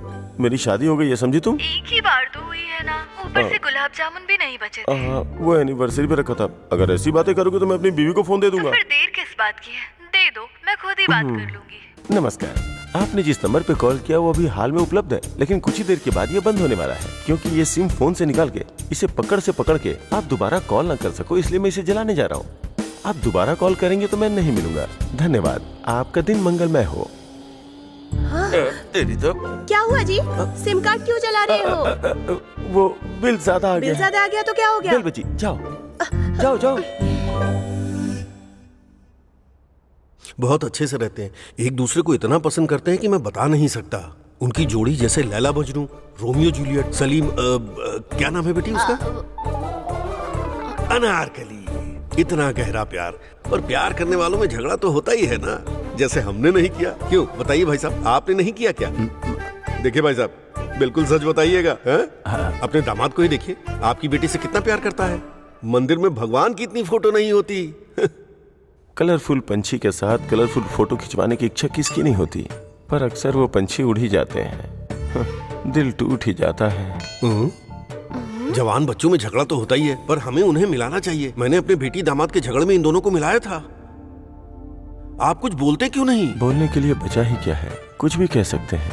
मेरी शादी हो गई है, समझी तुम? एक ही बार तो हुई है ना, ऊपर से गुलाब जामुन भी नहीं बचे थे। वो एनिवर्सरी पे रखा था। अगर ऐसी बातें करोगे तो मैं अपनी बीवी को फोन दे दूंगा। फिर देर किस बात की है? दे दो, मैं खुद ही बात कर लूंगी। नमस्कार, आपने जिस नंबर पे कॉल किया वो अभी हाल में उपलब्ध है, लेकिन कुछ ही देर के बाद ये बंद होने वाला है, क्योंकि ये सिम फोन से निकाल के इसे पकड़ के आप दोबारा कॉल ना कर सको, इसलिए मैं इसे जलाने जा रहा हूँ। आप दोबारा कॉल करेंगे तो मैं नहीं मिलूंगा। धन्यवाद, आपका दिन मंगलमय हो। हाँ? तेरी तो क्या हुआ जी? सिम कार्ड क्यों जला रहे हो? वो बिल ज्यादा आ गया। बिल ज्यादा आ गया तो क्या हो गया? बिल बची, जाओ जाओ जाओ। बहुत अच्छे से रहते हैं, एक दूसरे को इतना पसंद करते हैं कि मैं बता नहीं सकता। उनकी जोड़ी जैसे लैला मजनू, रोमियो जूलियट, सलीम क्या नाम है बेटी उसका? अनारकली। इतना गहरा प्यार, और प्यार करने वालों में झगड़ा तो होता ही है ना, जैसे हमने नहीं किया। क्यों बताइए भाई साहब, आपने नहीं किया क्या? देखिए भाई साहब, बिल्कुल सच बताइएगा। अपने दामाद को ही देखिए, आपकी बेटी से कितना प्यार करता है। मंदिर में भगवान की इतनी फोटो नहीं होती। कलरफुल पंछी के साथ कलरफुल फोटो खिंचवाने की इच्छा किसकी नहीं होती, पर अक्सर वो पंछी उड़ ही जाते हैं, दिल टूट ही जाता है। जवान बच्चों में झगड़ा तो होता ही है, पर हमें उन्हें मिलाना चाहिए। मैंने अपने बेटी दामाद के झगड़े में इन दोनों को मिलाया था। आप कुछ बोलते क्यों नहीं? बोलने के लिए बचा ही क्या है, कुछ भी कह सकते हैं।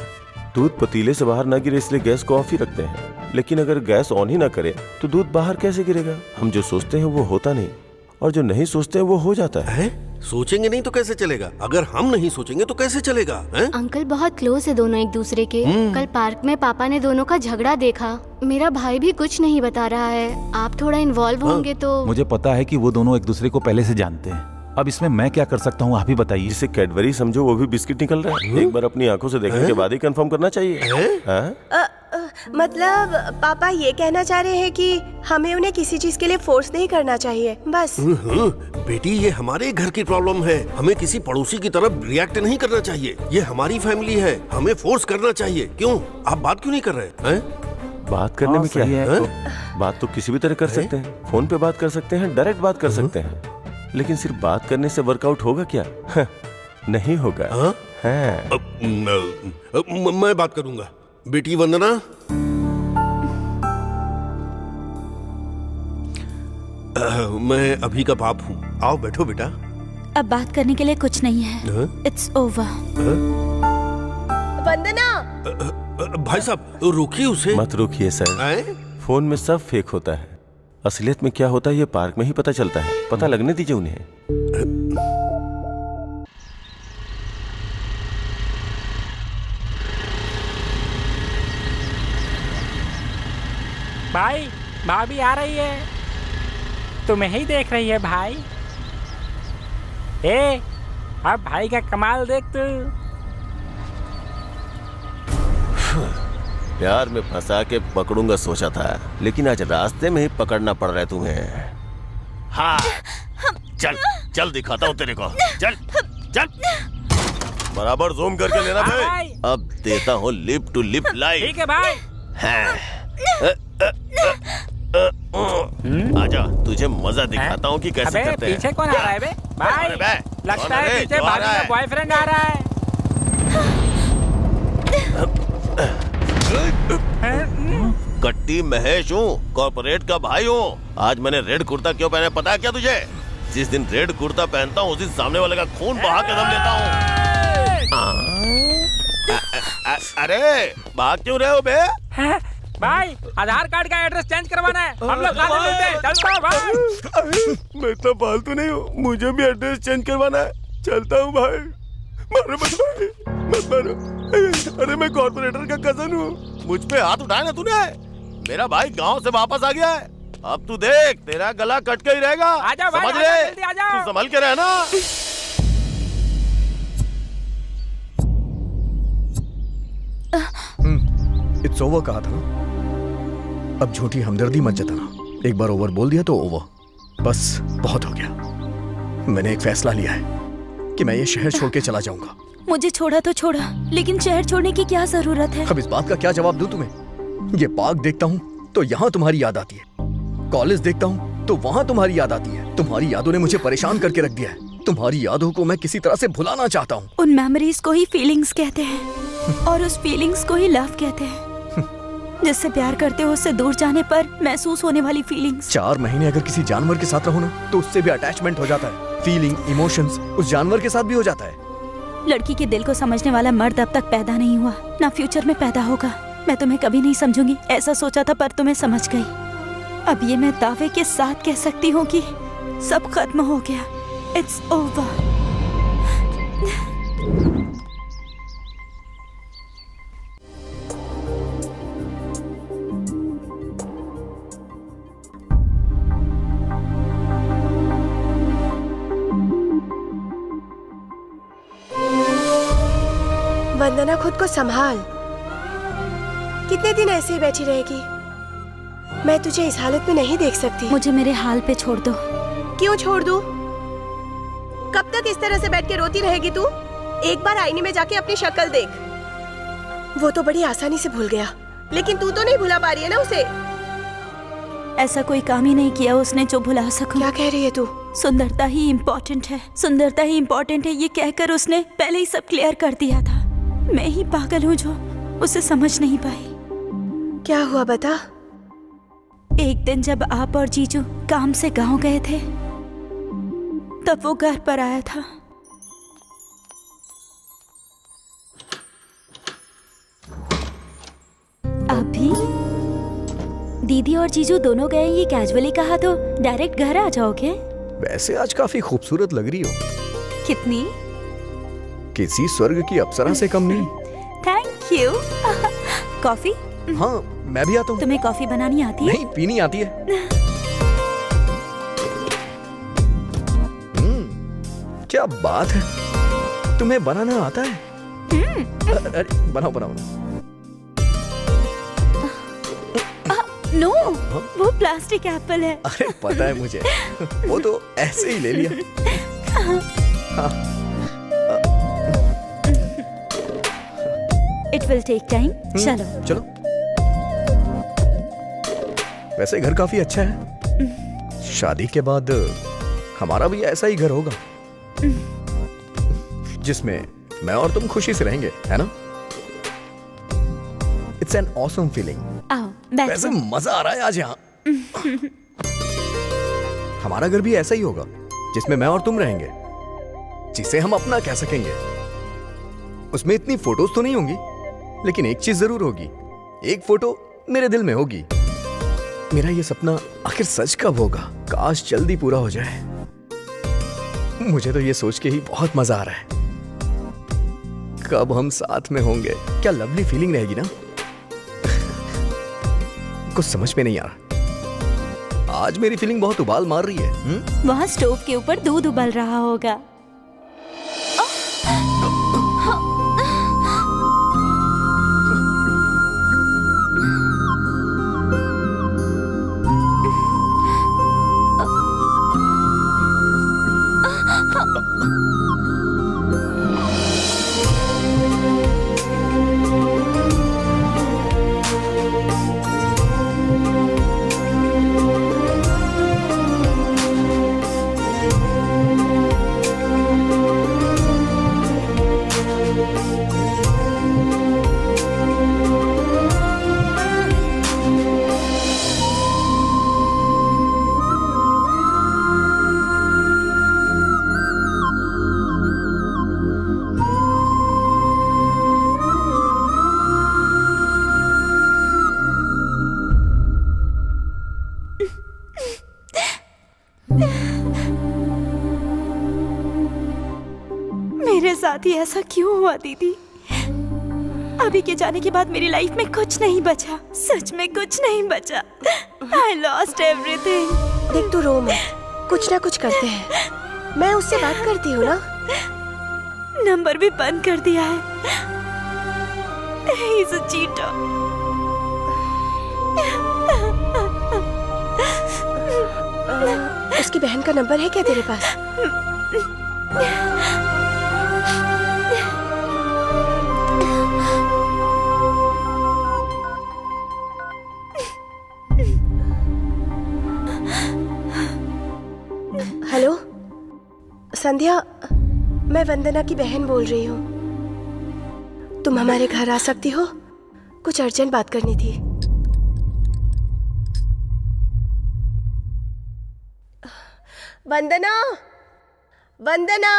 दूध पतीले से बाहर ना गिरे इसलिए गैस को ऑफ ही रखते हैं, लेकिन अगर गैस ऑन ही ना करे तो दूध बाहर कैसे गिरेगा? हम जो सोचते हैं वो होता नहीं, और जो नहीं सोचते हैं वो हो जाता है। सोचेंगे नहीं तो कैसे चलेगा? अगर हम नहीं सोचेंगे तो कैसे चलेगा? अंकल बहुत क्लोज है दोनों एक दूसरे के। कल पार्क में पापा ने दोनों का झगड़ा देखा। मेरा भाई भी कुछ नहीं बता रहा है। आप थोड़ा इन्वॉल्व होंगे तो। मुझे पता है कि वो दोनों एक दूसरे को पहले से जानते हैं। अब इसमें मैं क्या कर सकता हूँ, आप ही बताइए। जिसे कैडबरी समझो वो भी बिस्किट निकल रहा है। एक बार अपनी आंखों से देखने के बाद ही कंफर्म करना चाहिए। मतलब पापा ये कहना चाह रहे हैं कि हमें उन्हें किसी चीज के लिए फोर्स नहीं करना चाहिए, बस। बेटी, ये हमारे घर की प्रॉब्लम है, हमें किसी पड़ोसी की तरफ रिएक्ट नहीं करना चाहिए। ये हमारी फैमिली है, हमें फोर्स करना चाहिए। क्यों, आप बात क्यों नहीं कर रहे हैं? बात करने में क्या है? बात तो किसी भी तरह कर सकते हैं, फोन पे बात कर सकते हैं, डायरेक्ट बात कर सकते हैं, लेकिन सिर्फ बात करने से वर्कआउट होगा क्या? नहीं होगा। मैं बात करूंगा। बेटी वंदना, मैं अभी का बाप हूँ, आओ बैठो बेटा। अब बात करने के लिए कुछ नहीं है, इट्स ओवर। वंदना! भाई साहब रोकिए उसे। मत रोकिए सर, फोन में सब फेक होता है। असलियत में क्या होता है ये पार्क में ही पता चलता है। पता लगने दीजिए उन्हें। भाई भाभी आ रही है, तुम्हें ही देख रही है भाई। ए, अब भाई का कमाल देख तू। प्यार में फंसा के पकड़ूंगा सोचा था, लेकिन आज रास्ते में ही पकड़ना पड़ रहा है तुम्हें। हाँ चल चल दिखाता हूँ तेरे को। चल चल बराबर जूम करके लेना भाई। अब देता हूँ लिप टू लिप लाइव। ठीक है भाई। आजा तुझे मजा दिखाता हूँ कि कैसे करते हैं। पीछे कौन आ रहा है बे? भाई लगता है पीछे भाभी का बॉयफ्रेंड आ रहा है। कट्टी महेश हूँ, कॉर्पोरेट का भाई हूँ। आज मैंने रेड कुर्ता क्यों पहना पता है क्या तुझे? जिस दिन रेड कुर्ता पहनता हूँ उस दिन सामने वाले का खून बहा के दम लेता हूँ। अरे भाग क्यों रहे हो बे? भाई आधार कार्ड का एड्रेस चेंज करवाना है, हम लोग साथ मिलते हैं। चलता हूँ भाई। मैं इतना फालतू नहीं हूँ, मुझे भी एड्रेस चेंज करवाना है। चलता हूँ भाई। मारो मत भाई, मत मारो। अरे मैं कॉर्पोरेटर का कजन हूँ। मुझ पे हाथ उठाया ना तूने। मेरा भाई गांव से वापस आ गया है। अब तू देख तेरा गला कट के ही रहेगा। आजा भाई, समझ ले, जल्दी आजा। तू संभल के रहना। इट्स ओवर कहा था ना, अब झूठी हमदर्दी मत जताना। एक बार ओवर बोल दिया तो ओवर, बस बहुत हो गया। मैंने एक फैसला लिया है कि मैं ये शहर छोड़ के चला जाऊंगा। मुझे छोड़ा तो छोड़ा, लेकिन शहर छोड़ने की क्या जरूरत है? अब इस बात का क्या जवाब दूं तुम्हें? ये पार्क देखता हूँ तो यहाँ तुम्हारी याद आती है, कॉलेज देखता हूँ तो वहाँ तुम्हारी याद आती है। तुम्हारी यादों ने मुझे परेशान करके रख दिया है। तुम्हारी यादों को मैं किसी तरह से भुलाना चाहता हूँ। उन मेमोरीज को ही फीलिंग्स कहते हैं और उस फीलिंग्स को ही लव कहते हैं। जिससे प्यार करते हो उससे दूर जाने पर महसूस होने वाली फीलिंग्स। 4 महीने अगर किसी जानवर के साथ रहो ना तो उससे भी अटैचमेंट हो जाता है। फीलिंग, इमोशंस उस जानवर के साथ भी हो जाता है। लड़की के दिल को समझने वाला मर्द अब तक पैदा नहीं हुआ, ना फ्यूचर में पैदा होगा। मैं तुम्हें कभी नहीं समझूंगी, ऐसा सोचा था पर तुम्हें समझ गई। अब ये मैं दावे के साथ कह सकती हूँ कि सब खत्म हो गया। It's over. वंदना खुद को संभाल। कितने दिन ऐसे ही बैठी रहेगी? मैं तुझे इस हालत में नहीं देख सकती। मुझे मेरे हाल पे छोड़ दो। क्यों छोड़ दूं? कब तक इस तरह से बैठ के रोती रहेगी तू? एक बार आईने में जाके अपनी शक्ल देख। वो तो बड़ी आसानी से भूल गया, लेकिन तू तो नहीं भुला पा रही है ना उसे। ऐसा कोई काम ही नहीं किया उसने जो भुला सकूं। क्या कह रही है तू? सुंदरता ही इम्पोर्टेंट है, सुंदरता ही इम्पोर्टेंट है, ये कहकर उसने पहले ही सब क्लियर कर दिया था। मैं ही पागल हूँ जो उसे समझ नहीं पाई। क्या हुआ बता? एक दिन जब आप और जीजू काम से गांव गए थे तब वो घर पर आया था। अभी दीदी और जीजू दोनों गए, ये कैजुअली कहा तो डायरेक्ट घर आ जाओगे? वैसे आज काफी खूबसूरत लग रही हो। कितनी? किसी स्वर्ग की अप्सरा से कम नहीं। Thank you. कॉफी? हाँ मैं भी आता हूँ। तुम्हें कॉफी बनानी आती है? नहीं, पीनी आती है। क्या बात है, तुम्हें बनाना आता है? अरे बनाओ बनाओ। नो, वो प्लास्टिक एप्पल है। अरे पता है मुझे, वो तो ऐसे ही ले लिया। It will take time. चलो चलो। वैसे घर काफी अच्छा है। शादी के बाद हमारा भी ऐसा ही घर होगा जिसमें मैं और तुम खुशी से रहेंगे, है ना? It's an awesome feeling. वैसे मजा आ रहा है आज यहाँ। हमारा घर भी ऐसा ही होगा जिसमें मैं और तुम रहेंगे, जिसे हम अपना कह सकेंगे। उसमें इतनी फोटोज तो नहीं होंगी, लेकिन एक चीज जरूर होगी, एक फोटो मेरे दिल में होगी। मेरा ये सपना आखिर सच कब होगा? काश जल्दी पूरा हो जाए। मुझे तो ये सोच के ही बहुत मजा आ रहा है। कब हम साथ में होंगे? क्या लवली फीलिंग रहेगी ना। कुछ समझ में नहीं आ रहा। आज मेरी फीलिंग बहुत उबाल मार रही है। वहाँ स्टोव के ऊपर दूध उबल रहा होगा। मेरे साथ ही ऐसा क्यों हुआ दीदी? अभी के जाने के बाद मेरी लाइफ में कुछ नहीं बचा, सच में कुछ नहीं बचा। I lost everything। देख तू रो मत, कुछ ना कुछ करते हैं। मैं उससे बात करती हूँ ना। नंबर भी बंद कर दिया है। He's a cheater। उसकी बहन का नंबर है क्या तेरे पास? हेलो संध्या, मैं वंदना की बहन बोल रही हूँ। तुम हमारे घर आ सकती हो? कुछ अर्जेंट बात करनी थी। वंदना, वंदना।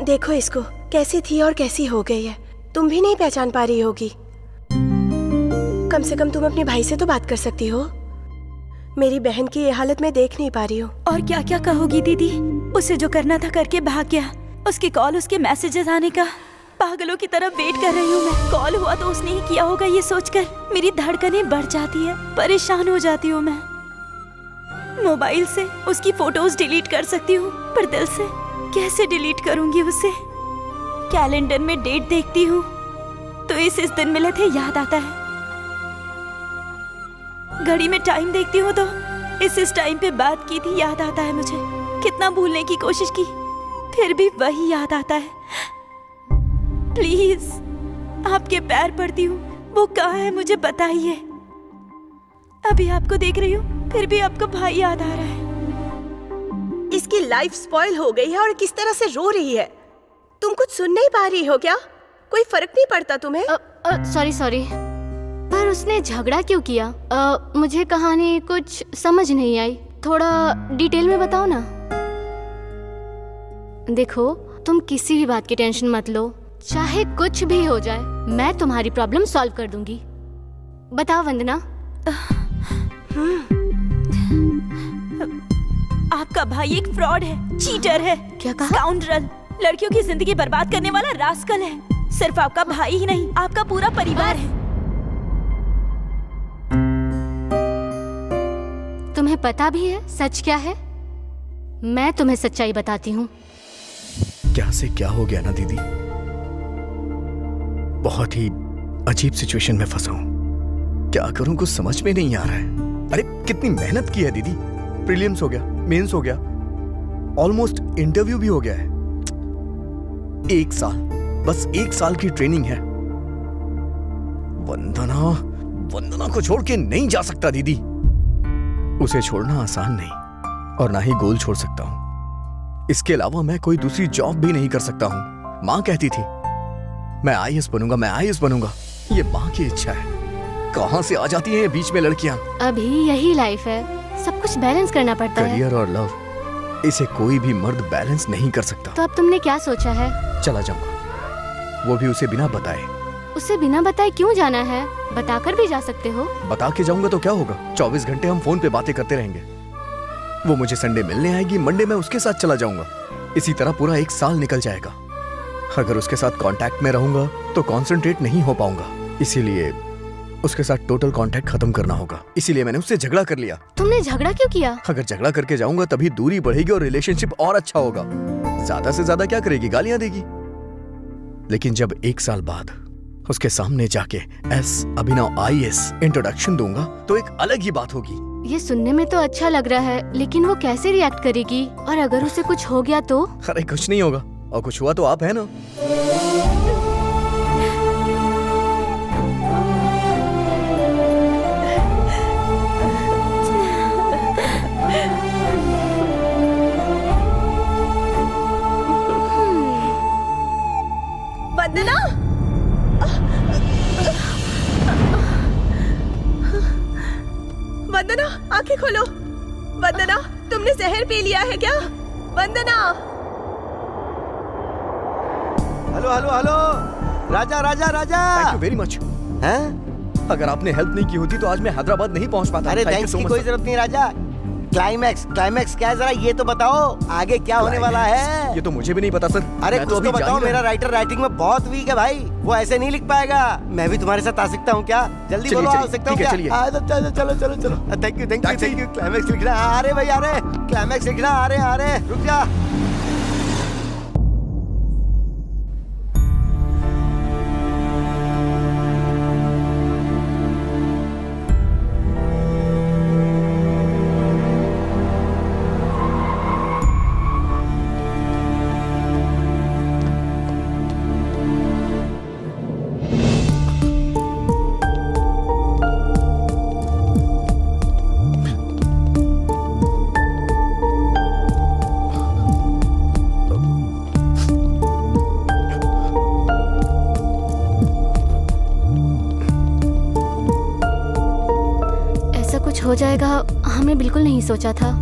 देखो इसको, कैसी थी और कैसी हो गई है। तुम भी नहीं पहचान पा रही होगी। कम से कम तुम अपने भाई से तो बात कर सकती हो। मेरी बहन की ये हालत मैं देख नहीं पा रही हूँ। और क्या क्या कहोगी दीदी? उसे जो करना था करके भाग गया। उसकी कॉल, उसके मैसेजेस आने का पागलों की तरह वेट कर रही हूँ मैं। कॉल हुआ तो उसने ही किया होगा, ये सोचकर मेरी धड़कनें बढ़ जाती है, परेशान हो जाती हूँ मैं। मोबाइल से उसकी फोटोज डिलीट कर सकती हूँ, पर दिल से कैसे डिलीट करूंगी उसे? कैलेंडर में डेट देखती हूँ तो इस दिन मिले थे याद आता है। घड़ी में टाइम देखती हूँ तो इस टाइम पे बात की थी याद आता है मुझे। कितना भूलने की कोशिश की फिर भी वही याद आता है। प्लीज आपके पैर पड़ती हूँ, वो कहाँ है मुझे बताइए। अभी आपको देख रही हूँ फिर भी आपका भाई याद आ रहा है। इसकी लाइफ स्पॉइल हो गई है और किस तरह से रो रही है। तुम कुछ सुन नहीं पा रही हो क्या? कोई फर्क नहीं पड़ता तुम्हें? सॉरी, पर उसने झगड़ा क्यों किया? मुझे कहानी कुछ समझ नहीं आई, थोड़ा डिटेल में बताओ ना। देखो, तुम किसी भी बात की टेंशन मत लो, चाहे कुछ भी हो जाए मैं तुम्हारी प्रॉब्लम सॉल्व कर दूंगी। बताओ वंदना। आपका भाई एक फ्रॉड है, चीटर है। क्या कहा? स्काउंड्रल, लड़कियों की जिंदगी बर्बाद करने वाला रास्कल है। सिर्फ आपका भाई ही नहीं, आपका पूरा परिवार है। तुम्हें पता भी है सच क्या है? मैं तुम्हें सच्चाई बताती हूँ। क्या से क्या हो गया ना दीदी, बहुत ही अजीब सिचुएशन में फंसा हूं। क्या करूं कुछ समझ में नहीं आ रहा है। अरे कितनी मेहनत की है दीदी। प्रीलिम्स हो गया, मेंस हो गया, ऑलमोस्ट इंटरव्यू भी हो गया है। 1 साल, बस 1 साल की ट्रेनिंग है। वंदना को छोड़ के नहीं जा सकता दीदी। उसे छोड़ना आसान नहीं और ना ही गोल छोड़ सकता हूं। इसके अलावा मैं कोई दूसरी जॉब भी नहीं कर सकता हूं। माँ कहती थी मैं IAS बनूंगा, मैं IAS बनूंगा। ये माँ की इच्छा है। कहां से आ जाती हैं बीच में लड़कियां? अभी यही लाइफ है, सब कुछ बैलेंस करना पड़ता है। करियर और लव इसे कोई भी मर्द बैलेंस नहीं कर सकता। तो अब तुमने क्या सोचा है? चला जाऊंगा, वो भी उसे बिना बताए। उसे बिना बताए क्यों जाना है? बताकर भी जा सकते हो। बता के जाऊंगा तो क्या होगा? 24 घंटे हम फोन पे बातें करते रहेंगे। वो मुझे संडे मिलने आएगी, मंडे मैं उसके साथ चला जाऊंगा। इसी तरह पूरा 1 साल निकल जाएगा। अगर उसके साथ कांटेक्ट में रहूंगा तो कंसंट्रेट नहीं हो पाऊंगा, इसीलिए उसके साथ टोटल कांटेक्ट खत्म करना होगा। इसीलिए मैंने उससे झगड़ा कर लिया। तुमने झगड़ा क्यों किया? अगर झगड़ा करके जाऊंगा तभी दूरी बढ़ेगी और रिलेशनशिप और अच्छा होगा। ज्यादा से ज्यादा क्या करेगी? गालियां देगी। लेकिन जब 1 साल बाद उसके सामने जाके अभिनव IAS इंट्रोडक्शन दूंगा तो एक अलग ही बात होगी। ये सुनने में तो अच्छा लग रहा है, लेकिन वो कैसे रिएक्ट करेगी? और अगर उसे कुछ हो गया तो? अरे कुछ नहीं होगा, और कुछ हुआ तो आप है ना। वंदना, वंदना आंखें खोलो। वंदना, तुमने जहर पी लिया है क्या? Vandana. Hello hello hello, Raja Raja Raja. Thank you very much. हैं? अगर आपने हेल्प नहीं की होती तो आज मैं हैदराबाद नहीं पहुंच पाता। अरे थैंक्स की कोई जरूरत नहीं राजा। क्लाइमैक्स क्या है, जरा ये तो बताओ आगे क्या होने वाला है? ये तो मुझे भी नहीं पता सर। अरे मैं कुछ तो बताओ, मेरा राइटर राइटिंग में बहुत वीक है भाई, वो ऐसे नहीं लिख पाएगा। मैं भी तुम्हारे साथ आ सकता हूँ क्या? जल्दी बोलो, आ सकता हूँ क्या? चलो चलो चलो चलो। थैंक यू क्लाइमैक्स लिखना आ रहे भाई, आ रहे क्लाइमैक्स लिखना आ रहे। रुक जा। हो जाएगा, हमने बिल्कुल नहीं सोचा था।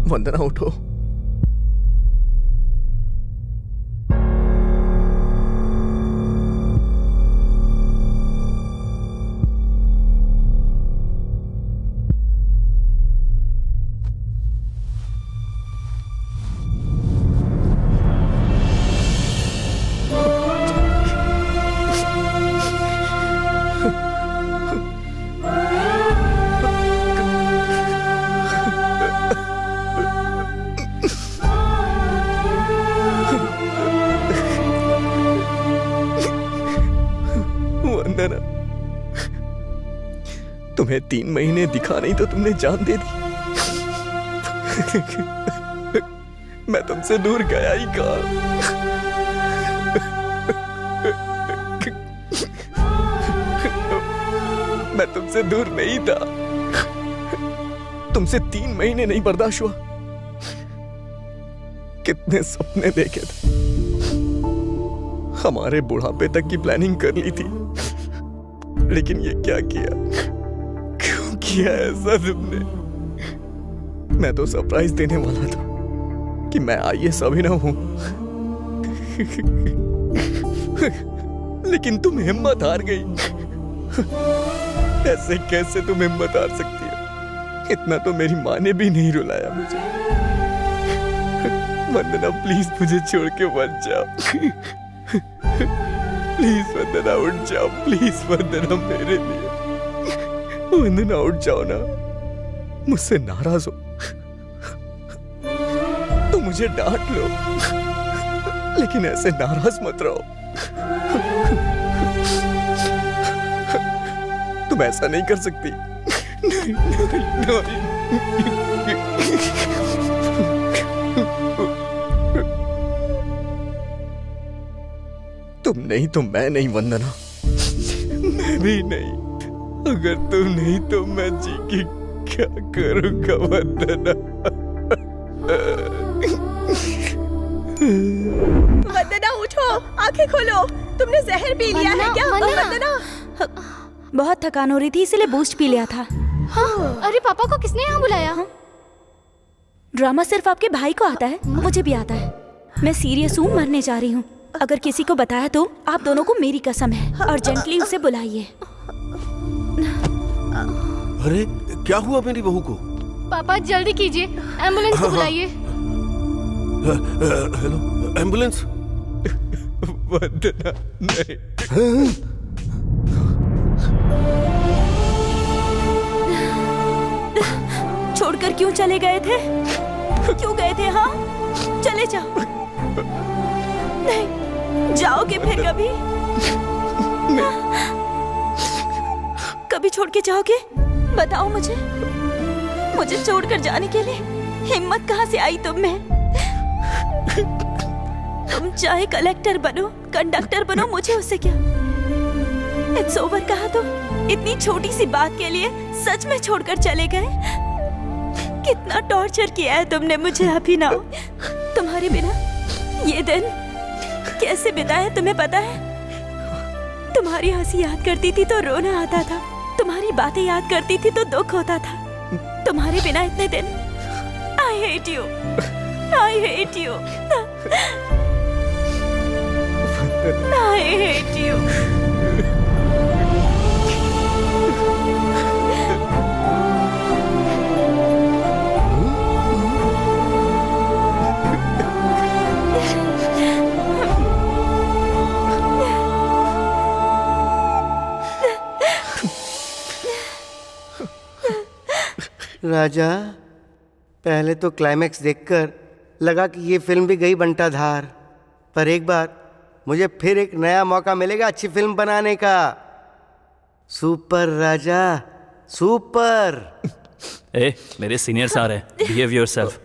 वंदना उठो। तुम्हें 3 महीने दिखा नहीं तो तुमने जान दे दी। मैं तुमसे दूर गया ही कहाँ? मैं तुमसे दूर नहीं था। तुमसे 3 महीने नहीं बर्दाश्त हुआ। कितने सपने देखे थे, हमारे बुढ़ापे तक की प्लानिंग कर ली थी, लेकिन ये क्या किया? क्यों किया ऐसा तुमने? मैं तो सरप्राइज देने वाला था कि मैं IAS अभिनव हूं, लेकिन तुम हिम्मत हार गई। ऐसे कैसे तुम हिम्मत हार सकती है? इतना तो मेरी माँ ने भी नहीं रुलाया मुझे। वंदना प्लीज मुझे छोड़ के मत जाओ। प्लीज वंदना उठ जाओ, प्लीज वंदना मेरे लिए। वंदना उठ जाओ ना। मुझसे नाराज हो तो मुझे डांट लो, लेकिन ऐसे नाराज मत रहो। तुम ऐसा नहीं कर सकती। नहीं, नहीं, तुम नहीं तो मैं नहीं वंदना, मैं भी नहीं। अगर तुम नहीं तो मैं जी के क्या करूंगा वंदना। वंदना उठो, आंखें खोलो, तुमने जहर पी लिया है क्या? वंदना बहुत थकान हो रही थी इसलिए बूस्ट पी लिया था। हाँ, अरे पापा को किसने यहाँ बुलाया? ड्रामा सिर्फ आपके भाई को आता है, मुझे भी आता है। मैं सीरियस हूँ, मरने जा रही हूँ। अगर किसी को बताया तो आप दोनों को मेरी कसम है। अर्जेंटली उसे बुलाइए। अरे क्या हुआ मेरी बहू को? पापा जल्दी कीजिए, एम्बुलेंस को बुलाइए। Hello, ambulance? वंदना नहीं। छोड़कर क्यों चले गए थे? क्यों गए थे? हाँ, चले जाओ। नहीं, जाओगे फिर कभी? कभी छोड़ के जाओगे? बताओ मुझे। मुझे छोड़कर जाने के लिए हिम्मत कहाँ से आई तुम में? तुम चाहे कलेक्टर बनो, कंडक्टर बनो, मुझे उससे क्या? इट्स ओवर कहा तो इतनी छोटी सी बात के लिए सच में छोड़कर चले गए। कितना टॉर्चर किया है तुमने मुझे अभिनव। तुम्हारे बिना ये दिन कैसे बिताए तुम्हें पता है? तुम्हारी हंसी याद करती थी तो रोना आता था, तुम्हारी बातें याद करती थी तो दुख होता था। तुम्हारे बिना इतने दिन। I hate you, I hate you, I hate you. Raja, पहले तो क्लाइमैक्स देखकर लगा कि ये फिल्म भी गई बंटाधार, पर एक बार मुझे फिर एक नया मौका मिलेगा अच्छी फिल्म बनाने का। सुपर राजा, सुपर। ए, मेरे सीनियर्स आ रहे हैं, बिहेव योरसेल्फ।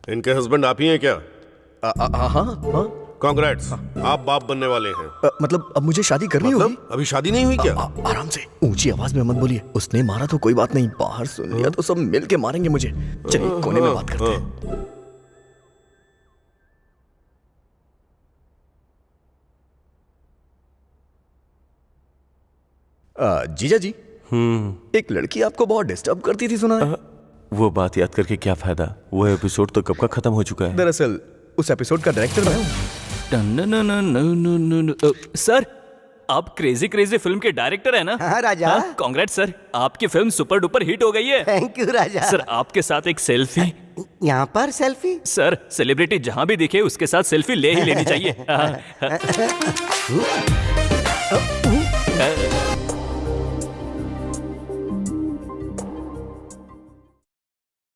इनके हस्बैंड आप ही हैं क्या? हाँ। कांग्रेट्स, आप बाप बनने वाले हैं। मतलब अब मुझे शादी करनी होगी? अभी शादी नहीं हुई क्या? आराम से, ऊंची आवाज में मत बोलिए। उसने मारा तो कोई बात नहीं, बाहर सुन लिया तो सब मिल के मारेंगे मुझे। चलिए कोने में बात करते हैं। जीजा जी, एक लड़की आपको बहुत डिस्टर्ब करती थी सुना है? वो बात याद करके क्या फायदा? वो एपिसोड तो कब का खत्म हो चुका है। दरअसल उस एपिसोड का डायरेक्टर मैं हूँ। सर, आप क्रेजी क्रेजी फिल्म के डायरेक्टर है ना? हाँ राजा। कांग्रेट्स सर, आपकी फिल्म सुपर डुपर हिट हो गई है। Thank you Raja. सर, आपके साथ एक सेल्फी। यहाँ पर सेल्फी? सर, सेलिब्रिटी जहाँ भी दिखे उसके साथ सेल्फी ले ही लेनी चाहिए।